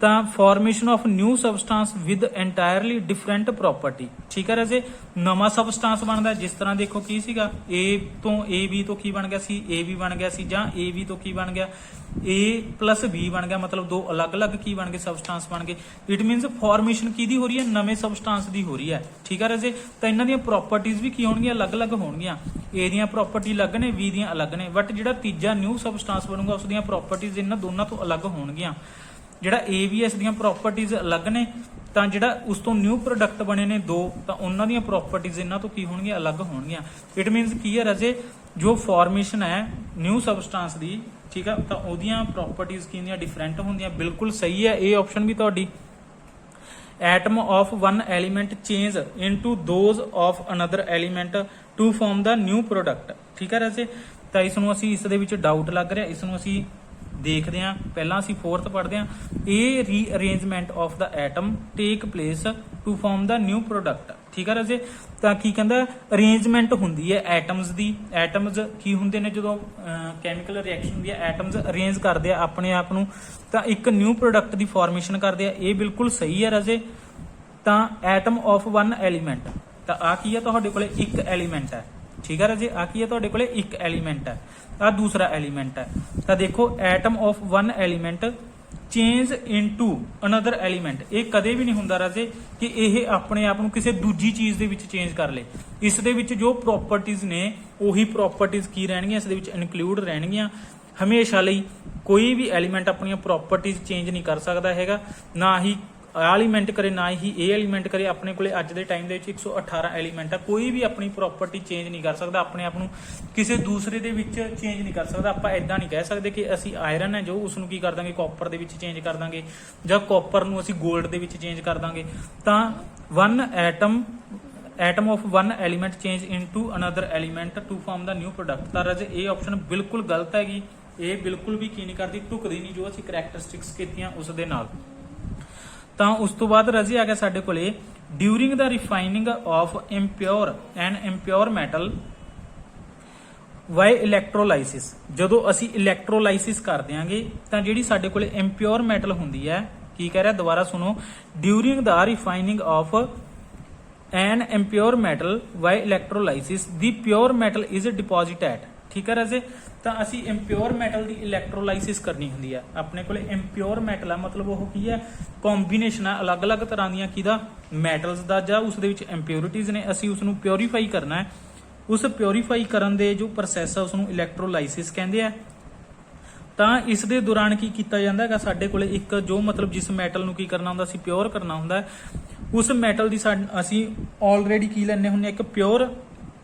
ਤਾਂ formation of new substance with ਐਂਟਾਇਰਲੀ different property. ਠੀਕ ਹੈ ਰਾਜੇ, ਨਵਾਂ ਸਬਸਟੈਂਸ ਬਣਦਾ। ਜਿਸ ਤਰ੍ਹਾਂ ਦੇਖੋ ਕੀ ਸੀਗਾ, A ਤੋਂ AB ਤੋਂ ਕੀ ਬਣ ਗਿਆ ਸੀ, AB ਬਣ ਗਿਆ ਸੀ, ਜਾਂ AB ਤੋਂ ਕੀ ਬਣ ਗਿਆ, A plus B ਬਣ ਗਿਆ। ਮਤਲਬ ਦੋ ਅਲੱਗ-ਅਲੱਗ ਕੀ ਬਣ ਗਏ, ਸਬਸਟੈਂਸ ਬਣ ਗਏ। ਇਟ ਮੀਨਸ ਫਾਰਮੇਸ਼ਨ ਕਿਹਦੀ ਹੋ ਰਹੀ ਹੈ, ਨਵੇਂ ਸਬਸਟੈਂਸ ਦੀ ਹੋ ਰਹੀ ਹੈ। ਠੀਕ ਹੈ ਰਾਜੇ। ਤਾਂ ਇਹਨਾਂ ਦੀਆਂ ਪ੍ਰੋਪਰਟੀਜ਼ ਵੀ ਕੀ ਹੋਣਗੀਆਂ, ਅਲੱਗ-ਅਲੱਗ ਹੋਣਗੀਆਂ। A ਦੀਆਂ ਪ੍ਰੋਪਰਟੀ ਅਲੱਗ ਨੇ, B ਦੀਆਂ ਅਲੱਗ ਨੇ, ਬਟ ਜਿਹੜਾ ਤੀਜਾ ਨਿਊ ਸਬਸਟੈਂਸ ਬਣੂਗਾ ਉਸ ਦੀਆਂ ਪ੍ਰੋਪਰਟੀਜ਼ ਇਹਨਾਂ ਦੋਨਾਂ ਤੋਂ ਅਲੱਗ ਹੋਣਗੀਆਂ। ਜਿਹੜਾ ABS ਦੀਆਂ ਪ੍ਰੋਪਰਟੀਜ਼ ਅਲੱਗ ਨੇ, ਤਾਂ ਜਿਹੜਾ ਉਸ ਤੋਂ ਨਿਊ ਪ੍ਰੋਡਕਟ ਬਣੇ ਨੇ ਦੋ, ਤਾਂ ਉਹਨਾਂ ਦੀਆਂ ਪ੍ਰੋਪਰਟੀਜ਼ ਇਹਨਾਂ ਤੋਂ ਕੀ ਹੋਣਗੀਆਂ, ਅਲੱਗ ਹੋਣਗੀਆਂ। ਇਟ ਮੀਨਸ ਕੀ ਹੈ ਰਾਜੇ, ਜੋ ਫਾਰਮੇਸ਼ਨ ਹੈ ਨਿਊ ਸਬਸਟੈਂਸ ਦੀ, ਠੀਕ ਆ, ਤਾਂ ਉਹਦੀਆਂ ਪ੍ਰੋਪਰਟੀਜ਼ ਕੀ ਹੁੰਦੀਆਂ, ਡਿਫਰੈਂਟ ਹੁੰਦੀਆਂ। ਬਿਲਕੁਲ ਸਹੀ ਹੈ ਇਹ ਆਪਸ਼ਨ ਵੀ ਤੁਹਾਡੀ। Atom of one element change into those of another element to form the new product. ਠੀਕ ਹੈ ਰਾਜੇ, ਤਾਂ ਇਸ ਨੂੰ ਅਸੀਂ, ਇਸ ਦੇ ਵਿੱਚ ਡਾਊਟ ਲੱਗ ਰਿਹਾ, ਇਸ ਨੂੰ ਅਸੀਂ ਦੇਖਦੇ ਹਾਂ। ਪਹਿਲਾਂ ਅਸੀਂ 4th ਪੜ੍ਹਦੇ ਹਾਂ। ਇਹ rearrangement of the atom take place to form the new product. ਠੀਕ ਹੈ ਰਾਜੇ, ਤਾਂ ਕੀ ਕਹਿੰਦਾ, ਅਰੇਂਜਮੈਂਟ ਹੁੰਦੀ ਹੈ ਐਟਮਸ ਦੀ। ਐਟਮਸ ਕੀ ਹੁੰਦੇ ਨੇ, ਜਦੋਂ ਕੈਮੀਕਲ ਰਿਐਕਸ਼ਨ ਹੁੰਦੀ ਹੈ ਐਟਮਸ ਅਰੇਂਜ ਕਰਦੇ ਆ ਆਪਣੇ ਆਪ ਨੂੰ, ਤਾਂ ਇੱਕ ਨਿਊ ਪ੍ਰੋਡਕਟ ਦੀ ਫਾਰਮੇਸ਼ਨ ਕਰਦੇ ਆ। ਇਹ ਬਿਲਕੁਲ ਸਹੀ ਹੈ ਰਾਜੇ। ਤਾਂ ਐਟਮ ਆਫ ਵਨ ਐਲੀਮੈਂਟ, ਤਾਂ ਆ ਕੀ ਹੈ ਤੁਹਾਡੇ ਕੋਲੇ, ਇੱਕ ਐਲੀਮੈਂਟ ਹੈ। ਠੀਕ ਹੈ ਰਾਜੇ, ਆ ਕੀ ਹੈ ਤੁਹਾਡੇ ਕੋਲੇ, ਇੱਕ ਐਲੀਮੈਂਟ ਹੈ, ਆ ਦੂਸਰਾ ਐਲੀਮੈਂਟ ਹੈ। ਤਾਂ ਦੇਖੋ atom of one element change into another element, ਇਹ ਕਦੇ ਵੀ ਨਹੀਂ ਹੁੰਦਾ ਰਾਜੇ ਕਿ ਇਹ ਆਪਣੇ ਆਪ ਨੂੰ ਕਿਸੇ ਦੂਜੀ ਚੀਜ਼ ਦੇ ਵਿੱਚ ਚੇਂਜ ਕਰ ਲੇ। ਇਸ ਦੇ ਵਿੱਚ ਜੋ ਪ੍ਰੋਪਰਟੀਜ਼ ਨੇ ਉਹੀ ਪ੍ਰੋਪਰਟੀਜ਼ ਕੀ ਰਹਿਣਗੀਆਂ, ਇਸ ਦੇ ਵਿੱਚ ਇਨਕਲੂਡ ਰਹਿਣਗੀਆਂ ਹਮੇਸ਼ਾ ਲਈ। ਕੋਈ ਵੀ ਐਲੀਮੈਂਟ ਆਪਣੀਆਂ ਪ੍ਰੋਪਰਟੀਜ਼ ਚੇਂਜ ਨਹੀਂ ਕਰ ਸਕਦਾ ਹੈਗਾ, ਨਾ ਹੀ ਐਲੀਮੈਂਟ ਕਰੇ ਨਾ ਹੀ ਇਹ ਐਲੀਮੈਂਟ ਕਰੇ। ਆਪਣੇ ਕੋਲੇ ਅੱਜ ਦੇ ਟਾਈਮ ਦੇ ਵਿੱਚ 118 ਐਲੀਮੈਂਟ ਆ, ਕੋਈ ਵੀ ਆਪਣੀ ਪ੍ਰੋਪਰਟੀ ਚੇਂਜ ਨਹੀਂ ਕਰ ਸਕਦਾ, ਆਪਣੇ ਆਪ ਨੂੰ ਕਿਸੇ ਦੂਸਰੇ ਦੇ ਵਿੱਚ ਚੇਂਜ ਨਹੀਂ ਕਰ ਸਕਦਾ। ਆਪਾਂ ਇਦਾਂ ਨਹੀਂ ਕਹਿ ਸਕਦੇ ਕਿ ਅਸੀਂ ਆਇਰਨ ਹੈ ਜੋ ਉਸ ਨੂੰ ਕੀ ਕਰ ਦਾਂਗੇ, ਕਾਪਰ ਦੇ ਵਿੱਚ ਚੇਂਜ ਕਰ ਦਾਂਗੇ, ਜਾਂ ਕਾਪਰ ਨੂੰ ਅਸੀਂ 골ਡ ਦੇ ਵਿੱਚ ਚੇਂਜ ਕਰ ਦਾਂਗੇ। ਤਾਂ one atom of one element change into another element to form the new product. ਤਾਂ ਰਾਜੇ ਇਹ ਆਪਸ਼ਨ ਬਿਲਕੁਲ ਗਲਤ ਹੈਗੀ, ਇਹ ਬਿਲਕੁਲ ਵੀ ਕੀ ਨਹੀਂ ਕਰਦੀ, ਢੁਕਦੀ ਨਹੀਂ ਜੋ ਅਸੀਂ ਕਰੈਕਟਰਿਸਟਿਕਸ ਕੀਤੀਆਂ ਉਸ ਦੇ ਨਾਲ। ਤਾਂ ਉਸ ਤੋਂ ਬਾਅਦ ਰਾਜੇ ਆ ਗਿਆ ਸਾਡੇ ਕੋਲੇ during the refining of impure and impure metal by electrolysis. ਜਦੋਂ ਅਸੀਂ ਇਲੈਕਟ੍ਰੋਲਾਈਸਿਸ ਕਰ ਦਿਆਂਗੇ ਤਾਂ ਜਿਹੜੀ ਸਾਡੇ ਕੋਲੇ ਇੰਪਿਓਰ ਮੈਟਲ ਹੁੰਦੀ ਹੈ, ਕੀ ਕਹਿ ਰਿਹਾ ਦੁਬਾਰਾ ਸੁਣੋ, during the refining of an impure metal by electrolysis the pure metal is deposit at. ਠੀਕ ਹੈ ਰਾਜੇ, ਤਾਂ ਅਸੀਂ ਇੰਪਿਓਰ ਮੈਟਲ ਦੀ ਇਲੈਕਟ੍ਰੋਲਾਈਸਿਸ ਕਰਨੀ ਹੁੰਦੀ ਹੈ। ਆਪਣੇ ਕੋਲੇ ਇੰਪਿਓਰ ਮੈਟਲ ਆ, ਮਤਲਬ ਉਹ ਕੀ ਹੈ, ਕੰਬੀਨੇਸ਼ਨ ਆ ਅਲੱਗ-ਅਲੱਗ ਤਰ੍ਹਾਂ ਦੀਆਂ ਕਿਹਦਾ, ਮੈਟਲਸ ਦਾ, ਜਾਂ ਉਸ ਦੇ ਵਿੱਚ ਇੰਪਿਓਰਿਟੀਜ਼ ਨੇ। ਅਸੀਂ ਉਸ ਨੂੰ ਪਿਓਰੀਫਾਈ ਕਰਨਾ ਹੈ। ਉਸ ਪਿਓਰੀਫਾਈ ਕਰਨ ਦੇ ਜੋ ਪ੍ਰੋਸੈਸ ਆ ਉਸ ਨੂੰ ਇਲੈਕਟ੍ਰੋਲਾਈਸਿਸ ਕਹਿੰਦੇ ਆ। ਤਾਂ ਇਸ ਦੇ ਦੌਰਾਨ ਕੀ ਕੀਤਾ ਜਾਂਦਾ ਹੈਗਾ, ਸਾਡੇ ਕੋਲੇ ਇੱਕ ਜੋ ਮਤਲਬ ਜਿਸ ਮੈਟਲ ਨੂੰ ਕੀ ਕਰਨਾ ਹੁੰਦਾ, ਅਸੀਂ ਪਿਓਰ ਕਰਨਾ ਹੁੰਦਾ, ਉਸ ਮੈਟਲ ਦੀ ਅਸੀਂ ਆਲਰੇਡੀ ਕੀ ਲੈਣੇ ਹੁੰਦੇ ਆ, ਇੱਕ ਪਿਓਰ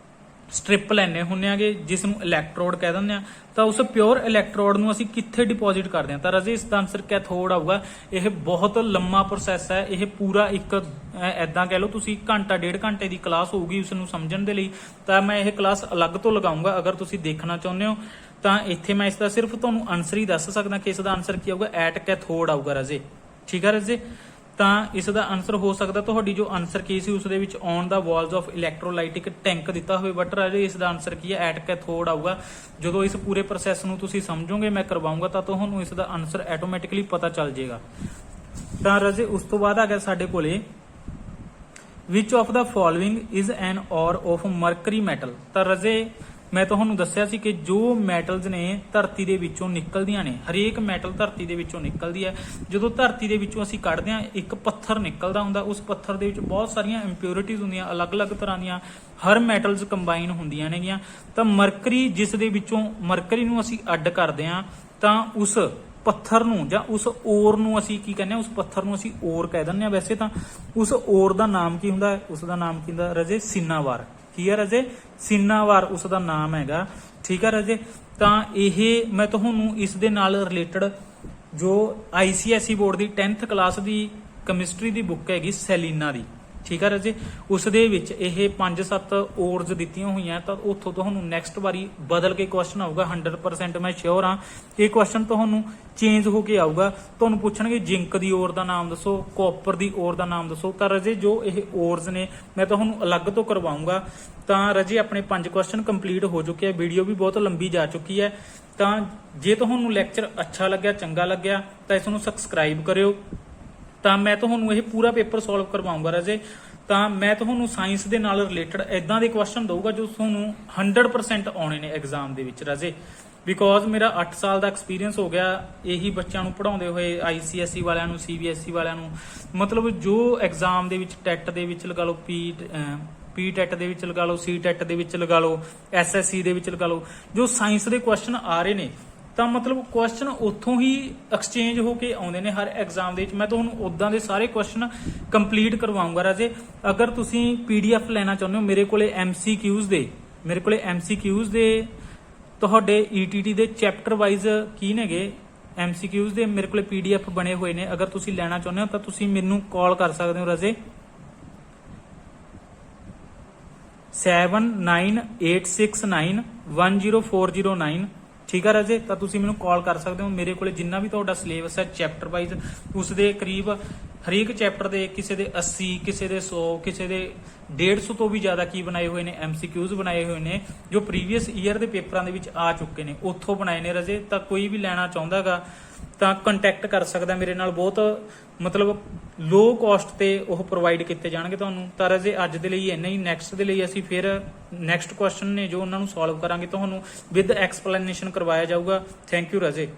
ਸਟ੍ਰਿਪ ਲੈਣੇ ਹੁੰਦੇ ਆਗੇ ਜਿਸ ਨੂੰ ਇਲੈਕਟ੍ਰੋਡ ਕਹਿ ਦਿੰਦੇ ਆ। ਤਾਂ ਉਸ ਪਿਓਰ ਇਲੈਕਟ੍ਰੋਡ ਨੂੰ ਅਸੀਂ ਕਿੱਥੇ ਡਿਪੋਜ਼ਿਟ ਕਰਦੇ ਹਾਂ, ਤਾਂ ਰਾਜੇ ਇਸ ਦਾ ਆਨਸਰ ਕੈਥੋਡ ਆਊਗਾ। ਇਹ ਬਹੁਤ ਲੰਮਾ ਪ੍ਰੋਸੈਸ ਹੈ, ਇਹ ਪੂਰਾ ਇੱਕ ਐਦਾਂ ਕਹਿ ਲਓ ਤੁਸੀਂ ਘੰਟਾ 1.5 ਘੰਟੇ ਦੀ ਕਲਾਸ ਹੋਊਗੀ ਉਸ ਨੂੰ ਸਮਝਣ ਦੇ ਲਈ। ਤਾਂ ਮੈਂ ਇਹ ਕਲਾਸ ਅਲੱਗ ਤੋਂ ਲਗਾਉਂਗਾ, ਅਗਰ ਤੁਸੀਂ ਦੇਖਣਾ ਚਾਹੁੰਦੇ ਹੋ ਤਾਂ ਇੱਥੇ ਮੈਂ ਇਸ ਦਾ ਸਿਰਫ ਤੁਹਾਨੂੰ ਆਨਸਰ ਹੀ ਦੱਸ ਸਕਦਾ ਕਿ ਇਸ ਦਾ ਆਨਸਰ ਕੀ ਆਊਗਾ, ਐਟ ਕੈਥੋਡ ਆਊਗਾ ਰਾਜੇ। ਠੀਕ ਹੈ ਰਾਜੇ, ਤਾਂ ਇਸ ਦਾ ਆਨਸਰ ਹੋ ਸਕਦਾ ਤੁਹਾਡੀ ਜੋ ਆਨਸਰ ਕੀ ਸੀ ਉਸ ਦੇ ਵਿੱਚ on the walls of electrolytic tank ਦਿੱਤਾ ਹੋਵੇ, ਬਟ ਰਾਜੇ ਇਸ ਦਾ ਆਨਸਰ ਕੀ ਹੈ, ਐਟ ਕੈਥੋਡ ਆਊਗਾ। ਜਦੋਂ ਇਸ ਪੂਰੇ ਪ੍ਰੋਸੈਸ ਨੂੰ ਤੁਸੀਂ ਸਮਝੋਗੇ, ਮੈਂ ਕਰਵਾਉਂਗਾ, ਤਾਂ ਤੁਹਾਨੂੰ ਇਸ ਦਾ ਆਨਸਰ ਆਟੋਮੈਟਿਕਲੀ ਪਤਾ ਚੱਲ ਜਾਏਗਾ। ਤਾਂ ਰਾਜੇ ਉਸ ਤੋਂ ਬਾਅਦ ਆ ਗਿਆ ਸਾਡੇ ਕੋਲੇ which of the following is an ਔਰ ਆਫ ਮਰਕਰੀ ਮੈਟਲ। ਤਾਂ ਰਾਜੇ ਮੈਂ ਤੁਹਾਨੂੰ ਦੱਸਿਆ ਸੀ ਕਿ ਜੋ ਮੈਟਲਸ ਨੇ ਧਰਤੀ ਦੇ ਵਿੱਚੋਂ ਨਿਕਲਦੀਆਂ ਨੇ, ਹਰੇਕ ਮੈਟਲ ਧਰਤੀ ਦੇ ਵਿੱਚੋਂ ਨਿਕਲਦੀ ਹੈ। ਜਦੋਂ ਧਰਤੀ ਦੇ ਵਿੱਚੋਂ ਅਸੀਂ ਕੱਢਦੇ ਹਾਂ ਇੱਕ ਪੱਥਰ ਨਿਕਲਦਾ ਹੁੰਦਾ, ਉਸ ਪੱਥਰ ਦੇ ਵਿੱਚ ਬਹੁਤ ਸਾਰੀਆਂ ਇੰਪਿਓਰਿਟੀਜ਼ ਹੁੰਦੀਆਂ, ਅਲੱਗ-ਅਲੱਗ ਤਰ੍ਹਾਂ ਦੀਆਂ ਹਰ ਮੈਟਲਸ ਕੰਬਾਈਨ ਹੁੰਦੀਆਂ ਨੇਗੀਆਂ। ਤਾਂ ਮਰਕਰੀ, ਜਿਸ ਦੇ ਵਿੱਚੋਂ ਮਰਕਰੀ ਨੂੰ ਅਸੀਂ ਅੱਡ ਕਰਦੇ ਹਾਂ, ਤਾਂ ਉਸ ਪੱਥਰ ਨੂੰ ਜਾਂ ਉਸ ਓਰ ਨੂੰ ਅਸੀਂ ਕੀ ਕਹਿੰਦੇ ਹਾਂ, ਉਸ ਪੱਥਰ ਨੂੰ ਅਸੀਂ ਓਰ ਕਹਿ ਦਿੰਦੇ ਹਾਂ। ਵੈਸੇ ਤਾਂ ਉਸ ਓਰ ਦਾ ਨਾਮ ਕੀ ਹੁੰਦਾ, ਉਸ ਦਾ ਨਾਮ ਕੀ ਹੁੰਦਾ ਰਾਜੇ, ਸਿਨਾਵਾਰ। ਕੀ ਹੈ ਰਾਜੇ, ਸਿਨਾਵਾਰ ਉਸ ਦਾ ਨਾਮ ਹੈਗਾ। ਠੀਕ ਹੈ ਰਾਜੇ, ਤਾਂ ਇਹ ਮੈਂ ਤੁਹਾਨੂੰ ਇਸ ਦੇ ਨਾਲ ਰਿਲੇਟਡ ਜੋ ICSE ਬੋਰਡ ਦੀ 10th ਕਲਾਸ ਦੀ ਕੈਮਿਸਟਰੀ ਦੀ ਬੁੱਕ ਹੈਗੀ ਸੈਲੀਨਾ ਦੀ, ਠੀਕ ਹੈ ਰਾਜੇ, ਉਸ ਦੇ ਵਿੱਚ ਇਹ 5-7 ਓਰਜ਼ ਦਿੱਤੀਆਂ ਹੋਈਆਂ। ਤਾਂ ਉੱਥੋਂ ਤੁਹਾਨੂੰ ਨੈਕਸਟ ਵਾਰੀ ਬਦਲ ਕੇ ਕੁਐਸਚਨ ਆਊਗਾ, 100% ਮੈਂ ਸ਼ੋਰ ਹਾਂ ਇਹ ਕੁਐਸਚਨ ਤੁਹਾਨੂੰ ਚੇਂਜ ਹੋ ਕੇ ਆਊਗਾ। ਤੁਹਾਨੂੰ ਪੁੱਛਣਗੇ ਜ਼ਿੰਕ ਦੀ ਓਰ ਦਾ ਨਾਮ ਦੱਸੋ, ਕਾਪਰ ਦੀ ਓਰ ਦਾ ਨਾਮ ਦੱਸੋ। ਤਾਂ ਰਾਜੇ ਜੋ ਇਹ ਓਰਜ਼ ਨੇ ਮੈਂ ਤੁਹਾਨੂੰ ਅਲੱਗ ਤੋਂ ਕਰਵਾਊਂਗਾ। ਤਾਂ ਰਾਜੇ ਆਪਣੇ 5 ਕੁਐਸਚਨ ਕੰਪਲੀਟ ਹੋ ਚੁੱਕੇ ਆ, ਵੀਡੀਓ ਵੀ ਬਹੁਤ ਲੰਬੀ ਜਾ ਚੁੱਕੀ ਹੈ। ਤਾਂ ਜੇ ਤੁਹਾਨੂੰ ਲੈਕਚਰ ਅੱਛਾ ਲੱਗਿਆ, ਚੰਗਾ ਲੱਗਿਆ, ਤਾਂ ਇਸ ਨੂੰ ਸਬਸਕ੍ਰਾਈਬ ਕਰਿਓ। ਤਾਂ ਮੈਂ ਤੁਹਾਨੂੰ ਇਹ ਪੂਰਾ ਪੇਪਰ ਸੋਲਵ ਕਰਵਾਉਂਗਾ ਰਾਜੇ। ਤਾਂ ਮੈਂ ਤੁਹਾਨੂੰ ਸਾਇੰਸ ਦੇ ਨਾਲ ਰਿਲੇਟਡ ਇਦਾਂ ਦੇ ਕੁਐਸਚਨ ਦਊਗਾ ਜੋ ਤੁਹਾਨੂੰ 100% ਆਉਣੇ ਨੇ ਐਗਜ਼ਾਮ ਦੇ ਵਿੱਚ ਰਾਜੇ, ਬਿਕੋਜ਼ ਮੇਰਾ 8 ਸਾਲ ਦਾ ਐਕਸਪੀਰੀਅੰਸ ਹੋ ਗਿਆ ਇਹੀ ਬੱਚਿਆਂ ਨੂੰ ਪੜਾਉਂਦੇ ਹੋਏ, ICSE ਵਾਲਿਆਂ ਨੂੰ, CBSE ਵਾਲਿਆਂ ਨੂੰ। ਮਤਲਬ ਜੋ ਐਗਜ਼ਾਮ ਦੇ ਵਿੱਚ ਟੈਟ ਦੇ ਵਿੱਚ ਲਗਾ ਲਓ, ਪੀ ਟੈਟ ਦੇ ਵਿੱਚ ਲਗਾ ਲਓ, ਸੀ ਟੈਟ ਦੇ ਵਿੱਚ ਲਗਾ ਲਓ, SSC ਦੇ ਵਿੱਚ ਲਗਾ ਲਓ, ਜੋ ਸਾਇੰਸ ਦੇ ਕੁਐਸਚਨ ਆ ਰਹੇ ਨੇ, ਤਾਂ ਮਤਲਬ ਕੁਐਸਚਨ ਉੱਥੋਂ ਹੀ ਐਕਸਚੇਂਜ ਹੋ ਕੇ ਆਉਂਦੇ ਨੇ ਹਰ ਐਗਜ਼ਾਮ ਦੇ ਵਿੱਚ। ਮੈਂ ਤੁਹਾਨੂੰ ਉਦਾਂ ਦੇ ਸਾਰੇ ਕੁਐਸਚਨ ਕੰਪਲੀਟ ਕਰਵਾਉਂਗਾ ਰਾਜੇ। ਅਗਰ ਤੁਸੀਂ PDF ਲੈਣਾ ਚਾਹੁੰਦੇ ਹੋ, ਮੇਰੇ ਕੋਲੇ MCQs ਦੇ ਤੁਹਾਡੇ ETT ਦੇ ਚੈਪਟਰ ਵਾਈਜ਼ ਕੀ ਨੇਗੇ MCQs ਦੇ ਮੇਰੇ ਕੋਲੇ PDF ਬਣੇ ਹੋਏ ਨੇ। ਅਗਰ ਤੁਸੀਂ ਲੈਣਾ ਚਾਹੁੰਦੇ ਹੋ ਤਾਂ ਤੁਸੀਂ ਮੈਨੂੰ ਕਾਲ ਕਰ ਸਕਦੇ ਹੋ ਰਾਜੇ 7986910409। ਠੀਕ ਆ ਰਾਜੇ, ਤਾਂ ਤੁਸੀਂ ਮੈਨੂੰ ਕਾਲ ਕਰ ਸਕਦੇ ਹੋ। ਮੇਰੇ ਕੋਲੇ ਜਿੰਨਾ ਵੀ ਤੁਹਾਡਾ ਸਿਲੇਬਸ ਹੈ ਚੈਪਟਰ ਵਾਈਜ਼ ਉਸ ਦੇ ਕਰੀਬ ਹਰੇਕ ਚੈਪਟਰ ਦੇ ਕਿਸੇ ਦੇ 80 ਕਿਸੇ ਦੇ 100 ਕਿਸੇ ਦੇ 150 ਤੋਂ ਵੀ ਜ਼ਿਆਦਾ ਕੀ ਬਣਾਏ ਹੋਏ ਨੇ MCQs ਬਣਾਏ ਹੋਏ ਨੇ ਜੋ ਪ੍ਰੀਵੀਅਸ ਈਅਰ ਦੇ ਪੇਪਰਾਂ ਦੇ ਵਿੱਚ ਆ ਚੁੱਕੇ ਨੇ, ਉੱਥੋਂ ਬਣਾਏ ਨੇ ਰਾਜੇ। ਤਾਂ ਕੋਈ ਵੀ ਲੈਣਾ ਚਾਹੁੰਦਾਗਾ ਤਾਂ ਕੰਟੈਕਟ ਕਰ ਸਕਦਾ ਮੇਰੇ ਨਾਲ। ਬਹੁਤ ਮਤਲਬ ਲੋ ਕਾਸਟ ਤੇ ਉਹ ਪ੍ਰੋਵਾਈਡ ਕੀਤੇ ਜਾਣਗੇ ਤੁਹਾਨੂੰ। ਤਾਂ ਰਾਜੇ ਅੱਜ ਦੇ ਲਈ ਇੰਨਾ ਹੀ। ਨੈਕਸਟ ਦੇ ਲਈ ਅਸੀਂ ਫਿਰ ਨੈਕਸਟ ਕੁਐਸਚਨ ਨੇ ਜੋ ਉਹਨਾਂ ਨੂੰ ਸੋਲਵ ਕਰਾਂਗੇ ਤੁਹਾਨੂੰ ਵਿਦ ਐਕਸਪਲੇਨੇਸ਼ਨ ਕਰਵਾਇਆ ਜਾਊਗਾ। ਥੈਂਕ ਯੂ ਰਾਜੇ।